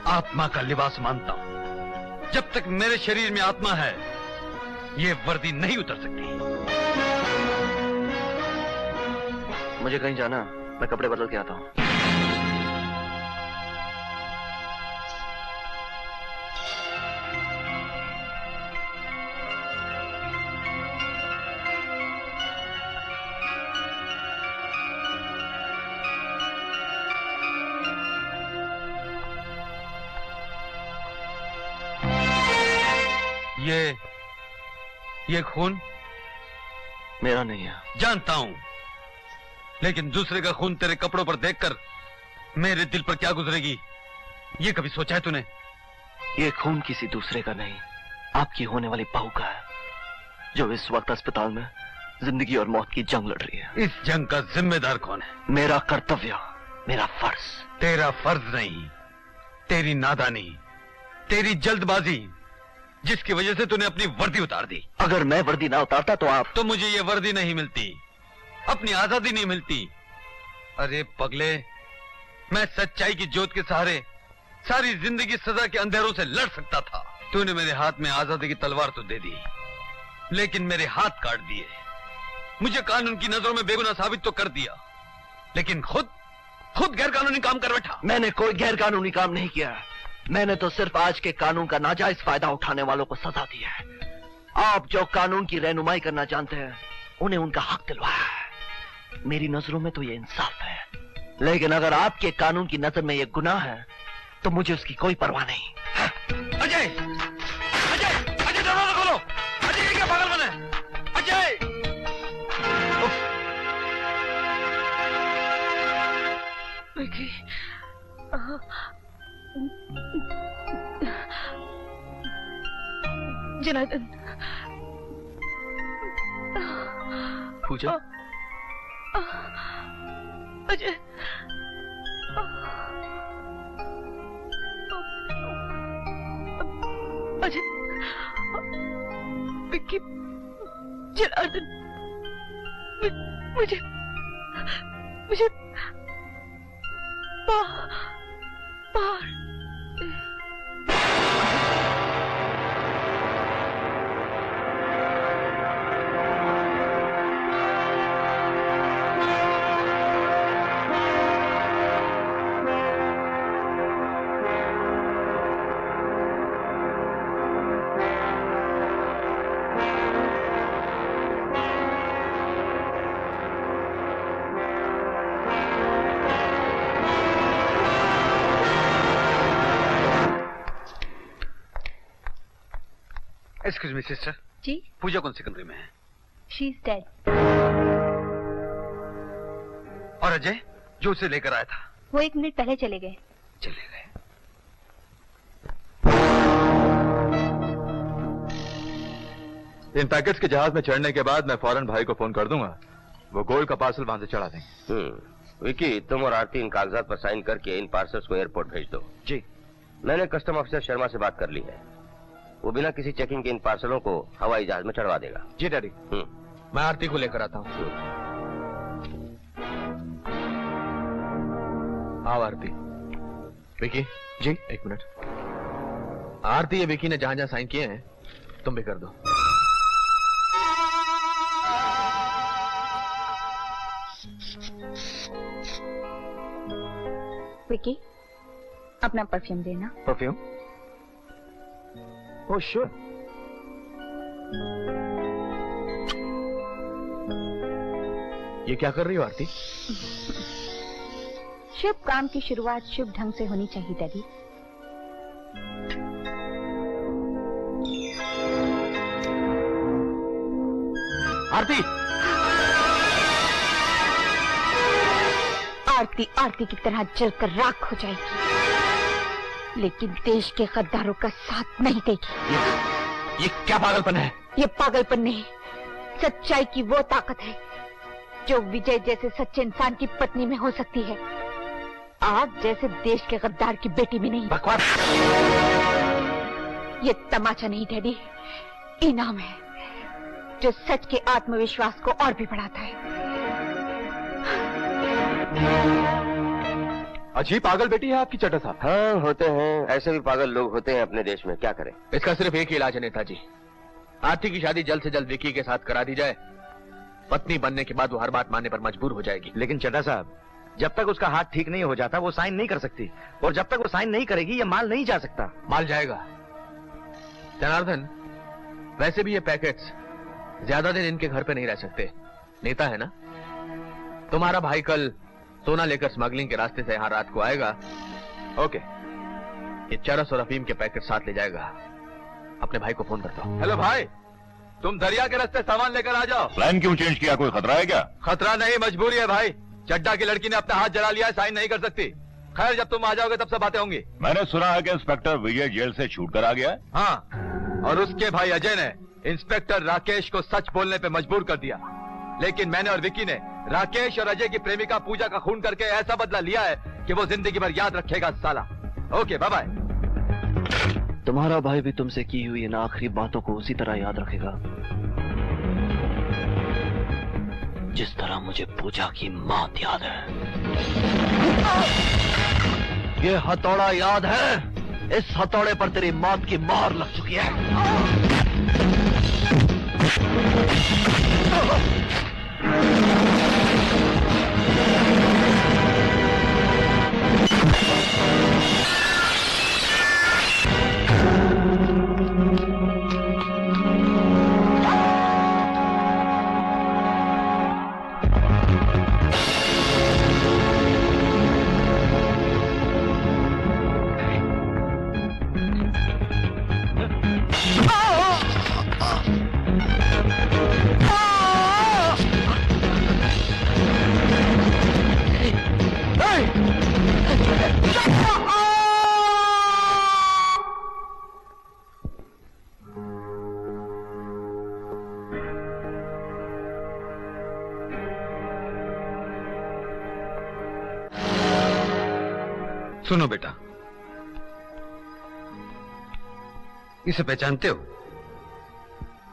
आत्मा का लिबास मानता हूं। जब तक मेरे शरीर में आत्मा है, ये वर्दी नहीं उतर सकती। मुझे कहीं जाना, मैं कपड़े बदल के आता हूं। ये खून मेरा नहीं है। जानता हूं, लेकिन दूसरे का खून तेरे कपड़ों पर देखकर मेरे दिल पर क्या गुजरेगी, ये कभी सोचा है तूने? ये खून किसी दूसरे का नहीं, आपकी होने वाली बहू का है, जो इस वक्त अस्पताल में जिंदगी और मौत की जंग लड़ रही है। इस जंग का जिम्मेदार कौन है? मेरा कर्तव्य, मेरा फर्ज। तेरा फर्ज नहीं, तेरी नादानी, तेरी जल्दबाजी, जिसकी वजह से तूने अपनी वर्दी उतार दी। अगर मैं वर्दी ना उतारता तो आप... तो मुझे ये वर्दी नहीं मिलती, अपनी आजादी नहीं मिलती। अरे पगले, मैं सच्चाई की ज्योत के सहारे सारी जिंदगी सजा के अंधेरों से लड़ सकता था। तूने मेरे हाथ में आजादी की तलवार तो दे दी, लेकिन मेरे हाथ काट दिए। मुझे कानून की नजरों में बेगुनाह साबित तो कर दिया, लेकिन खुद गैर कानूनी काम कर बैठा। मैंने कोई गैर कानूनी काम नहीं किया, मैंने तो सिर्फ आज के कानून का नाजायज फायदा उठाने वालों को सजा दी है। आप जो कानून की रहनुमाई करना जानते हैं, उन्हें उनका हक दिलवाया है। मेरी नजरों में तो ये इंसाफ है, लेकिन अगर आपके कानून की नजर में ये गुनाह है, तो मुझे उसकी कोई परवाह नहीं। अजय, अजय, अजय दरवाजा खोलो। अजय, ये क्या पागलपन है? अजय! जनार्दन, पूजा, अजय, विक्की, जनार्दन, मुझे बाहर एक्सक्यूज मी सिस्टर। जी? पूजा कौन सी कमरे में है? She is dead. और अजय जो उसे लेकर आया था? वो 1 मिनट पहले चले गए। चले गए। इन पैकेट्स के जहाज में चढ़ने के बाद मैं फौरन भाई को फोन कर दूंगा, वो गोल्ड का पार्सल वहां से चढ़ा देंगे। विकी, तुम और आरती इन कागजात पर साइन करके इन पार्सल्स को एयरपोर्ट भेज दो। जी। मैंने कस्टम ऑफिसर शर्मा से बात कर ली है, वो बिना किसी चेकिंग के इन पार्सलों को हवाई जहाज में चढ़वा देगा। जी डैडी। मैं आरती को लेकर आता हूँ। आओ आरती। विकी जी 1 मिनट। आरती, ये विकी ने जहां जहां साइन किए हैं तुम भी कर दो। विकी, अपना परफ्यूम देना। परफ्यूम? Oh sure. ये क्या कर रही हो आरती? शुभ काम की शुरुआत शुभ ढंग से होनी चाहिए डैडी। आरती! आरती आरती की तरह जलकर राख हो जाएगी, लेकिन देश के गद्दारों का साथ नहीं देगी। ये क्या पागलपन है? ये पागलपन नहीं, सच्चाई की वो ताकत है जो विजय जैसे सच्चे इंसान की पत्नी में हो सकती है, आप जैसे देश के गद्दार की बेटी में नहीं। बकवास! ये तमाचा नहीं डैडी, इनाम है जो सच के आत्मविश्वास को और भी बढ़ाता है। अजीब पागल बेटी है आपकी चड्ढा साहब। हाँ, होते हैं, ऐसे भी पागल लोग होते हैं अपने देश में, क्या करें। इसका सिर्फ एक ही इलाज है नेताजी, आरती की शादी जल्द से जल्द विकी के साथ करा दी जाए। पत्नी बनने के बाद वो हर बात मानने पर मजबूर हो जाएगी। लेकिन चड्ढा साहब, जब तक उसका हाथ ठीक नहीं हो जाता वो साइन नहीं कर सकती, और जब तक वो साइन नहीं करेगी ये माल नहीं जा सकता। माल जाएगा जनार्दन, वैसे भी ये पैकेट्स ज्यादा दिन इनके घर पे नहीं रह सकते। नेता है ना, तुम्हारा भाई कल सोना लेकर स्मगलिंग के रास्ते से यहाँ रात को आएगा। ओके, ये चरस और अफीम के पैकेट साथ ले जाएगा। अपने भाई को फोन करता हूँ। हेलो भाई, तुम दरिया के रास्ते सामान लेकर आ जाओ। प्लान क्यों चेंज किया, कोई खतरा है क्या? खतरा नहीं, मजबूरी है भाई। चड्ढा की लड़की ने अपना हाथ जला लिया है, साइन नहीं कर सकती। खैर, जब तुम आ जाओगे तब सब बातें होंगी। मैंने सुना है कि इंस्पेक्टर विजय जेल से छूट कर आ गया है। हाँ, और उसके भाई अजय ने इंस्पेक्टर राकेश को सच बोलने पे मजबूर कर दिया। लेकिन मैंने और विकी ने राकेश और अजय की प्रेमिका पूजा का खून करके ऐसा बदला लिया है कि वो जिंदगी भर याद रखेगा साला। Okay, bye bye. तुम्हारा भाई भी तुमसे की हुई इन आखिरी बातों को उसी तरह याद रखेगा जिस तरह मुझे पूजा की मौत याद है। ये हथौड़ा याद है? इस हथौड़े पर तेरी मौत की मोहर लग चुकी है। सुनो बेटा, इसे पहचानते हो?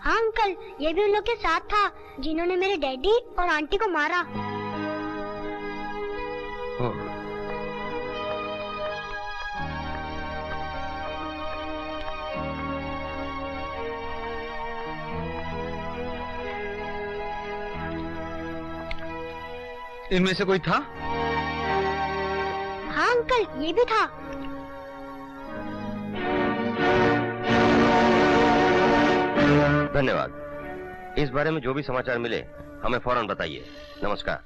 हाँ अंकल, ये भी उन लोग के साथ था जिन्होंने मेरे डैडी और आंटी को मारा। इनमें से कोई था? हाँ अंकल, ये भी था। धन्यवाद। इस बारे में जो भी समाचार मिले हमें फौरन बताइए। नमस्कार।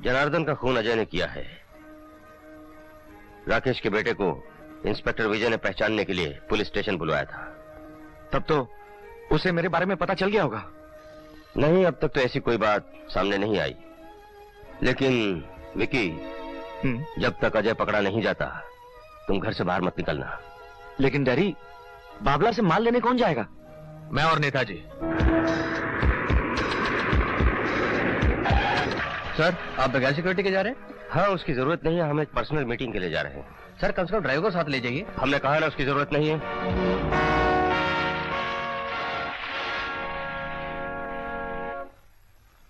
जनार्दन का खून अजय ने किया है। राकेश के बेटे को इंस्पेक्टर विजय ने पहचानने के लिए पुलिस स्टेशन बुलवाया था। तब तो उसे मेरे बारे में पता चल गया होगा। नहीं, अब तक तो ऐसी कोई बात सामने नहीं आई। लेकिन विकी, जब तक अजय पकड़ा नहीं जाता तुम घर से बाहर मत निकलना। लेकिन डैडी, बाबला से माल लेने कौन जाएगा? मैं और नेताजी। सर, आप बगैर सिक्योरिटी के जा रहे हैं? हाँ, उसकी जरूरत नहीं है। हम एक पर्सनल मीटिंग के लिए जा रहे हैं। सर, कम से कम ड्राइवर को साथ ले जाइए। हमने कहा ना उसकी जरूरत नहीं है।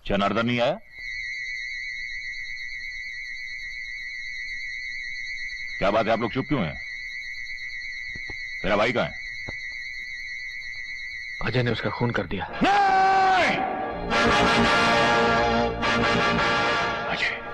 जनार्दन नहीं आया? क्या बात है, आप लोग चुप क्यों हैं? मेरा भाई कहाँ है? अजय ने उसका खून कर दिया। अजय,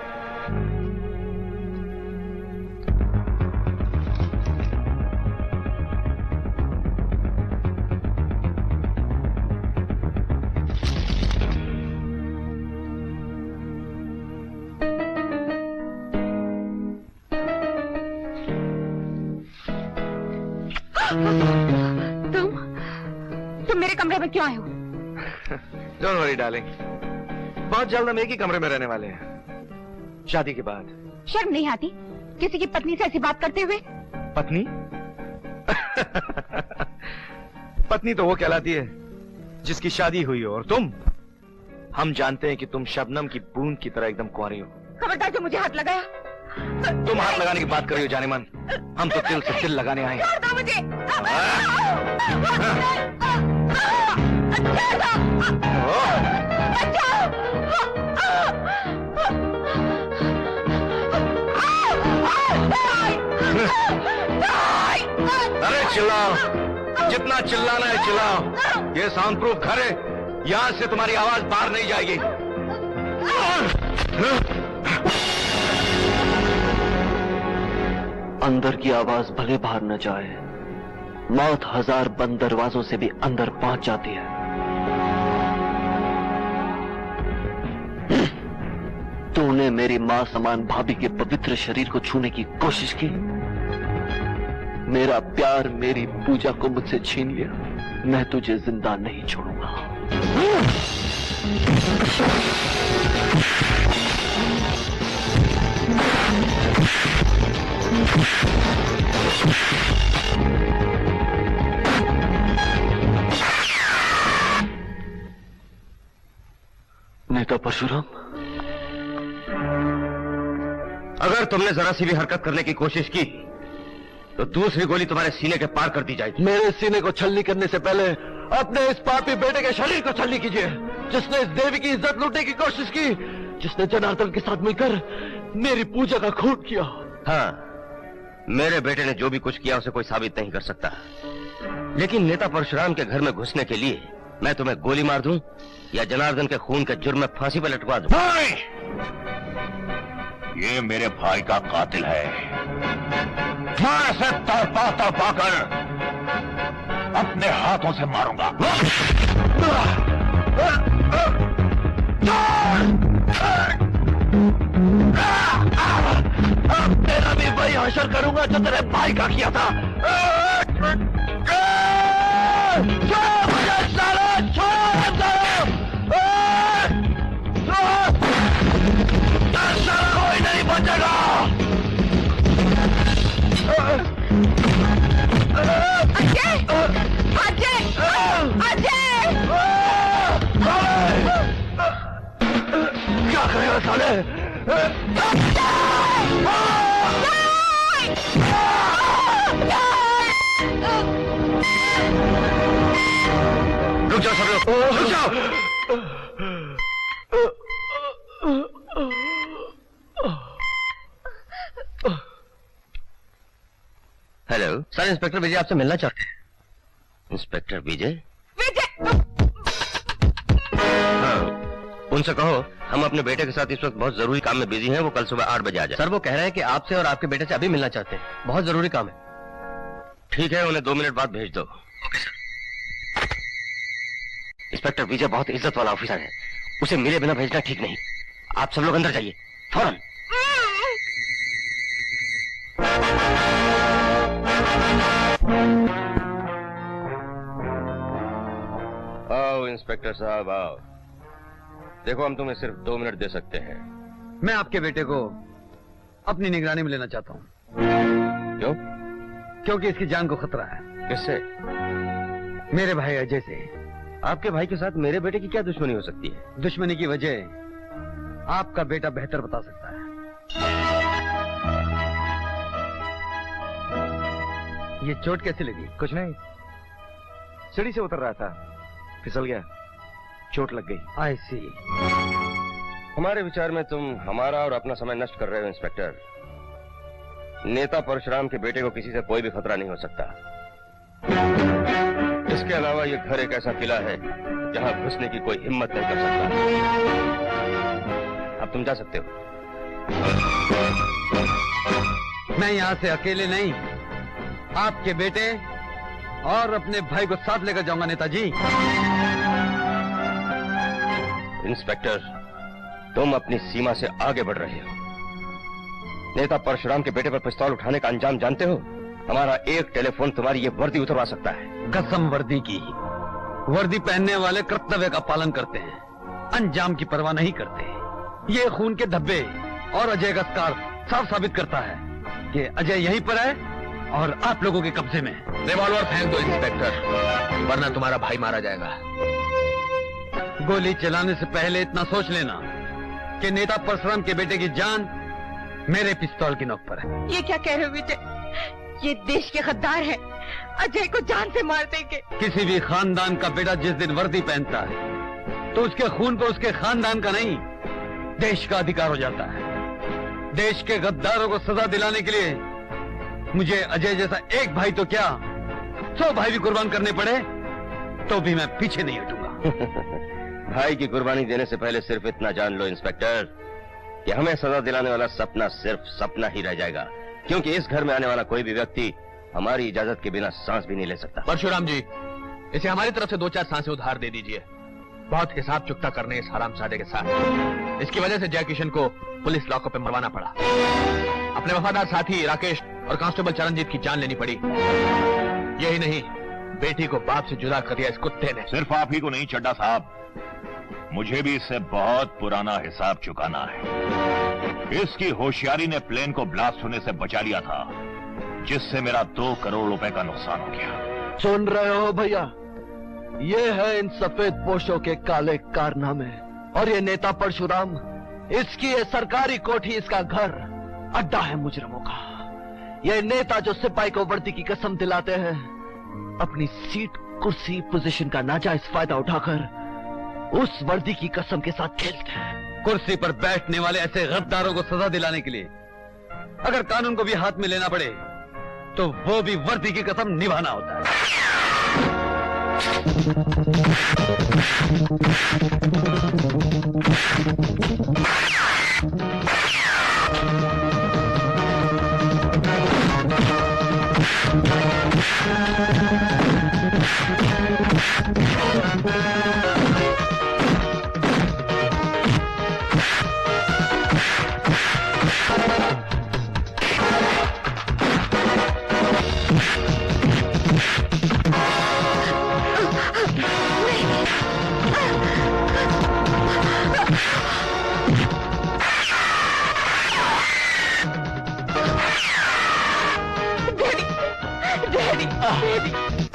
तुम मेरे कमरे में क्यों आए हो? डोंट वरी डार्लिंग, बहुत जल्द हम एक ही कमरे में रहने वाले हैं, शादी के बाद। शर्म नहीं आती किसी की पत्नी से ऐसी बात करते हुए? पत्नी? पत्नी तो वो कहलाती है जिसकी शादी हुई हो, और तुम, हम जानते हैं कि तुम शबनम की बूंद की तरह एकदम कुंवारी हो। खबरदार जो मुझे हाथ लगाया। तुम हाथ लगाने की बात कर रही हो जाने मन, हम तो तिल से तिल लगाने आए हैं। छोड़ दो मुझे। अरे चिल्लाओ, जितना चिल्लाना है चिल्लाओ। ये साउंड प्रूफ घर है, यहां से तुम्हारी आवाज बाहर नहीं जाएगी। अंदर की आवाज भले बाहर न जाए, मौत 1000 बंद दरवाजों से भी अंदर पहुंच जाती है। तूने मेरी मां समान भाभी के पवित्र शरीर को छूने की कोशिश की, मेरा प्यार मेरी पूजा को मुझसे छीन लिया। मैं तुझे जिंदा नहीं छोड़ूंगा। नेता परशुराम, अगर तुमने जरा सी भी हरकत करने की कोशिश की तो दूसरी गोली तुम्हारे सीने के पार कर दी जाएगी। मेरे सीने को छलनी करने से पहले अपने इस पापी बेटे के शरीर को छलनी कीजिए, जिसने इस देवी की इज्जत लूटने की कोशिश की, जिसने जनार्दन के साथ मिलकर मेरी पूजा का खून किया। हाँ, मेरे बेटे ने जो भी कुछ किया उसे कोई साबित नहीं कर सकता, लेकिन नेता परशुराम के घर में घुसने के लिए मैं तुम्हें गोली मार दूं या जनार्दन के खून के जुर्म में फांसी पर लटका दूं? ये मेरे भाई का कातिल है। मैं इसे तड़पा तड़पा कर अपने हाथों से मारूंगा। तेरा भी वही हशर करूंगा जो तेरे भाई का किया था। कोई नहीं बचेगा। अजय! अजय! अजय! क्या करेगा साले? हेलो सर, इंस्पेक्टर विजय आपसे मिलना चाहते हैं। इंस्पेक्टर विजय? हाँ, उनसे कहो हम अपने बेटे के साथ इस वक्त बहुत जरूरी काम में बिजी हैं, वो कल सुबह 8 बजे आ जाए। सर वो कह रहे हैं कि आपसे और आपके बेटे से अभी मिलना चाहते हैं, बहुत जरूरी काम है। ठीक है, उन्हें 2 मिनट बाद भेज दो। Okay sir. इंस्पेक्टर विजय बहुत इज्जत वाला ऑफिसर है, उसे मिले बिना भेजना ठीक नहीं। आप सब लोग अंदर जाइए फौरन। आओ इंस्पेक्टर साहब आओ। देखो हम तुम्हें सिर्फ 2 मिनट दे सकते हैं। मैं आपके बेटे को अपनी निगरानी में लेना चाहता हूँ। क्यों? क्योंकि इसकी जान को खतरा है। किससे? मेरे भाई अजय से। आपके भाई के साथ मेरे बेटे की क्या दुश्मनी हो सकती है? दुश्मनी की वजह आपका बेटा बेहतर बता सकता है। ये चोट कैसे लगी? कुछ नहीं, सीढ़ी से उतर रहा था, फिसल गया, चोट लग गई। आई सी। हमारे विचार में तुम हमारा और अपना समय नष्ट कर रहे हो इंस्पेक्टर। नेता परशुराम के बेटे को किसी से कोई भी खतरा नहीं हो सकता। इसके अलावा यह घर एक ऐसा किला है जहां घुसने की कोई हिम्मत नहीं कर सकता। अब तुम जा सकते हो। मैं यहां से अकेले नहीं, आपके बेटे और अपने भाई को साथ लेकर जाऊंगा नेताजी। इंस्पेक्टर, तुम अपनी सीमा से आगे बढ़ रहे हो। नेता परशुराम के बेटे पर पिस्तौल उठाने का अंजाम जानते हो? हमारा एक टेलीफोन तुम्हारी ये वर्दी उतरवा सकता है। कसम वर्दी की। वर्दी पहनने वाले कर्तव्य का पालन करते हैं, अंजाम की परवाह नहीं करते। ये खून के धब्बे और अजय का स्कार साफ साबित करता है कि अजय यहीं पर है और आप लोगों के कब्जे में। रिवॉल्वर फेंक दो इंस्पेक्टर, वरना तुम्हारा भाई मारा जाएगा। गोली चलाने से पहले इतना सोच लेना कि नेता परशुराम के बेटे की जान मेरे पिस्तौल की नोक पर है। ये क्या कह रहे हो विजय? ये देश के गद्दार है, अजय को जान से मार देंगे। किसी भी खानदान का बेटा जिस दिन वर्दी पहनता है तो उसके खून पर उसके खानदान का नहीं, देश का अधिकार हो जाता है। देश के गद्दारों को सजा दिलाने के लिए मुझे अजय जैसा एक भाई तो क्या 100 भाई भी कुर्बान करने पड़े तो भी मैं पीछे नहीं हटूंगा। भाई की कुर्बानी देने से पहले सिर्फ इतना जान लो इंस्पेक्टर कि हमें सजा दिलाने वाला सपना सिर्फ सपना ही रह जाएगा, क्योंकि इस घर में आने वाला कोई भी व्यक्ति हमारी इजाजत के बिना सांस भी नहीं ले सकता। परशुराम जी, इसे हमारी तरफ से 2-4 सांसें उधार दे दीजिए। बहुत हिसाब चुकता करने इस हरामजादे के साथ। इसकी वजह से जय किशन को पुलिस लॉकअप में मरवाना पड़ा। अपने वफादार साथी राकेश और कांस्टेबल चरणजीत की जान लेनी पड़ी। यही नहीं, बेटी को बाप से जुदा कर दिया इस कुत्ते ने। सिर्फ आप ही को नहीं चड्डा साहब, मुझे भी इससे बहुत पुराना हिसाब चुकाना है। इसकी होशियारी ने प्लेन को ब्लास्ट होने से बचा लिया था, जिससे मेरा 2 करोड़ रुपए का नुकसान हो गया। सुन रहे हो भैया, ये है इन सफेद पोशों के काले कारनामे। और ये नेता परशुराम, इसकी ये सरकारी कोठी इसका घर अड्डा है मुजरिमों का। ये नेता जो सिपाही को वर्दी की कसम दिलाते हैं, अपनी सीट, कुर्सी, पोजीशन का नाजायज फायदा उठाकर उस वर्दी की कसम के साथ खेलते हैं। कुर्सी पर बैठने वाले ऐसे गद्दारों को सजा दिलाने के लिए अगर कानून को भी हाथ में लेना पड़े तो वो भी वर्दी की कसम निभाना होता है। Daddy, daddy, daddy.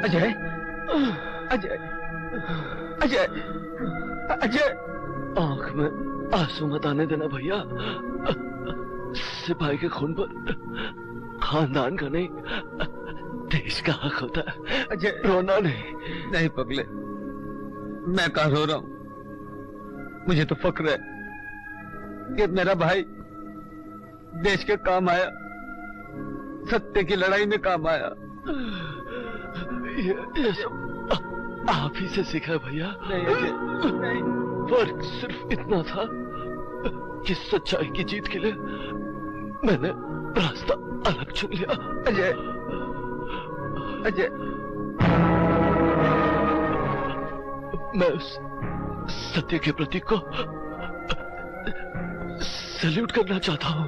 Ajay, Ajay, Ajay, Ajay, आंख में आंसू मत आने देना भैया। सिपाही के खून पर खानदान का नहीं, देश का हक होता है। अजय, रोना नहीं। नहीं पगले, मैं कहाँ रो रहा हूँ। मुझे तो फक्र है कि मेरा भाई देश के काम आया, सत्य की लड़ाई में काम आया। ये सब आप ही से सीखा भैया। नहीं अजय, नहीं। फर्क सिर्फ इतना था कि सच्चाई की जीत के लिए मैंने रास्ता अलग चुन लिया। अजय, अजय, मैं उस सत्य के प्रतीक को सैल्यूट करना चाहता हूँ।